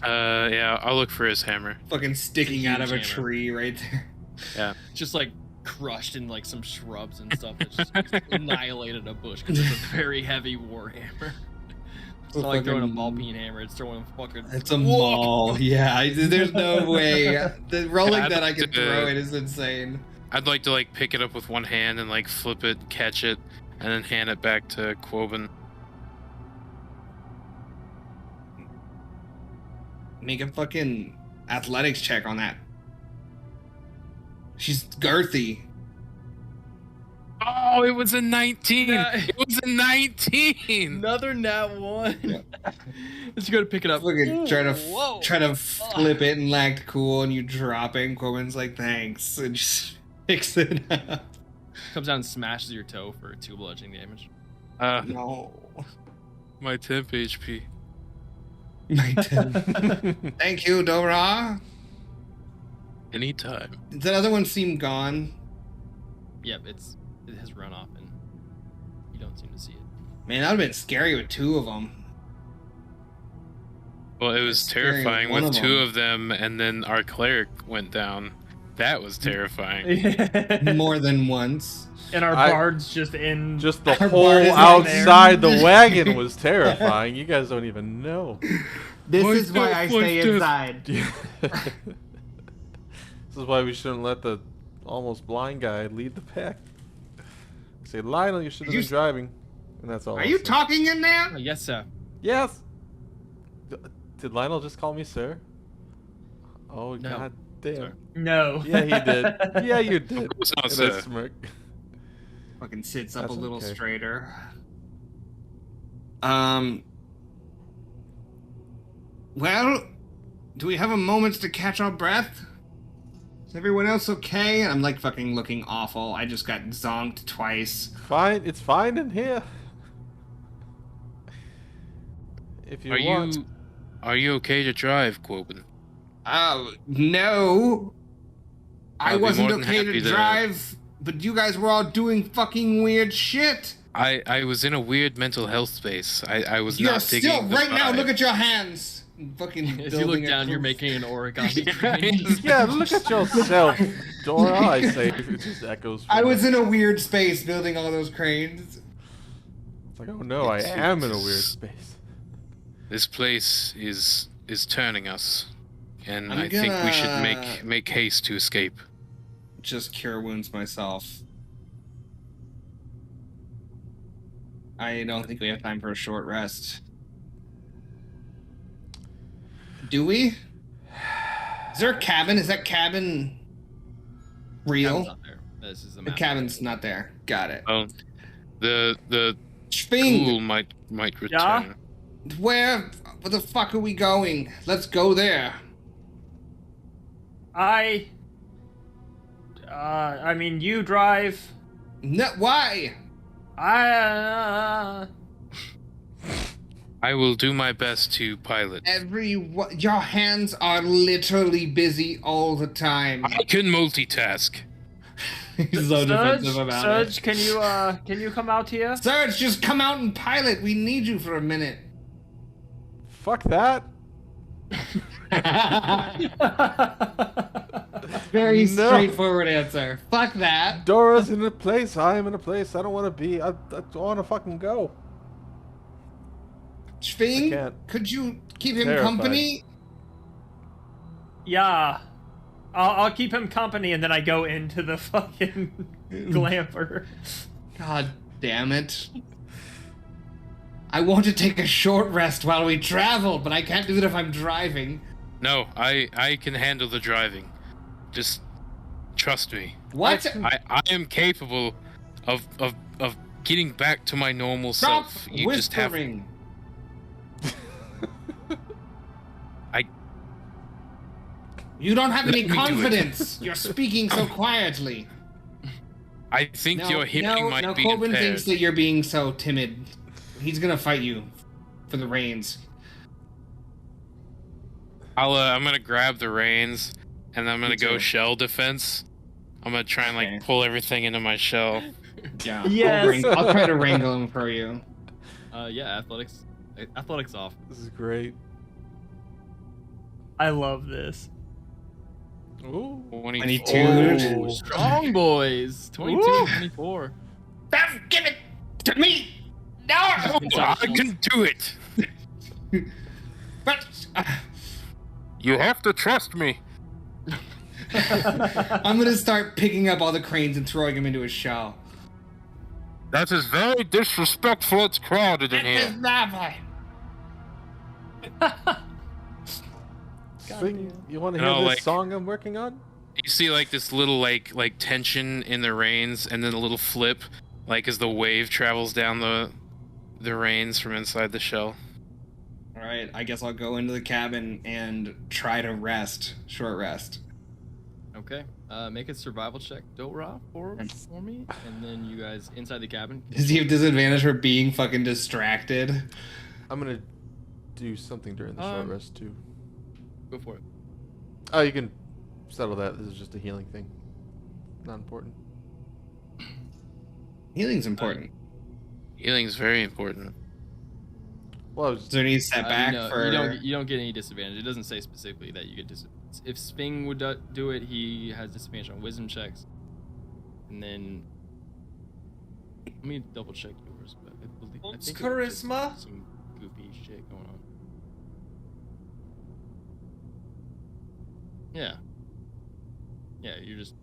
Yeah, I'll look for his hammer. Fucking sticking out of a Huge hammer. tree right there. Just like crushed in like some shrubs and stuff that just annihilated a bush because it's a very heavy war hammer. It's not like throwing a ball peen hammer, it's throwing a fucking. It's a maul. Yeah, there's no way. The rolling I'd that I like can to- throw it is insane. I'd like to like pick it up with one hand and like flip it, catch it, and then hand it back to Quoven. Make a fucking athletics check on that. She's girthy. Oh, it was a 19! Yeah. It was a 19! Another nat 1. Let's go to pick it up. Fucking Ooh, whoa. try to flip it and act cool, and you drop it. And Corbin's like, "Thanks," and just picks it up. Comes down and smashes your toe for 2 bludgeoning damage. No, My temp HP. my turn. Thank you, Dora. Anytime. Does that other one seem gone? Yep, it has run off and you don't seem to see it. Man, that would've been scary with 2 of them. Well, it was Scaring terrifying one with of 2 them. of them, and then our cleric went down. That was terrifying. More than once. And our I- bard's just in. Just the Our whole bard is in outside there. the wagon was terrifying. You guys don't even know. This Why is why not? I Why stay not? inside. This is why we shouldn't let the almost blind guy lead the pack. Say, Lionel, you should have You been driving. And that's all. Are I'll you say. talking in there? Oh, yes, sir. Yes. Did Lionel just call me sir? Oh, No, god damn. sir. No. Yeah, he did. Yeah, you did. course not, And sir. I smirk. Fucking sits up That's a little okay. straighter. Well, do we have a moment to catch our breath? Is everyone else okay? I'm like fucking looking awful. I just got zonked twice. Fine, it's fine in here. If you want. Are you okay to drive, Quoven? Oh, no. I I'll be wasn't more than okay to happy to- drive, but you guys were all doing fucking weird shit. I was in a weird mental health space. I was You're not digging still the right now. vibe. Look at your hands. Fucking. As you look down, you're making an origami crane. Yeah, look at yourself, Dora. I say it just echoes. From I was in a weird space building all those cranes. It's like, oh no, I am in a weird space. This place is turning us, and I'm I think we should gonna- make haste to escape. Just cure wounds myself. I don't think we have time for a short rest. Do we? Is there a cabin? Is that cabin real? Cabin's not there. This is The map. cabin's not there. Got it. Well, the Sping! ghoul might return. Yeah? Where the fuck are we going? Let's go there. I mean, you drive. No, why? I I will do my best to pilot. Your hands are literally busy all the time. I can multitask. He's so defensive about Surge, can you come out here? it. Surge, just come out and pilot. We need you for a minute. Fuck that. Very No. straightforward answer. Fuck that. Dora's in a place. I'm in a place I don't want to be. I want to fucking go. I Sping, can't. could you keep him Terrified. company? Yeah. I'll keep him company, and then I go into the fucking glamper. God damn it. I want to take a short rest while we travel, but I can't do it if I'm driving. No, I can handle the driving. Just trust me. What? I am capable of getting back to my normal Stop self. You just have. whispering. You don't have any Let me do it. confidence. You're speaking so quietly. I think your hearing might be Corbin impaired. thinks that you're being so timid. He's gonna fight you for the reins. I'm gonna grab the reins, and I'm gonna Me go too. shell defense. I'm gonna try and Okay. pull everything into my shell. Yeah. Yes. I'll try to wrangle him for you. Yeah, athletics off. This is great. I love this. Ooh. 22. Oh, strong boys. 22, Woo. 24. Give it to me! No! I can do it. But You have to trust me. I'm gonna start picking up all the cranes and throwing them into a shell. That is very disrespectful. It's crowded in It is here. never. Swing, you want to hear No, this like- song I'm working on? You see like this little like tension in the reins, and then a little flip, like as the wave travels down the reins from inside the shell. Alright, I guess I'll go into the cabin and try to rest. Short rest. Okay. Make a survival check, Dora, for me, and then you guys inside the cabin. Does he have disadvantage for being fucking distracted? I'm gonna do something during the short Um, rest too. Go for it. Oh, you can settle that. This is just a healing thing. Not important. Healing's important. Healing's very important. Well, I was Is there any setback No, for... you don't get any disadvantage. It doesn't say specifically that you get disadvantage. If Sping would do it, he has disadvantage on wisdom checks. And then let me double check yours, but I believe I What's think it was just charisma? some goofy shit going on. Yeah. Yeah, you're just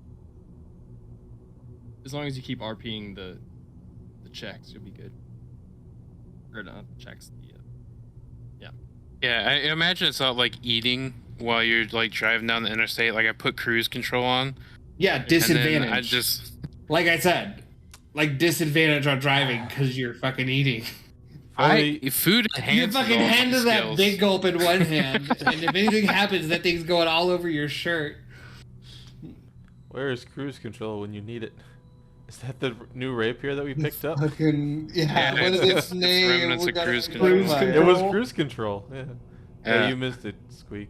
as long as you keep RPing the checks, you'll be good. Or not the checks, Yeah, I imagine it's not like eating while you're like driving down the interstate. Like I put cruise control on. Yeah, And disadvantage. then I just Like I said, like disadvantage on driving because you're fucking eating. food You enhances fucking all my handle that skills. big gulp in one hand, and if anything happens, that thing's going all over your shirt. where is cruise control when you need it? Is that the new rapier that we picked up? Fucking Yeah, what is it's- its name? remnants We of gotta cruise clarify. control. It was cruise control. Yeah. Yeah, Yeah. you missed it, Squeak.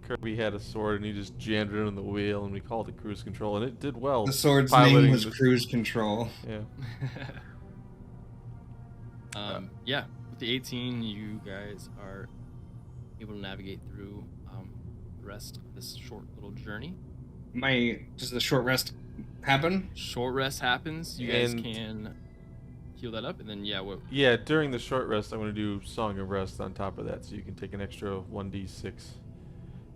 Kirby had a sword and he just jammed it in the wheel, and we called it cruise control, and it did well. The sword's piloting name was this- Cruise Control. Yeah. Yeah, with the 18, you guys are able to navigate through the rest of this short little journey. Does the short rest happen? Short rest happens. You guys And- can heal that up, and then yeah, what? Yeah, during the short rest, I'm going to do Song of Rest on top of that, so you can take an extra 1d6.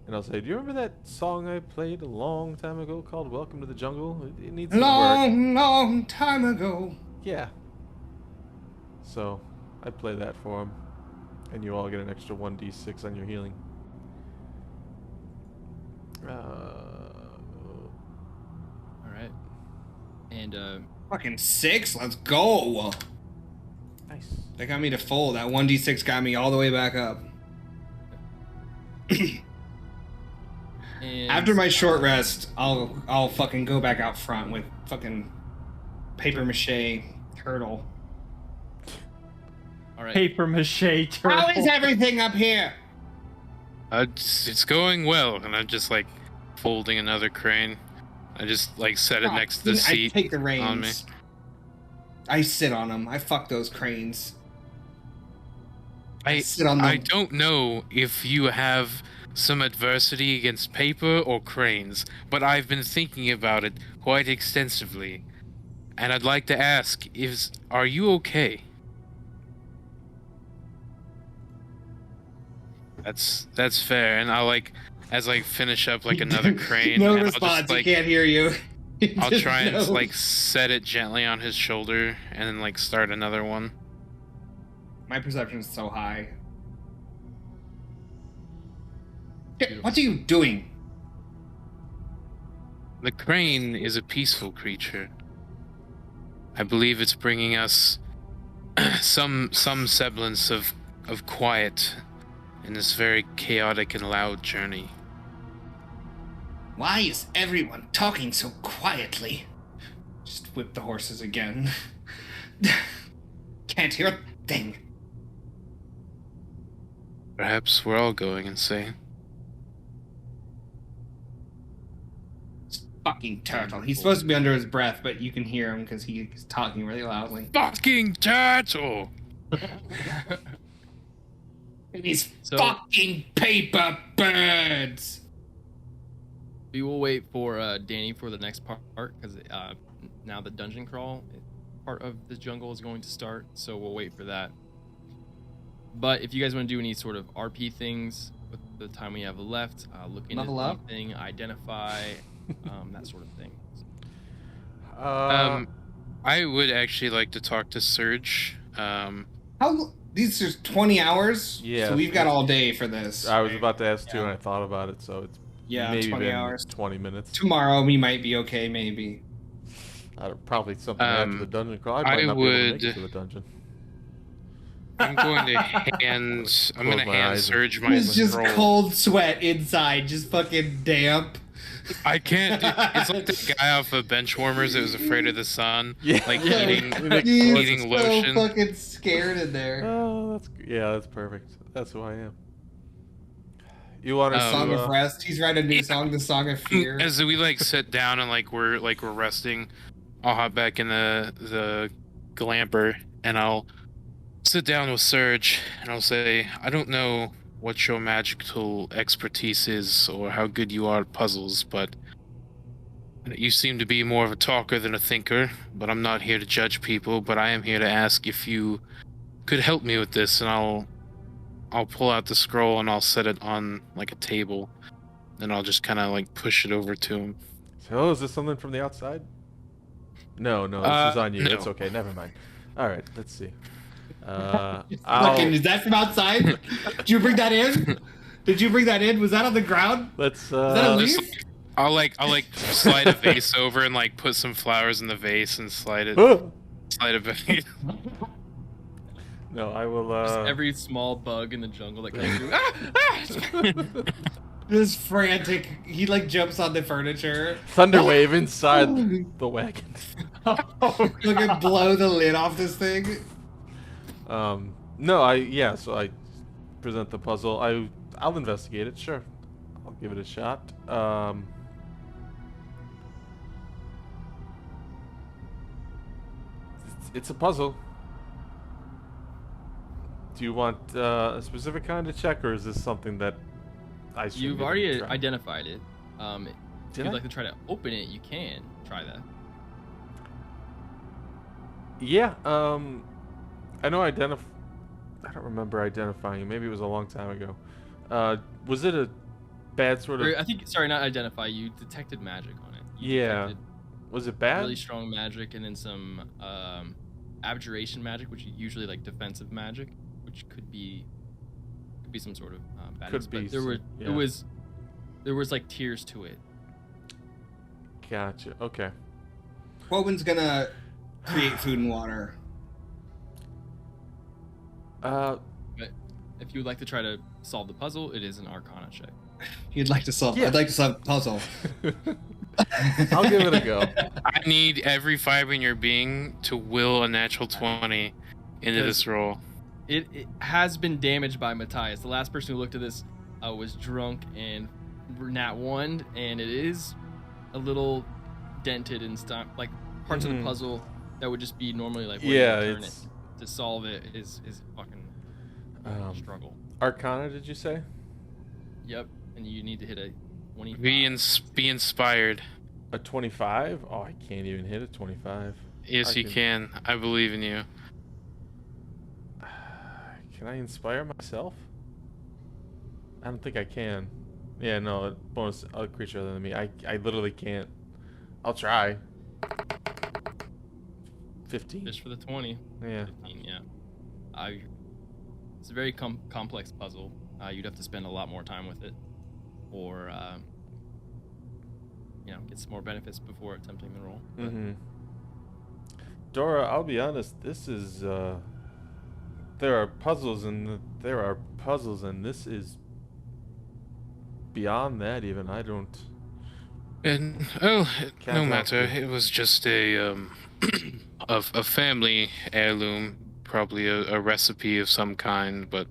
And I'll say, do you remember that song I played a long time ago called Welcome to the Jungle? It needs some work. Long time ago. Yeah. So, I play that for him. And you all get an extra 1d6 on your healing. Alright. And, Fucking 6? Let's go. Nice. That got me to full. That 1d6 got me all the way back up. and After my short rest, I'll fucking go back out front with fucking paper mache turtle. Alright. Paper mache turtle. How is everything up here? It's going well, and I'm just like folding another crane. I just like set it next to the seat. I take the on me. reins. I sit on them. I fuck those cranes. I sit on them. I don't know if you have some adversity against paper or cranes, but I've been thinking about it quite extensively, and I'd like to ask: are you okay? That's fair, and I'll as I finish up like another crane. No and response. I'll just, He can't hear you. I'll Just try and knows. like set it gently on his shoulder, and then like start another one. My perception is so high. What are you doing? The crane is a peaceful creature. I believe it's bringing us some semblance of quiet in this very chaotic and loud journey. Why is everyone talking so quietly? Just whip the horses again. Can't hear a thing. Perhaps we're all going insane. Fucking turtle. He's supposed to be under his breath, but you can hear him because he's talking really loudly. Fucking turtle! And these So- fucking paper birds! we will wait for Danny for the next part, because now the dungeon crawl part of the jungle is going to start, so we'll wait for that. But if you guys want to do any sort of RP things with the time we have left, look into Level up? anything, identify, that sort of thing. I would actually like to talk to Surge. How? These are 20 hours? Yeah. So we've got all day for this. I was about to ask too, Yeah. and I thought about it, so it's Yeah, maybe 20 been hours. 20 minutes. Tomorrow we might be okay, maybe. Probably something after the dungeon crawl. I might I not be able to make would- it to the dungeon. I'm going to hand my eyes Surge and- my It's just scroll. cold sweat inside, just fucking damp. I can't. It's like the guy off of Benchwarmers that was afraid of the sun, Yeah. like Yeah. eating He's so lotion. fucking scared in there. Oh, that's perfect. That's who I am. You want to Song of Rest. He's writing a new song, the Song of Fear. As we like sit down and we're resting, I'll hop back in the glamper and I'll sit down with Surge and I'll say, I don't know what your magical expertise is or how good you are at puzzles, but you seem to be more of a talker than a thinker. But I'm not here to judge people, but I am here to ask if you could help me with this, and I'll pull out the scroll and I'll set it on like a table, and I'll just kind of like push it over to him. Oh, is this something from the outside? No, this is on you. no. It's okay. Never mind. All right, let's see. Fucking, is that from outside? Did you bring that in? Did you bring that in? Was that on the ground? Let's. Is that a leaf? I'll slide a vase over and like put some flowers in the vase and slide it back. No, I will. Just every small bug in the jungle that comes through. Just frantic. He like jumps on the furniture. Thunderwave inside the wagon. Look at blow the lid off this thing. No, so I present the puzzle. I'll investigate it, sure. I'll give it a shot. It's a puzzle. Do you want a specific kind of check, or is this something that I should You've give it a already try? identified it. If Did you'd I? like to try to open it, you can try that. Yeah. I know I don't remember identifying you. Maybe it was a long time ago. Was it a bad sort of? Or, I think, sorry, not identify. You detected magic on it. You Yeah. detected Was it bad? really strong magic, and then some abjuration magic, which is usually like defensive magic, which could be some sort of bad. Could be But there some- were yeah. there was like tiers to it. Gotcha. Okay. Quoben's gonna create food and water. But if you would like to try to solve the puzzle, it is an Arcana check. You'd like to solve. Yeah. I'd like to solve a puzzle. I'll give it a go. I need every fiber in your being to will a natural 20 into this roll. It has been damaged by Matthias. The last person who looked at this was drunk and nat 1, and it is a little dented and stuff. Like parts of the puzzle that would just be normally like where Yeah, you turn it it's to solve it is fucking struggle. Arcana. Did you say? Yep, and you need to hit a 25. Be inspired. A 25? Oh, I can't even hit a 25. Yes, I you can. I believe in you. Can I inspire myself? I don't think I can. Yeah, no, a bonus a creature other than me. I literally can't. I'll try. 15. Just for the 20. Yeah. 15, yeah. It's a very complex puzzle. You'd have to spend a lot more time with it, or get some more benefits before attempting the roll. Mm-hmm. Dora, I'll be honest. This is there are puzzles and this is beyond that. Even I don't. And Can't no help matter. it. It was just a a family heirloom, probably a recipe of some kind. But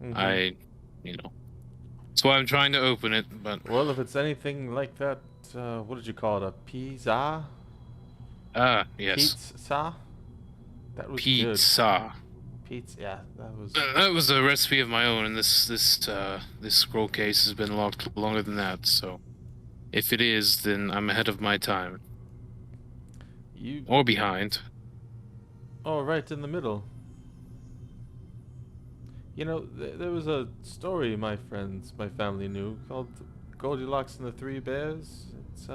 Mhm. that's why I'm trying to open it. But Well, if it's anything like that, what did you call it? A pizza? yes, Pizza? That was good. pizza. Pizza. Yeah, that was. That was a recipe of my own, and this scroll case has been locked longer than that. So, if it is, then I'm ahead of my time, You. or behind. Oh, right in the middle. You know, there was a story my family knew called Goldilocks and the Three Bears. It's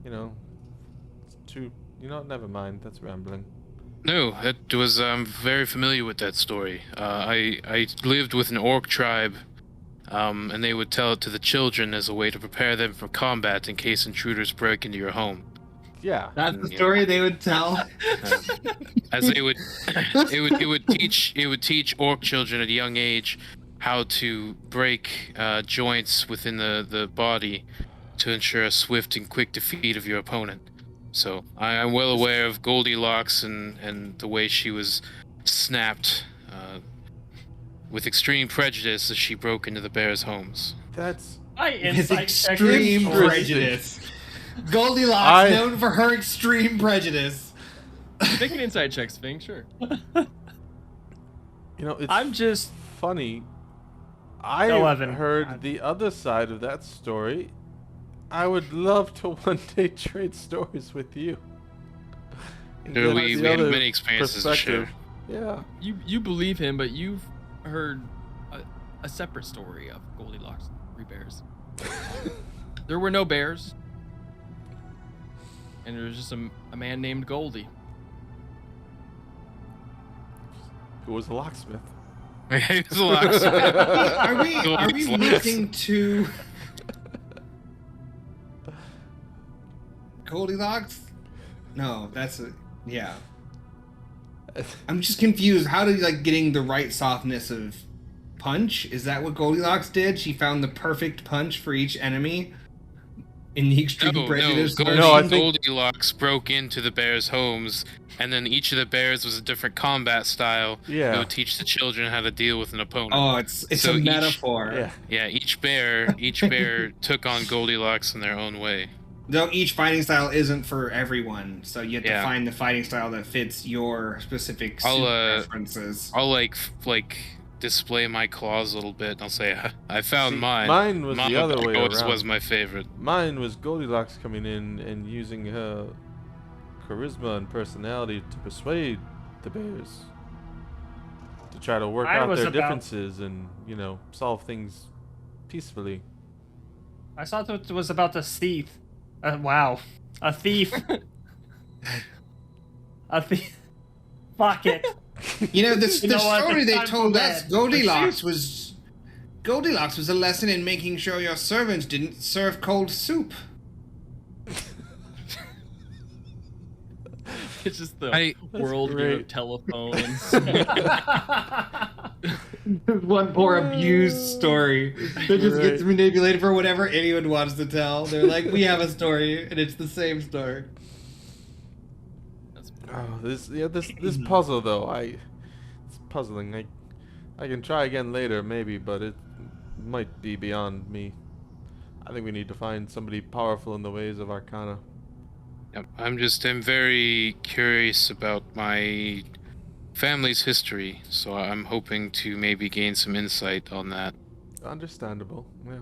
it's too. Never mind. That's rambling. No, that was I'm very familiar with that story. I lived with an orc tribe, and they would tell it to the children as a way to prepare them for combat in case intruders break into your home. Yeah. That's the story they would tell. As they would, it would teach orc children at a young age how to break joints within the body to ensure a swift and quick defeat of your opponent. So I'm well aware of Goldilocks and the way she was snapped with extreme prejudice as she broke into the bears' homes. That's. I With insight check extreme this. prejudice. Goldilocks, known for her extreme prejudice. Make an insight check, Sphinx, sure. It's I'm just funny. I 11. heard the other side of that story. I would love to one day trade stories with you. Sure, we The had other many experiences to share. Yeah. You believe him, but you've heard a separate story of Goldilocks and the Three Bears. There were no bears, and there was just a man named Goldie. Who was a locksmith? It was a lot. Are we Goldilocks. moving to Goldilocks? No, yeah. I'm just confused. How did getting the right softness of punch? Is that what Goldilocks did? She found the perfect punch for each enemy in the extreme prejudice. No, I think- Goldilocks broke into the bears' homes, and then each of the bears was a different combat style. Yeah. It would teach the children how to deal with an opponent. Oh, it's So a each- metaphor. Yeah. Yeah, each bear took on Goldilocks in their own way. Though each fighting style isn't for everyone, so you have to Yeah. find the fighting style that fits your specific I'll, suit preferences. I'll like display my claws a little bit, and I'll say, I found See, mine. mine was the Mama other way always around. was my favorite. Mine was Goldilocks coming in and using her charisma and personality to persuade the bears. To try to work I out was their about- differences and, solve things peacefully. I thought it was about a thief. Wow. A thief. A thief. Fuck it. You know, the know what? story they Time for told us, bed. Goldilocks was a lesson in making sure your servants didn't serve cold soup. It's just the I- world great. of telephones. One poor abused story that just gets manipulated for whatever anyone wants to tell. They're like, we have a story, and it's the same story. Oh, this puzzle though, it's puzzling. I can try again later, maybe, but it might be beyond me. I think we need to find somebody powerful in the ways of Arcana. Yep, I'm very curious about my family's history, so I'm hoping to maybe gain some insight on that. Understandable. Yeah.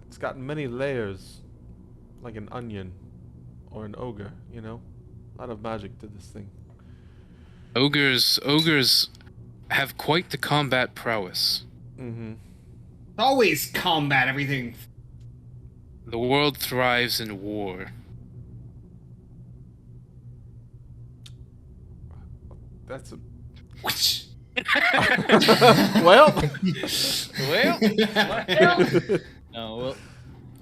It's got many layers, like an onion or an ogre. A lot of magic to this thing. Ogres have quite the combat prowess. Mm-hmm. Always combat everything. The world thrives in war. That's a Whoosh. well. No,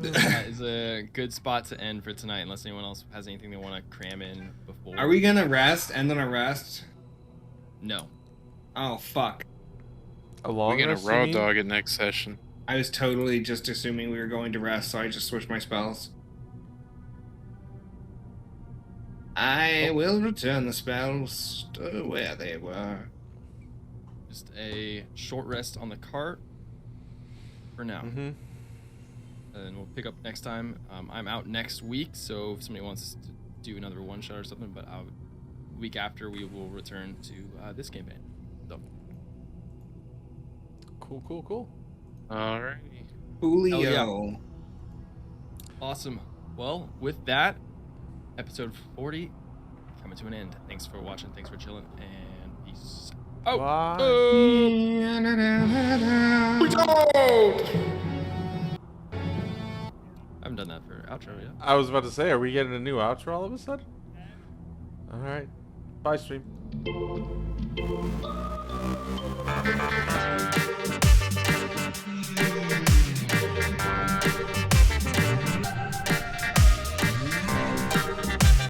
that is a good spot to end for tonight, unless anyone else has anything they want to cram in before. Are we gonna rest? End on a rest? No. Oh, fuck. A long We're gonna rest, you raw mean? dog it next session. I was totally just assuming we were going to rest, so I just switched my spells. I will return the spells to where they were. Just a short rest on the cart for now. Mm-hmm. And we'll pick up next time. I'm out next week, so if somebody wants to do another one shot or something, but week after we will return to this campaign. So. Cool. Alrighty. Julio. Oh, Awesome. Well, with that, episode 40 coming to an end. Thanks for watching. Thanks for chilling. And peace out. Bye. We don't! I haven't done that for outro yet. I was about to say, are we getting a new outro all of a sudden? All right. Bye, stream.